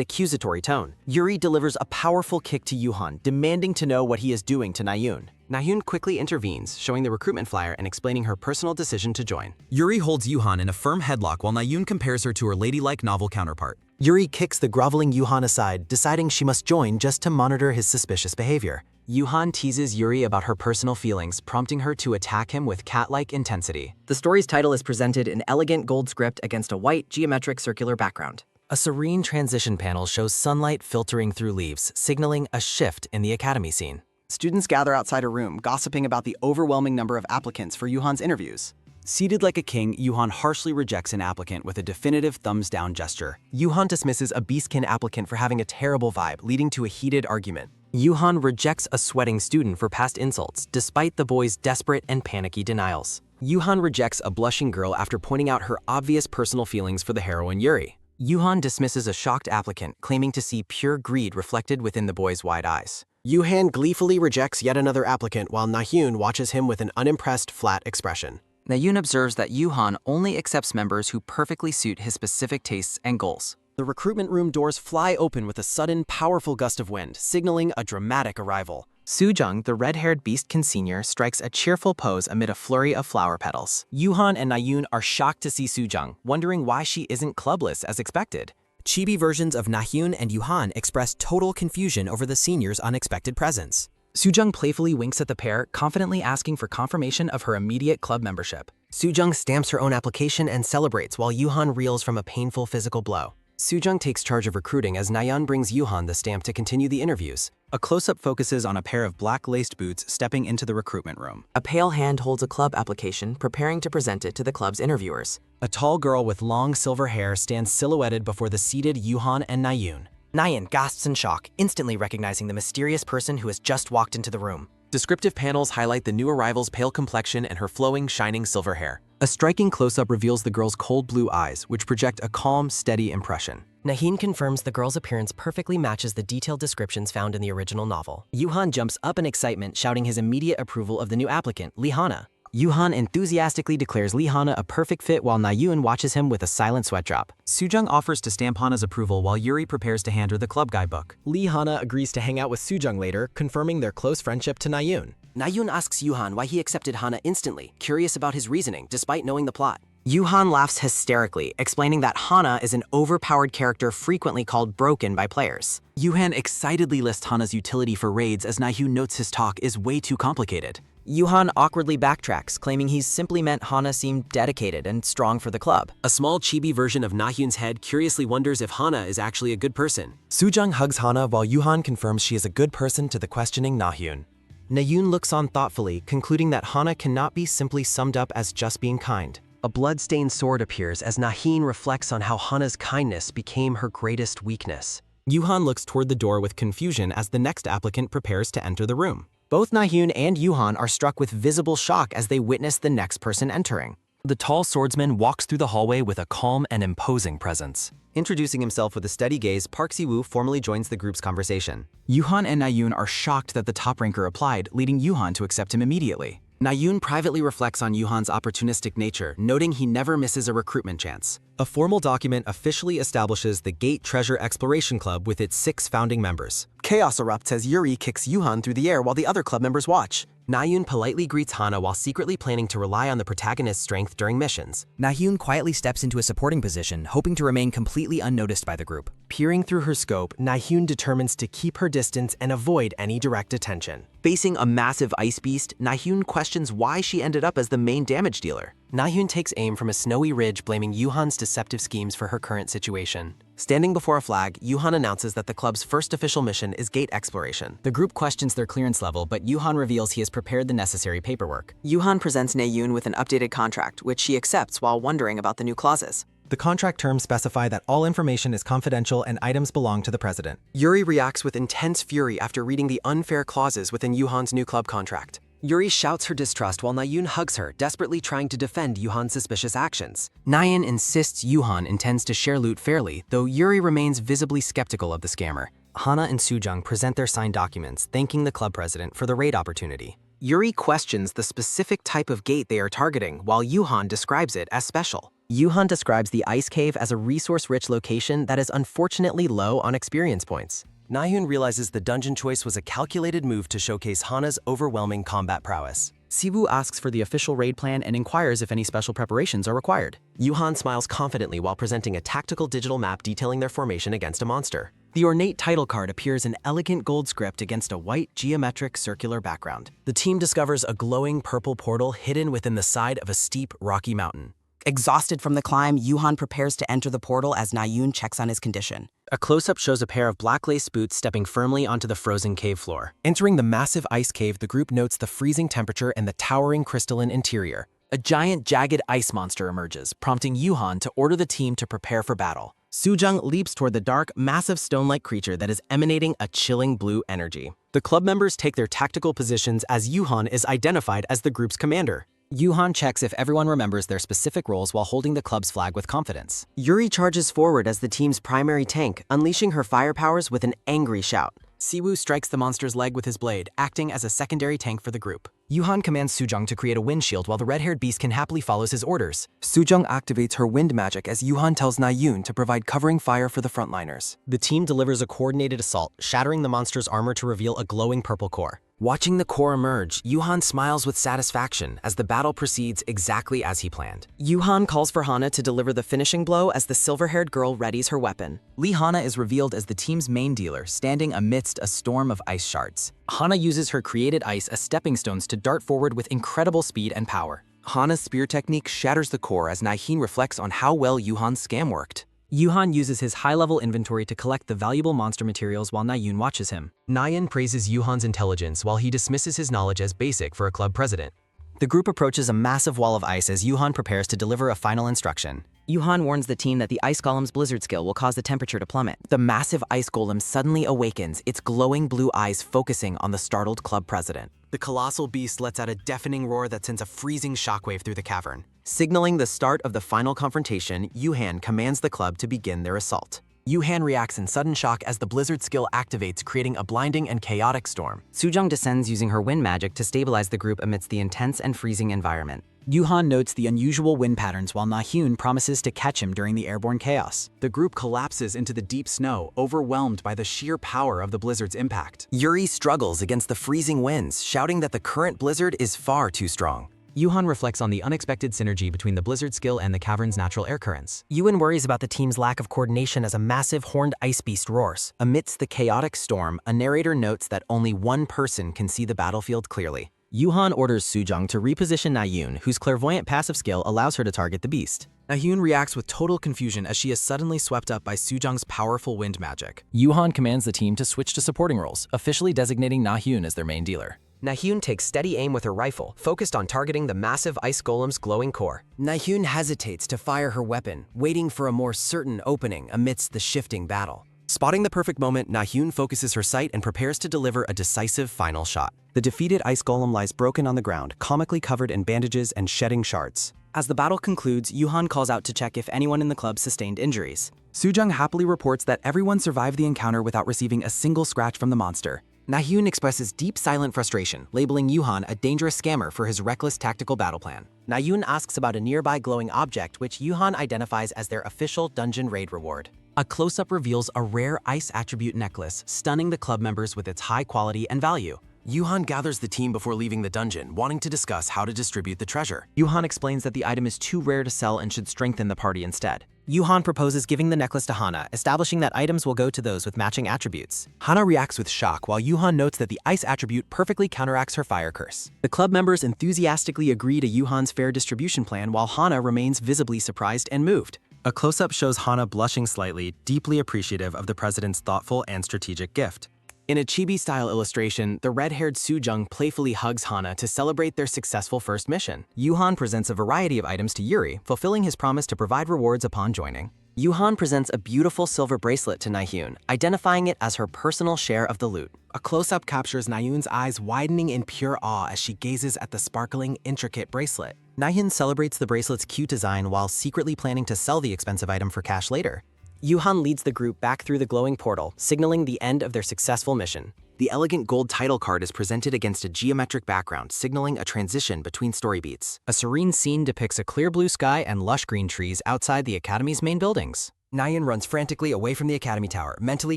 accusatory tone. Yuri delivers a powerful kick to Yuhan, demanding to know what he is doing to Na-hyun. Na-hyun quickly intervenes, showing the recruitment flyer and explaining her personal decision to join. Yuri holds Yuhan in a firm headlock while Na-hyun compares her to her ladylike novel counterpart. Yuri kicks the groveling Yuhan aside, deciding she must join just to monitor his suspicious behavior. Yuhan teases Yuri about her personal feelings, prompting her to attack him with cat-like intensity. The story's title is presented in elegant gold script against a white, geometric circular background. A serene transition panel shows sunlight filtering through leaves, signaling a shift in the academy scene. Students gather outside a room, gossiping about the overwhelming number of applicants for Yuhan's interviews. Seated like a king, Yuhan harshly rejects an applicant with a definitive thumbs-down gesture. Yuhan dismisses a beastkin applicant for having a terrible vibe, leading to a heated argument. Yuhan rejects a sweating student for past insults, despite the boy's desperate and panicky denials. Yuhan rejects a blushing girl after pointing out her obvious personal feelings for the heroine Yuri. Yuhan dismisses a shocked applicant, claiming to see pure greed reflected within the boy's wide eyes. Yuhan gleefully rejects yet another applicant while Na-hyun watches him with an unimpressed, flat expression. Na-hyun observes that Yuhan only accepts members who perfectly suit his specific tastes and goals. The recruitment room doors fly open with a sudden, powerful gust of wind, signaling a dramatic arrival. Soo-jung, the red-haired beastkin senior, strikes a cheerful pose amid a flurry of flower petals. Yuhan and Na-hyun are shocked to see Soo-jung, wondering why she isn't clubless as expected. Chibi versions of Na-hyun and Yuhan express total confusion over the senior's unexpected presence. Soo-jung playfully winks at the pair, confidently asking for confirmation of her immediate club membership. Soo-jung stamps her own application and celebrates while Yuhan reels from a painful physical blow. Soo-jung takes charge of recruiting as Na-hyun brings Yuhan the stamp to continue the interviews. A close-up focuses on a pair of black-laced boots stepping into the recruitment room. A pale hand holds a club application, preparing to present it to the club's interviewers. A tall girl with long silver hair stands silhouetted before the seated Yuhan and Na-hyun. Na-hyun gasps in shock, instantly recognizing the mysterious person who has just walked into the room. Descriptive panels highlight the new arrival's pale complexion and her flowing, shining silver hair. A striking close-up reveals the girl's cold blue eyes, which project a calm, steady impression. Naheen confirms the girl's appearance perfectly matches the detailed descriptions found in the original novel. Yuhan jumps up in excitement, shouting his immediate approval of the new applicant, Lihana. Yuhan enthusiastically declares Lihana a perfect fit while Nayun watches him with a silent sweat drop. Sujung offers to stamp Hana's approval while Yuri prepares to hand her the club guidebook. Lihana agrees to hang out with Sujung later, confirming their close friendship to Nayun. Nayun asks Yuhan why he accepted Hana instantly, curious about his reasoning despite knowing the plot. Yuhan laughs hysterically, explaining that Hana is an overpowered character frequently called broken by players. Yuhan excitedly lists Hana's utility for raids as Nahun notes his talk is way too complicated. Yuhan awkwardly backtracks, claiming he's simply meant Hana seemed dedicated and strong for the club. A small chibi version of Nahun's head curiously wonders if Hana is actually a good person. Sujung hugs Hana while Yuhan confirms she is a good person to the questioning Nahun. Nayun looks on thoughtfully, concluding that Hana cannot be simply summed up as just being kind. A blood-stained sword appears as Naheen reflects on how Hana's kindness became her greatest weakness. Yuhan looks toward the door with confusion as the next applicant prepares to enter the room. Both Nahun and Yuhan are struck with visible shock as they witness the next person entering. The tall swordsman walks through the hallway with a calm and imposing presence. Introducing himself with a steady gaze, Park Si-woo formally joins the group's conversation. Yuhan and Nayun are shocked that the top ranker applied, leading Yuhan to accept him immediately. Nayun privately reflects on Yuhan's opportunistic nature, noting he never misses a recruitment chance. A formal document officially establishes the Gate Treasure Exploration Club with its 6 founding members. Chaos erupts as Yuri kicks Yuhan through the air while the other club members watch. Nayun politely greets Hana while secretly planning to rely on the protagonist's strength during missions. Nahun quietly steps into a supporting position, hoping to remain completely unnoticed by the group. Peering through her scope, Nahun determines to keep her distance and avoid any direct attention. Facing a massive ice beast, Nahun questions why she ended up as the main damage dealer. Nahun takes aim from a snowy ridge, blaming Yuhan's deceptive schemes for her current situation. Standing before a flag, Yuhan announces that the club's first official mission is gate exploration. The group questions their clearance level, but Yuhan reveals he has prepared the necessary paperwork. Yuhan presents Nayun with an updated contract, which she accepts while wondering about the new clauses. The contract terms specify that all information is confidential and items belong to the president. Yuri reacts with intense fury after reading the unfair clauses within Yuhan's new club contract. Yuri shouts her distrust while Nayun hugs her, desperately trying to defend Yuhan's suspicious actions. Nayun insists Yuhan intends to share loot fairly, though Yuri remains visibly skeptical of the scammer. Hana and Sujung present their signed documents, thanking the club president for the raid opportunity. Yuri questions the specific type of gate they are targeting, while Yuhan describes it as special. Yuhan describes the ice cave as a resource-rich location that is unfortunately low on experience points. Nayun realizes the dungeon choice was a calculated move to showcase Hana's overwhelming combat prowess. Si-woo asks for the official raid plan and inquires if any special preparations are required. Yuhan smiles confidently while presenting a tactical digital map detailing their formation against a monster. The ornate title card appears in elegant gold script against a white geometric circular background. The team discovers a glowing purple portal hidden within the side of a steep, rocky mountain. Exhausted from the climb, Yuhan prepares to enter the portal as Nayun checks on his condition. A close-up shows a pair of black lace boots stepping firmly onto the frozen cave floor. Entering the massive ice cave, the group notes the freezing temperature and the towering crystalline interior. A giant, jagged ice monster emerges, prompting Yuhan to order the team to prepare for battle. Sujung leaps toward the dark, massive stone-like creature that is emanating a chilling blue energy. The club members take their tactical positions as Yuhan is identified as the group's commander. Yuhan checks if everyone remembers their specific roles while holding the club's flag with confidence. Yuri charges forward as the team's primary tank, unleashing her fire powers with an angry shout. Si-woo strikes the monster's leg with his blade, acting as a secondary tank for the group. Yuhan commands Sujung to create a wind shield while the red-haired beast can happily follow his orders. Sujung activates her wind magic as Yuhan tells Nayun to provide covering fire for the frontliners. The team delivers a coordinated assault, shattering the monster's armor to reveal a glowing purple core. Watching the core emerge, Yuhan smiles with satisfaction as the battle proceeds exactly as he planned. Yuhan calls for Hana to deliver the finishing blow as the silver-haired girl readies her weapon. Hana is revealed as the team's main dealer, standing amidst a storm of ice shards. Hana uses her created ice as stepping stones to dart forward with incredible speed and power. Hana's spear technique shatters the core as Naheen reflects on how well Yuhan's scam worked. Yuhan uses his high-level inventory to collect the valuable monster materials while Nayun watches him. Nayun praises Yuhan's intelligence while he dismisses his knowledge as basic for a club president. The group approaches a massive wall of ice as Yuhan prepares to deliver a final instruction. Yuhan warns the team that the Ice Golem's blizzard skill will cause the temperature to plummet. The massive ice golem suddenly awakens, its glowing blue eyes focusing on the startled club president. The colossal beast lets out a deafening roar that sends a freezing shockwave through the cavern. Signaling the start of the final confrontation, Yuhan commands the club to begin their assault. Yuhan reacts in sudden shock as the blizzard skill activates, creating a blinding and chaotic storm. Sujong descends using her wind magic to stabilize the group amidst the intense and freezing environment. Yuhan notes the unusual wind patterns while Na-hyun promises to catch him during the airborne chaos. The group collapses into the deep snow, overwhelmed by the sheer power of the blizzard's impact. Yuri struggles against the freezing winds, shouting that the current blizzard is far too strong. Yuhan reflects on the unexpected synergy between the blizzard skill and the cavern's natural air currents. Yuan worries about the team's lack of coordination as a massive horned ice beast roars. Amidst the chaotic storm, a narrator notes that only one person can see the battlefield clearly. Yuhan orders Sujong to reposition Na-hyun, whose clairvoyant passive skill allows her to target the beast. Na-hyun reacts with total confusion as she is suddenly swept up by Sujong's powerful wind magic. Yuhan commands the team to switch to supporting roles, officially designating Na-hyun as their main dealer. Na-hyun takes steady aim with her rifle, focused on targeting the massive ice golem's glowing core. Na-hyun hesitates to fire her weapon, waiting for a more certain opening amidst the shifting battle. Spotting the perfect moment, Na-hyun focuses her sight and prepares to deliver a decisive final shot. The defeated ice golem lies broken on the ground, comically covered in bandages and shedding shards. As the battle concludes, Yuhan calls out to check if anyone in the club sustained injuries. Sujong happily reports that everyone survived the encounter without receiving a single scratch from the monster. Na-hyun expresses deep silent frustration, labeling Yuhan a dangerous scammer for his reckless tactical battle plan. Na-hyun asks about a nearby glowing object, which Yuhan identifies as their official dungeon raid reward. A close-up reveals a rare ice attribute necklace, stunning the club members with its high quality and value. Yuhan gathers the team before leaving the dungeon, wanting to discuss how to distribute the treasure. Yuhan explains that the item is too rare to sell and should strengthen the party instead. Yuhan proposes giving the necklace to Hana, establishing that items will go to those with matching attributes. Hana reacts with shock, while Yuhan notes that the ice attribute perfectly counteracts her fire curse. The club members enthusiastically agree to Yuhan's fair distribution plan, while Hana remains visibly surprised and moved. A close-up shows Hana blushing slightly, deeply appreciative of the president's thoughtful and strategic gift. In a chibi-style illustration, the red-haired Sujong playfully hugs Hana to celebrate their successful first mission. Yuhan presents a variety of items to Yuri, fulfilling his promise to provide rewards upon joining. Yuhan presents a beautiful silver bracelet to Na-hyun, identifying it as her personal share of the loot. A close-up captures Na-hyun's eyes widening in pure awe as she gazes at the sparkling, intricate bracelet. Na-hyun celebrates the bracelet's cute design while secretly planning to sell the expensive item for cash later. Yuhan leads the group back through the glowing portal, signaling the end of their successful mission. The elegant gold title card is presented against a geometric background, signaling a transition between story beats. A serene scene depicts a clear blue sky and lush green trees outside the Academy's main buildings. Na-hyun runs frantically away from the Academy Tower, mentally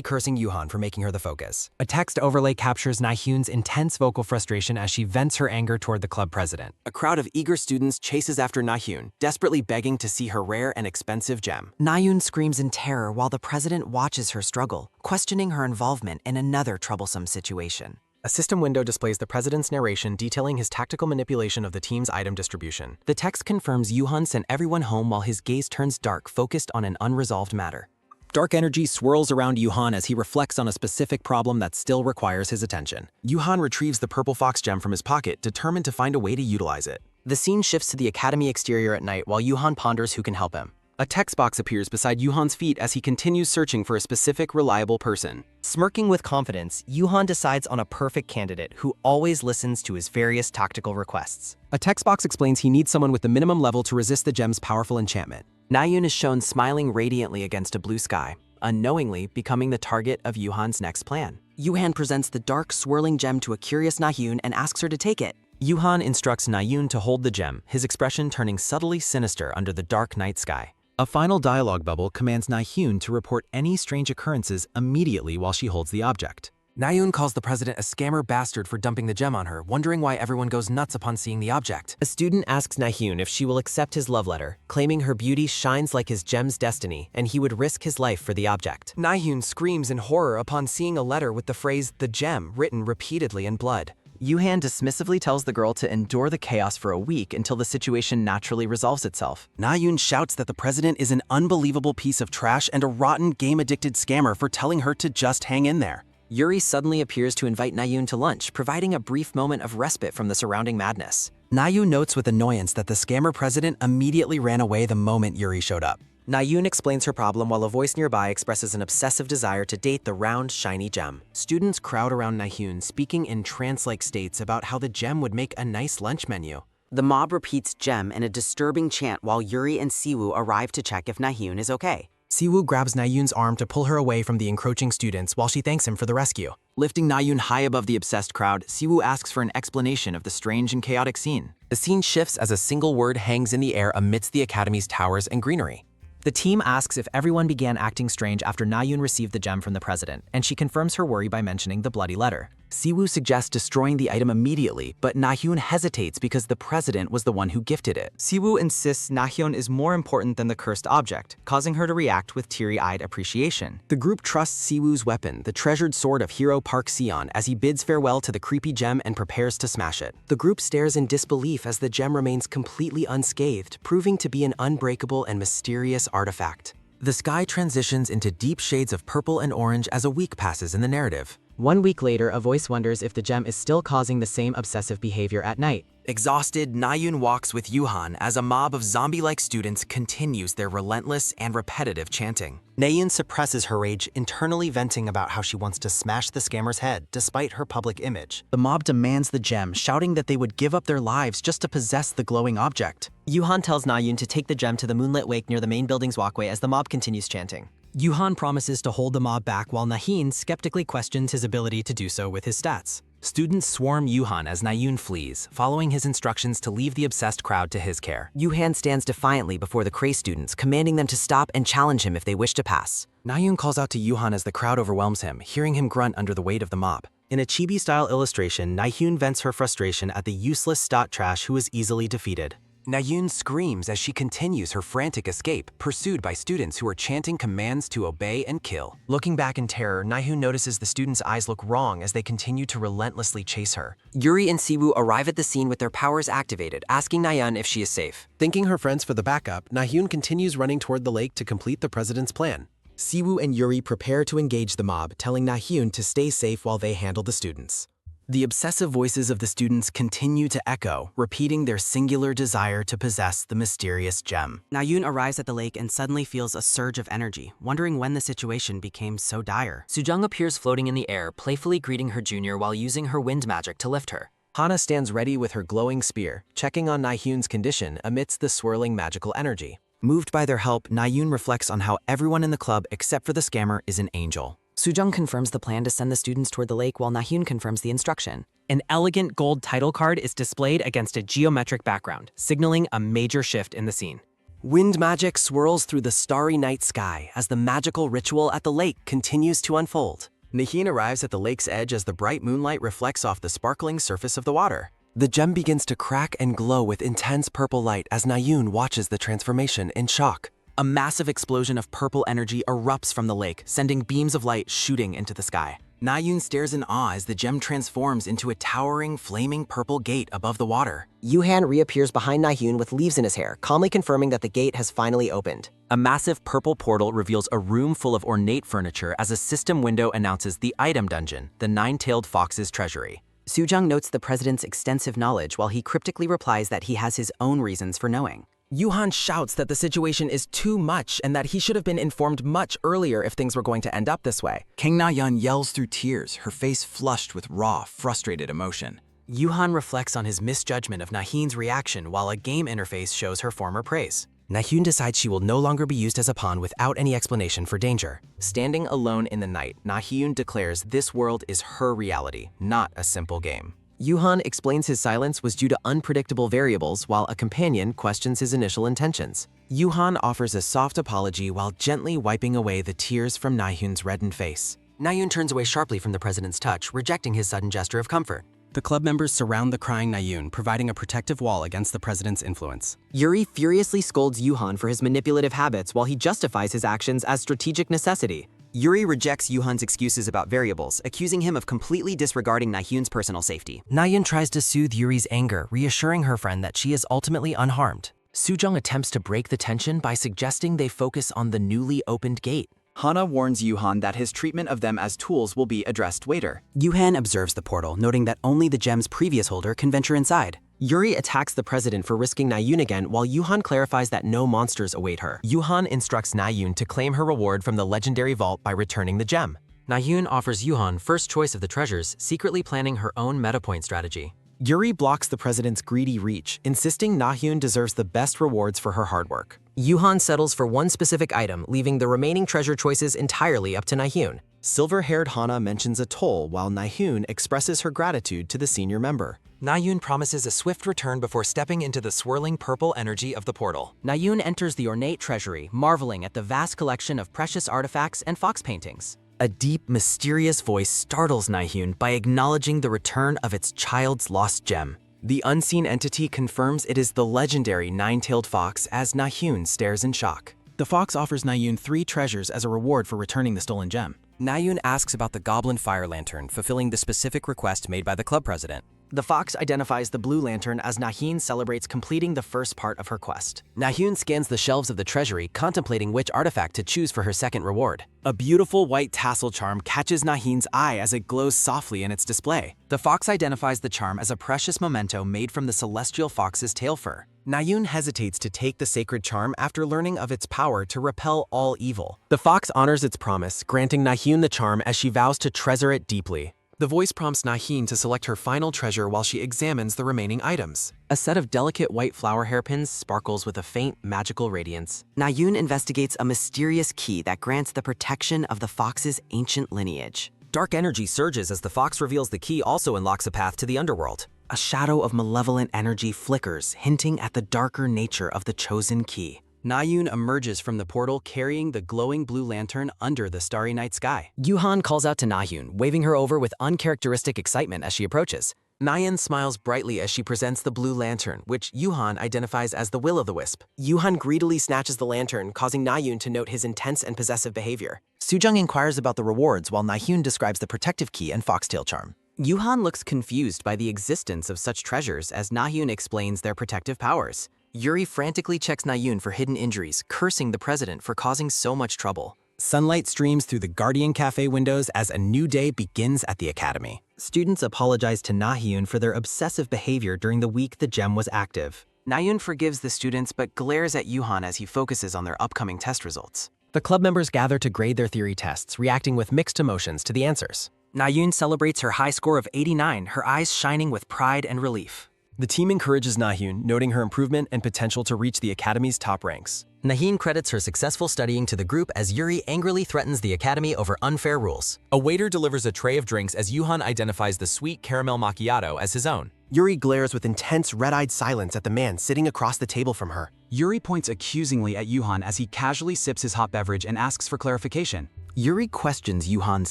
cursing Yuhan for making her the focus. A text overlay captures Na-hyun's intense vocal frustration as she vents her anger toward the club president. A crowd of eager students chases after Na-hyun, desperately begging to see her rare and expensive gem. Na-hyun screams in terror while the president watches her struggle, questioning her involvement in another troublesome situation. A system window displays the president's narration detailing his tactical manipulation of the team's item distribution. The text confirms Yuhan sent everyone home while his gaze turns dark, focused on an unresolved matter. Dark energy swirls around Yuhan as he reflects on a specific problem that still requires his attention. Yuhan retrieves the purple fox gem from his pocket, determined to find a way to utilize it. The scene shifts to the academy exterior at night while Yuhan ponders who can help him. A text box appears beside Yuhan's feet as he continues searching for a specific, reliable person. Smirking with confidence, Yuhan decides on a perfect candidate who always listens to his various tactical requests. A text box explains he needs someone with the minimum level to resist the gem's powerful enchantment. Na-hyun is shown smiling radiantly against a blue sky, unknowingly becoming the target of Yuhan's next plan. Yuhan presents the dark, swirling gem to a curious Na-hyun and asks her to take it. Yuhan instructs Na-hyun to hold the gem, his expression turning subtly sinister under the dark night sky. A final dialogue bubble commands Na-hyun to report any strange occurrences immediately while she holds the object. Na-hyun calls the president a scammer bastard for dumping the gem on her, wondering why everyone goes nuts upon seeing the object. A student asks Na-hyun if she will accept his love letter, claiming her beauty shines like his gem's destiny and he would risk his life for the object. Na-hyun screams in horror upon seeing a letter with the phrase "the gem" written repeatedly in blood. Yuhan dismissively tells the girl to endure the chaos for a week until the situation naturally resolves itself. Na-hyun shouts that the president is an unbelievable piece of trash and a rotten, game-addicted scammer for telling her to just hang in there. Yuri suddenly appears to invite Na-hyun to lunch, providing a brief moment of respite from the surrounding madness. Na-yoon notes with annoyance that the scammer president immediately ran away the moment Yuri showed up. Na-yoon explains her problem while a voice nearby expresses an obsessive desire to date the round, shiny gem. Students crowd around Na-yoon, speaking in trance-like states about how the gem would make a nice lunch menu. The mob repeats gem in a disturbing chant while Yuri and Siwoo arrive to check if Na-yoon is okay. Siwoo grabs Na-yoon's arm to pull her away from the encroaching students while she thanks him for the rescue. Lifting Na-yoon high above the obsessed crowd, Siwoo asks for an explanation of the strange and chaotic scene. The scene shifts as a single word hangs in the air amidst the academy's towers and greenery. The team asks if everyone began acting strange after Na-yoon received the gem from the president, and she confirms her worry by mentioning the bloody letter. Siwoo suggests destroying the item immediately, but Na-yoon hesitates because the president was the one who gifted it. Siwoo insists Na-hyun is more important than the cursed object, causing her to react with teary-eyed appreciation. The group trusts Siwoo's weapon, the treasured sword of hero Park Seon, as he bids farewell to the creepy gem and prepares to smash it. The group stares in disbelief as the gem remains completely unscathed, proving to be an unbreakable and mysterious artifact. The sky transitions into deep shades of purple and orange as a week passes in the narrative. 1 week later, a voice wonders if the gem is still causing the same obsessive behavior at night. Exhausted, Na-yoon walks with Yuhan as a mob of zombie-like students continues their relentless and repetitive chanting. Na-yoon suppresses her rage, internally venting about how she wants to smash the scammer's head, despite her public image. The mob demands the gem, shouting that they would give up their lives just to possess the glowing object. Yuhan tells Na-yoon to take the gem to the moonlit wake near the main building's walkway as the mob continues chanting. Yuhan promises to hold the mob back while Na-hyun skeptically questions his ability to do so with his stats. Students swarm Yuhan as Na-yoon flees, following his instructions to leave the obsessed crowd to his care. Yuhan stands defiantly before the Cray students, commanding them to stop and challenge him if they wish to pass. Na-yoon calls out to Yuhan as the crowd overwhelms him, hearing him grunt under the weight of the mob. In a chibi-style illustration, Na-hyun vents her frustration at the useless stot trash who is easily defeated. Na-yoon screams as she continues her frantic escape, pursued by students who are chanting commands to obey and kill. Looking back in terror, Na-hyun notices the students' eyes look wrong as they continue to relentlessly chase her. Yuri and Siwoo arrive at the scene with their powers activated, asking Na-yeon if she is safe. Thanking her friends for the backup, Na-hyun continues running toward the lake to complete the president's plan. Siwoo and Yuri prepare to engage the mob, telling Na-hyun to stay safe while they handle the students. The obsessive voices of the students continue to echo, repeating their singular desire to possess the mysterious gem. Na-yoon arrives at the lake and suddenly feels a surge of energy, wondering when the situation became so dire. Sujung appears floating in the air, playfully greeting her junior while using her wind magic to lift her. Hana stands ready with her glowing spear, checking on Na-hyun's condition amidst the swirling magical energy. Moved by their help, Na-yoon reflects on how everyone in the club except for the scammer is an angel. Sujung confirms the plan to send the students toward the lake while Na-hyun confirms the instruction. An elegant gold title card is displayed against a geometric background, signaling a major shift in the scene. Wind magic swirls through the starry night sky as the magical ritual at the lake continues to unfold. Na-hyun arrives at the lake's edge as the bright moonlight reflects off the sparkling surface of the water. The gem begins to crack and glow with intense purple light as Na-yoon watches the transformation in shock. A massive explosion of purple energy erupts from the lake, sending beams of light shooting into the sky. Na-yoon stares in awe as the gem transforms into a towering, flaming purple gate above the water. Yuhan reappears behind Na-hyun with leaves in his hair, calmly confirming that the gate has finally opened. A massive purple portal reveals a room full of ornate furniture as a system window announces the item dungeon, the nine-tailed fox's treasury. Sujung notes the president's extensive knowledge while he cryptically replies that he has his own reasons for knowing. Yuhan shouts that the situation is too much and that he should have been informed much earlier if things were going to end up this way. Kang Na-yeon yells through tears, her face flushed with raw, frustrated emotion. Yuhan reflects on his misjudgment of Na-hyun's reaction while a game interface shows her former praise. Na-hyun decides she will no longer be used as a pawn without any explanation for danger. Standing alone in the night, Na-hyun declares this world is her reality, not a simple game. Yuhan explains his silence was due to unpredictable variables while a companion questions his initial intentions. Yuhan offers a soft apology while gently wiping away the tears from Na-hyun's reddened face. Na-hyun turns away sharply from the president's touch, rejecting his sudden gesture of comfort. The club members surround the crying Na-hyun, providing a protective wall against the president's influence. Yuri furiously scolds Yuhan for his manipulative habits while he justifies his actions as strategic necessity. Yuri rejects Yuhan's excuses about variables, accusing him of completely disregarding Na-hyun's personal safety. Na-hyun tries to soothe Yuri's anger, reassuring her friend that she is ultimately unharmed. Sujung attempts to break the tension by suggesting they focus on the newly opened gate. Hana warns Yuhan that his treatment of them as tools will be addressed later. Yuhan observes the portal, noting that only the gem's previous holder can venture inside. Yuri attacks the president for risking Na-yoon again while Yuhan clarifies that no monsters await her. Yuhan instructs Na-yoon to claim her reward from the legendary vault by returning the gem. Na-yoon offers Yuhan first choice of the treasures, secretly planning her own meta-point strategy. Yuri blocks the president's greedy reach, insisting Na-yoon deserves the best rewards for her hard work. Yuhan settles for one specific item, leaving the remaining treasure choices entirely up to Na-yoon. Silver-haired Hana mentions a toll while Na-yoon expresses her gratitude to the senior member. Na-yoon promises a swift return before stepping into the swirling purple energy of the portal. Na-yoon enters the ornate treasury, marveling at the vast collection of precious artifacts and fox paintings. A deep, mysterious voice startles Na-yoon by acknowledging the return of its child's lost gem. The unseen entity confirms it is the legendary nine-tailed fox as Na-yoon stares in shock. The fox offers Na-yoon 3 treasures as a reward for returning the stolen gem. Na-yoon asks about the Goblin Fire Lantern, fulfilling the specific request made by the club president. The fox identifies the blue lantern as Na-yoon celebrates completing the first part of her quest. Na-yoon scans the shelves of the treasury, contemplating which artifact to choose for her second reward. A beautiful white tassel charm catches Na-yoon's eye as it glows softly in its display. The fox identifies the charm as a precious memento made from the celestial fox's tail fur. Na-yoon hesitates to take the sacred charm after learning of its power to repel all evil. The fox honors its promise, granting Na-yoon the charm as she vows to treasure it deeply. The voice prompts Na-yoon to select her final treasure while she examines the remaining items. A set of delicate white flower hairpins sparkles with a faint, magical radiance. Na-yoon investigates a mysterious key that grants the protection of the fox's ancient lineage. Dark energy surges as the fox reveals the key also unlocks a path to the underworld. A shadow of malevolent energy flickers, hinting at the darker nature of the chosen key. Na-yoon emerges from the portal carrying the glowing blue lantern under the starry night sky. Yuhan calls out to Na-yoon, waving her over with uncharacteristic excitement as she approaches. Na-yoon smiles brightly as she presents the blue lantern, which Yuhan identifies as the will-o'-the-wisp. Yuhan greedily snatches the lantern, causing Na-yoon to note his intense and possessive behavior. Sujung inquires about the rewards while Na-yoon describes the protective key and foxtail charm. Yuhan looks confused by the existence of such treasures as Na-yoon explains their protective powers. Yuri frantically checks Na-yoon for hidden injuries, cursing the president for causing so much trouble. Sunlight streams through the Guardian Cafe windows as a new day begins at the academy. Students apologize to Na-yoon for their obsessive behavior during the week the gem was active. Na-yoon forgives the students but glares at Yuhan as he focuses on their upcoming test results. The club members gather to grade their theory tests, reacting with mixed emotions to the answers. Na-yoon celebrates her high score of 89, her eyes shining with pride and relief. The team encourages Na-yoon, noting her improvement and potential to reach the academy's top ranks. Na-yoon credits her successful studying to the group as Yuri angrily threatens the academy over unfair rules. A waiter delivers a tray of drinks as Yuhan identifies the sweet caramel macchiato as his own. Yuri glares with intense red-eyed silence at the man sitting across the table from her. Yuri points accusingly at Yuhan as he casually sips his hot beverage and asks for clarification. Yuri questions Yuhan's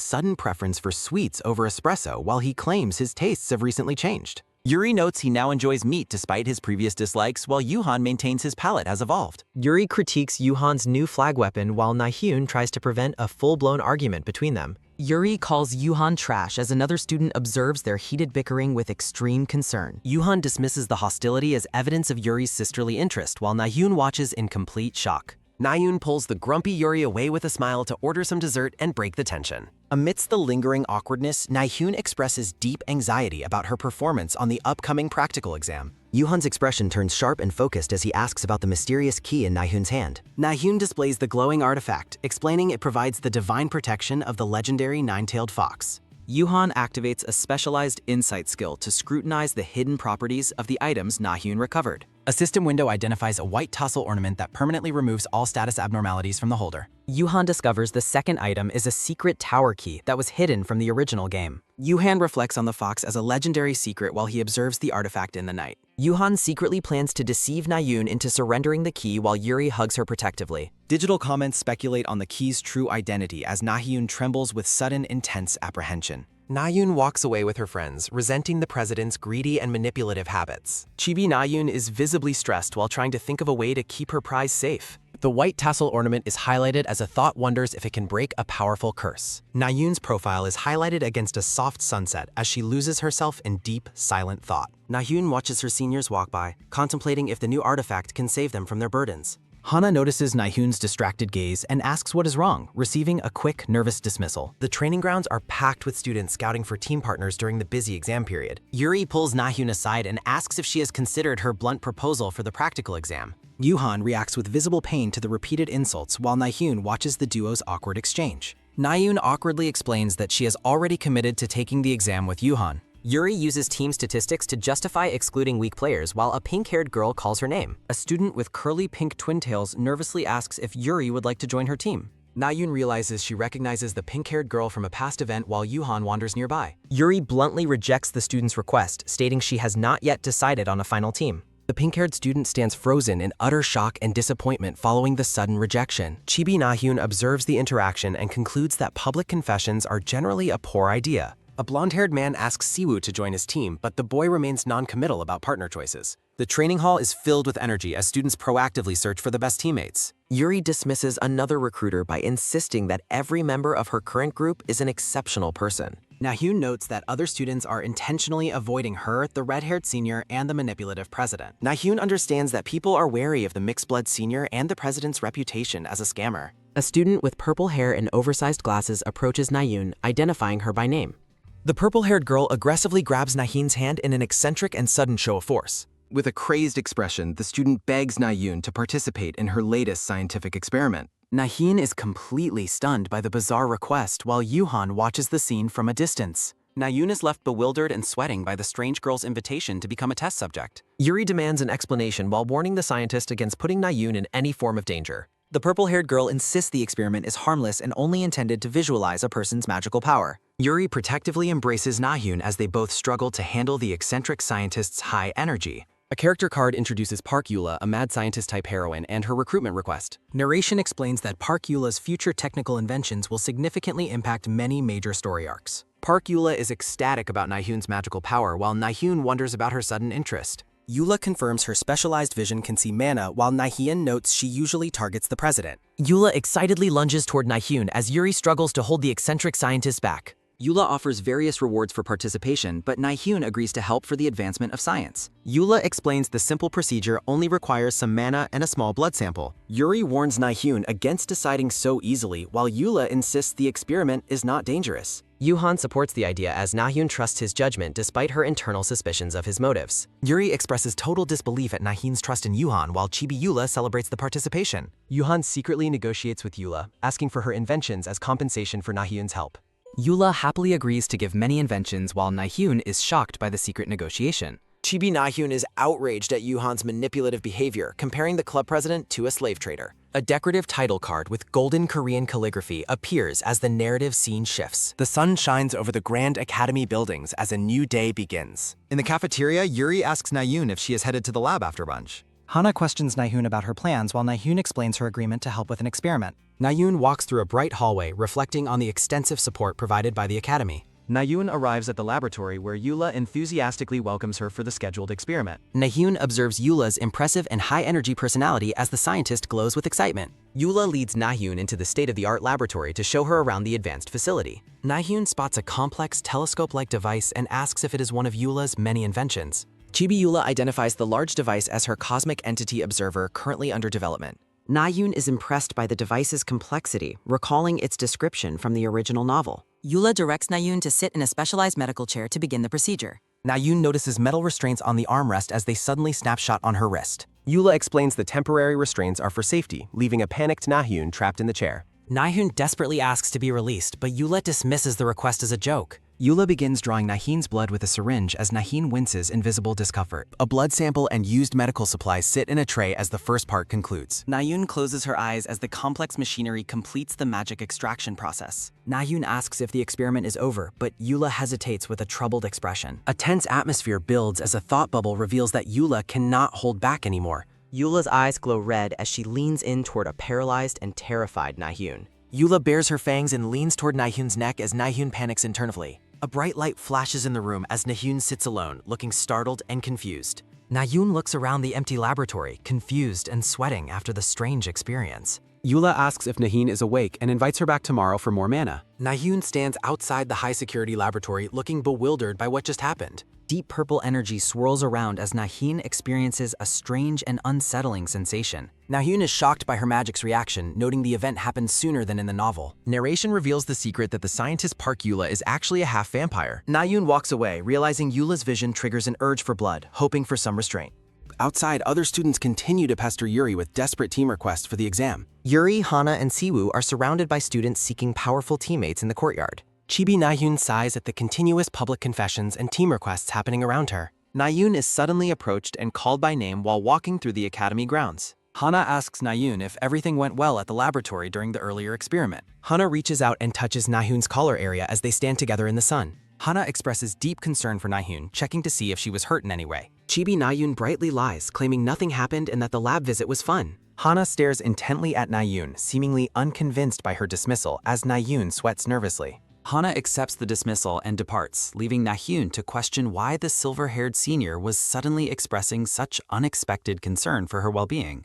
sudden preference for sweets over espresso while he claims his tastes have recently changed. Yuri notes he now enjoys meat despite his previous dislikes, while Yuhan maintains his palate has evolved. Yuri critiques Yuhan's new flag weapon while Na-yoon tries to prevent a full-blown argument between them. Yuri calls Yuhan trash as another student observes their heated bickering with extreme concern. Yuhan dismisses the hostility as evidence of Yuri's sisterly interest while Na-yoon watches in complete shock. Na-yoon pulls the grumpy Yuri away with a smile to order some dessert and break the tension. Amidst the lingering awkwardness, Na-yoon expresses deep anxiety about her performance on the upcoming practical exam. Yuhan's expression turns sharp and focused as he asks about the mysterious key in Na-yoon's hand. Na-yoon displays the glowing artifact, explaining it provides the divine protection of the legendary nine-tailed fox. Yuhan activates a specialized insight skill to scrutinize the hidden properties of the items Na-yoon recovered. A system window identifies a white tassel ornament that permanently removes all status abnormalities from the holder. Yuhan discovers the second item is a secret tower key that was hidden from the original game. Yuhan reflects on the fox as a legendary secret while he observes the artifact in the night. Yuhan secretly plans to deceive Na-yoon into surrendering the key while Yuri hugs her protectively. Digital comments speculate on the key's true identity as Na-yoon trembles with sudden, intense apprehension. Na-yoon walks away with her friends, resenting the president's greedy and manipulative habits. Chibi Na-yoon is visibly stressed while trying to think of a way to keep her prize safe. The white tassel ornament is highlighted as a thought wonders if it can break a powerful curse. Na-yoon's profile is highlighted against a soft sunset as she loses herself in deep, silent thought. Na-yoon watches her seniors walk by, contemplating if the new artifact can save them from their burdens. Hana notices Nahyun's distracted gaze and asks what is wrong, receiving a quick, nervous dismissal. The training grounds are packed with students scouting for team partners during the busy exam period. Yuri pulls Nahyun aside and asks if she has considered her blunt proposal for the practical exam. Yuhan reacts with visible pain to the repeated insults while Nahyun watches the duo's awkward exchange. Nahyun awkwardly explains that she has already committed to taking the exam with Yuhan. Yuri uses team statistics to justify excluding weak players while a pink-haired girl calls her name. A student with curly pink twin tails nervously asks if Yuri would like to join her team. Nahyun realizes she recognizes the pink-haired girl from a past event while Yuhan wanders nearby. Yuri bluntly rejects the student's request, stating she has not yet decided on a final team. The pink-haired student stands frozen in utter shock and disappointment following the sudden rejection. Chibi Nahyun observes the interaction and concludes that public confessions are generally a poor idea. A blonde-haired man asks Siwoo to join his team, but the boy remains non-committal about partner choices. The training hall is filled with energy as students proactively search for the best teammates. Yuri dismisses another recruiter by insisting that every member of her current group is an exceptional person. Nahyun notes that other students are intentionally avoiding her, the red-haired senior, and the manipulative president. Nahyun understands that people are wary of the mixed-blood senior and the president's reputation as a scammer. A student with purple hair and oversized glasses approaches Nahyun, identifying her by name. The purple-haired girl aggressively grabs Nahyun's hand in an eccentric and sudden show of force. With a crazed expression, the student begs Nahyun to participate in her latest scientific experiment. Nahyun is completely stunned by the bizarre request while Yuhan watches the scene from a distance. Nahyun is left bewildered and sweating by the strange girl's invitation to become a test subject. Yuri demands an explanation while warning the scientist against putting Nahyun in any form of danger. The purple-haired girl insists the experiment is harmless and only intended to visualize a person's magical power. Yuri protectively embraces Nahyun as they both struggle to handle the eccentric scientist's high energy. A character card introduces Park Eula, a mad scientist-type heroine, and her recruitment request. Narration explains that Park Eula's future technical inventions will significantly impact many major story arcs. Park Eula is ecstatic about Nahyun's magical power, while Nahyun wonders about her sudden interest. Eula confirms her specialized vision can see mana, while Nahyun notes she usually targets the president. Eula excitedly lunges toward Nahyun as Yuri struggles to hold the eccentric scientist back. Eula offers various rewards for participation, but Nahyun agrees to help for the advancement of science. Eula explains the simple procedure only requires some mana and a small blood sample. Yuri warns Nahyun against deciding so easily, while Eula insists the experiment is not dangerous. Yuhan supports the idea as Nahyun trusts his judgment despite her internal suspicions of his motives. Yuri expresses total disbelief at Nahyun's trust in Yuhan, while Chibi Eula celebrates the participation. Yuhan secretly negotiates with Eula, asking for her inventions as compensation for Nahyun's help. Eula happily agrees to give many inventions while Nahyun is shocked by the secret negotiation. Chibi Nahyun is outraged at Yuhan's manipulative behavior, comparing the club president to a slave trader. A decorative title card with golden Korean calligraphy appears as the narrative scene shifts. The sun shines over the Grand Academy buildings as a new day begins. In the cafeteria, Yuri asks Nahyun if she is headed to the lab after lunch. Hana questions Nahyun about her plans while Nahyun explains her agreement to help with an experiment. Nahyun walks through a bright hallway, reflecting on the extensive support provided by the academy. Nahyun arrives at the laboratory where Eula enthusiastically welcomes her for the scheduled experiment. Nahyun observes Eula's impressive and high-energy personality as the scientist glows with excitement. Eula leads Nahyun into the state-of-the-art laboratory to show her around the advanced facility. Nahyun spots a complex telescope-like device and asks if it is one of Eula's many inventions. Chibi Eula identifies the large device as her cosmic entity observer currently under development. Nahyun is impressed by the device's complexity, recalling its description from the original novel. Eula directs Nahyun to sit in a specialized medical chair to begin the procedure. Nahyun notices metal restraints on the armrest as they suddenly snapshot on her wrist. Eula explains the temporary restraints are for safety, leaving a panicked Nahyun trapped in the chair. Nahyun desperately asks to be released, but Eula dismisses the request as a joke. Eula begins drawing Nahyun's blood with a syringe as Nahyun winces in visible discomfort. A blood sample and used medical supplies sit in a tray as the first part concludes. Nahyun closes her eyes as the complex machinery completes the magic extraction process. Nahyun asks if the experiment is over, but Eula hesitates with a troubled expression. A tense atmosphere builds as a thought bubble reveals that Eula cannot hold back anymore. Eula's eyes glow red as she leans in toward a paralyzed and terrified Nahyun. Eula bares her fangs and leans toward Nahyun's neck as Nahyun panics internally. A bright light flashes in the room as Nahyun sits alone, looking startled and confused. Nahyun looks around the empty laboratory, confused and sweating after the strange experience. Eula asks if Nahyun is awake and invites her back tomorrow for more mana. Nahyun stands outside the high-security laboratory looking bewildered by what just happened. Deep purple energy swirls around as Na-hyun experiences a strange and unsettling sensation. Na-hyun is shocked by her magic's reaction, noting the event happened sooner than in the novel. Narration reveals the secret that the scientist Park Eula is actually a half-vampire. Na-hyun walks away, realizing Eula's vision triggers an urge for blood, hoping for some restraint. Outside, other students continue to pester Yuri with desperate team requests for the exam. Yuri, Hana, and Siwoo are surrounded by students seeking powerful teammates in the courtyard. Chibi Na-hyun sighs at the continuous public confessions and team requests happening around her. Na-hyun is suddenly approached and called by name while walking through the academy grounds. Hana asks Na-hyun if everything went well at the laboratory during the earlier experiment. Hana reaches out and touches Na-hyun's collar area as they stand together in the sun. Hana expresses deep concern for Na-hyun, checking to see if she was hurt in any way. Chibi Na-hyun brightly lies, claiming nothing happened and that the lab visit was fun. Hana stares intently at Na-hyun, seemingly unconvinced by her dismissal as Na-hyun sweats nervously. Hana accepts the dismissal and departs, leaving Na-hyun to question why the silver-haired senior was suddenly expressing such unexpected concern for her well-being.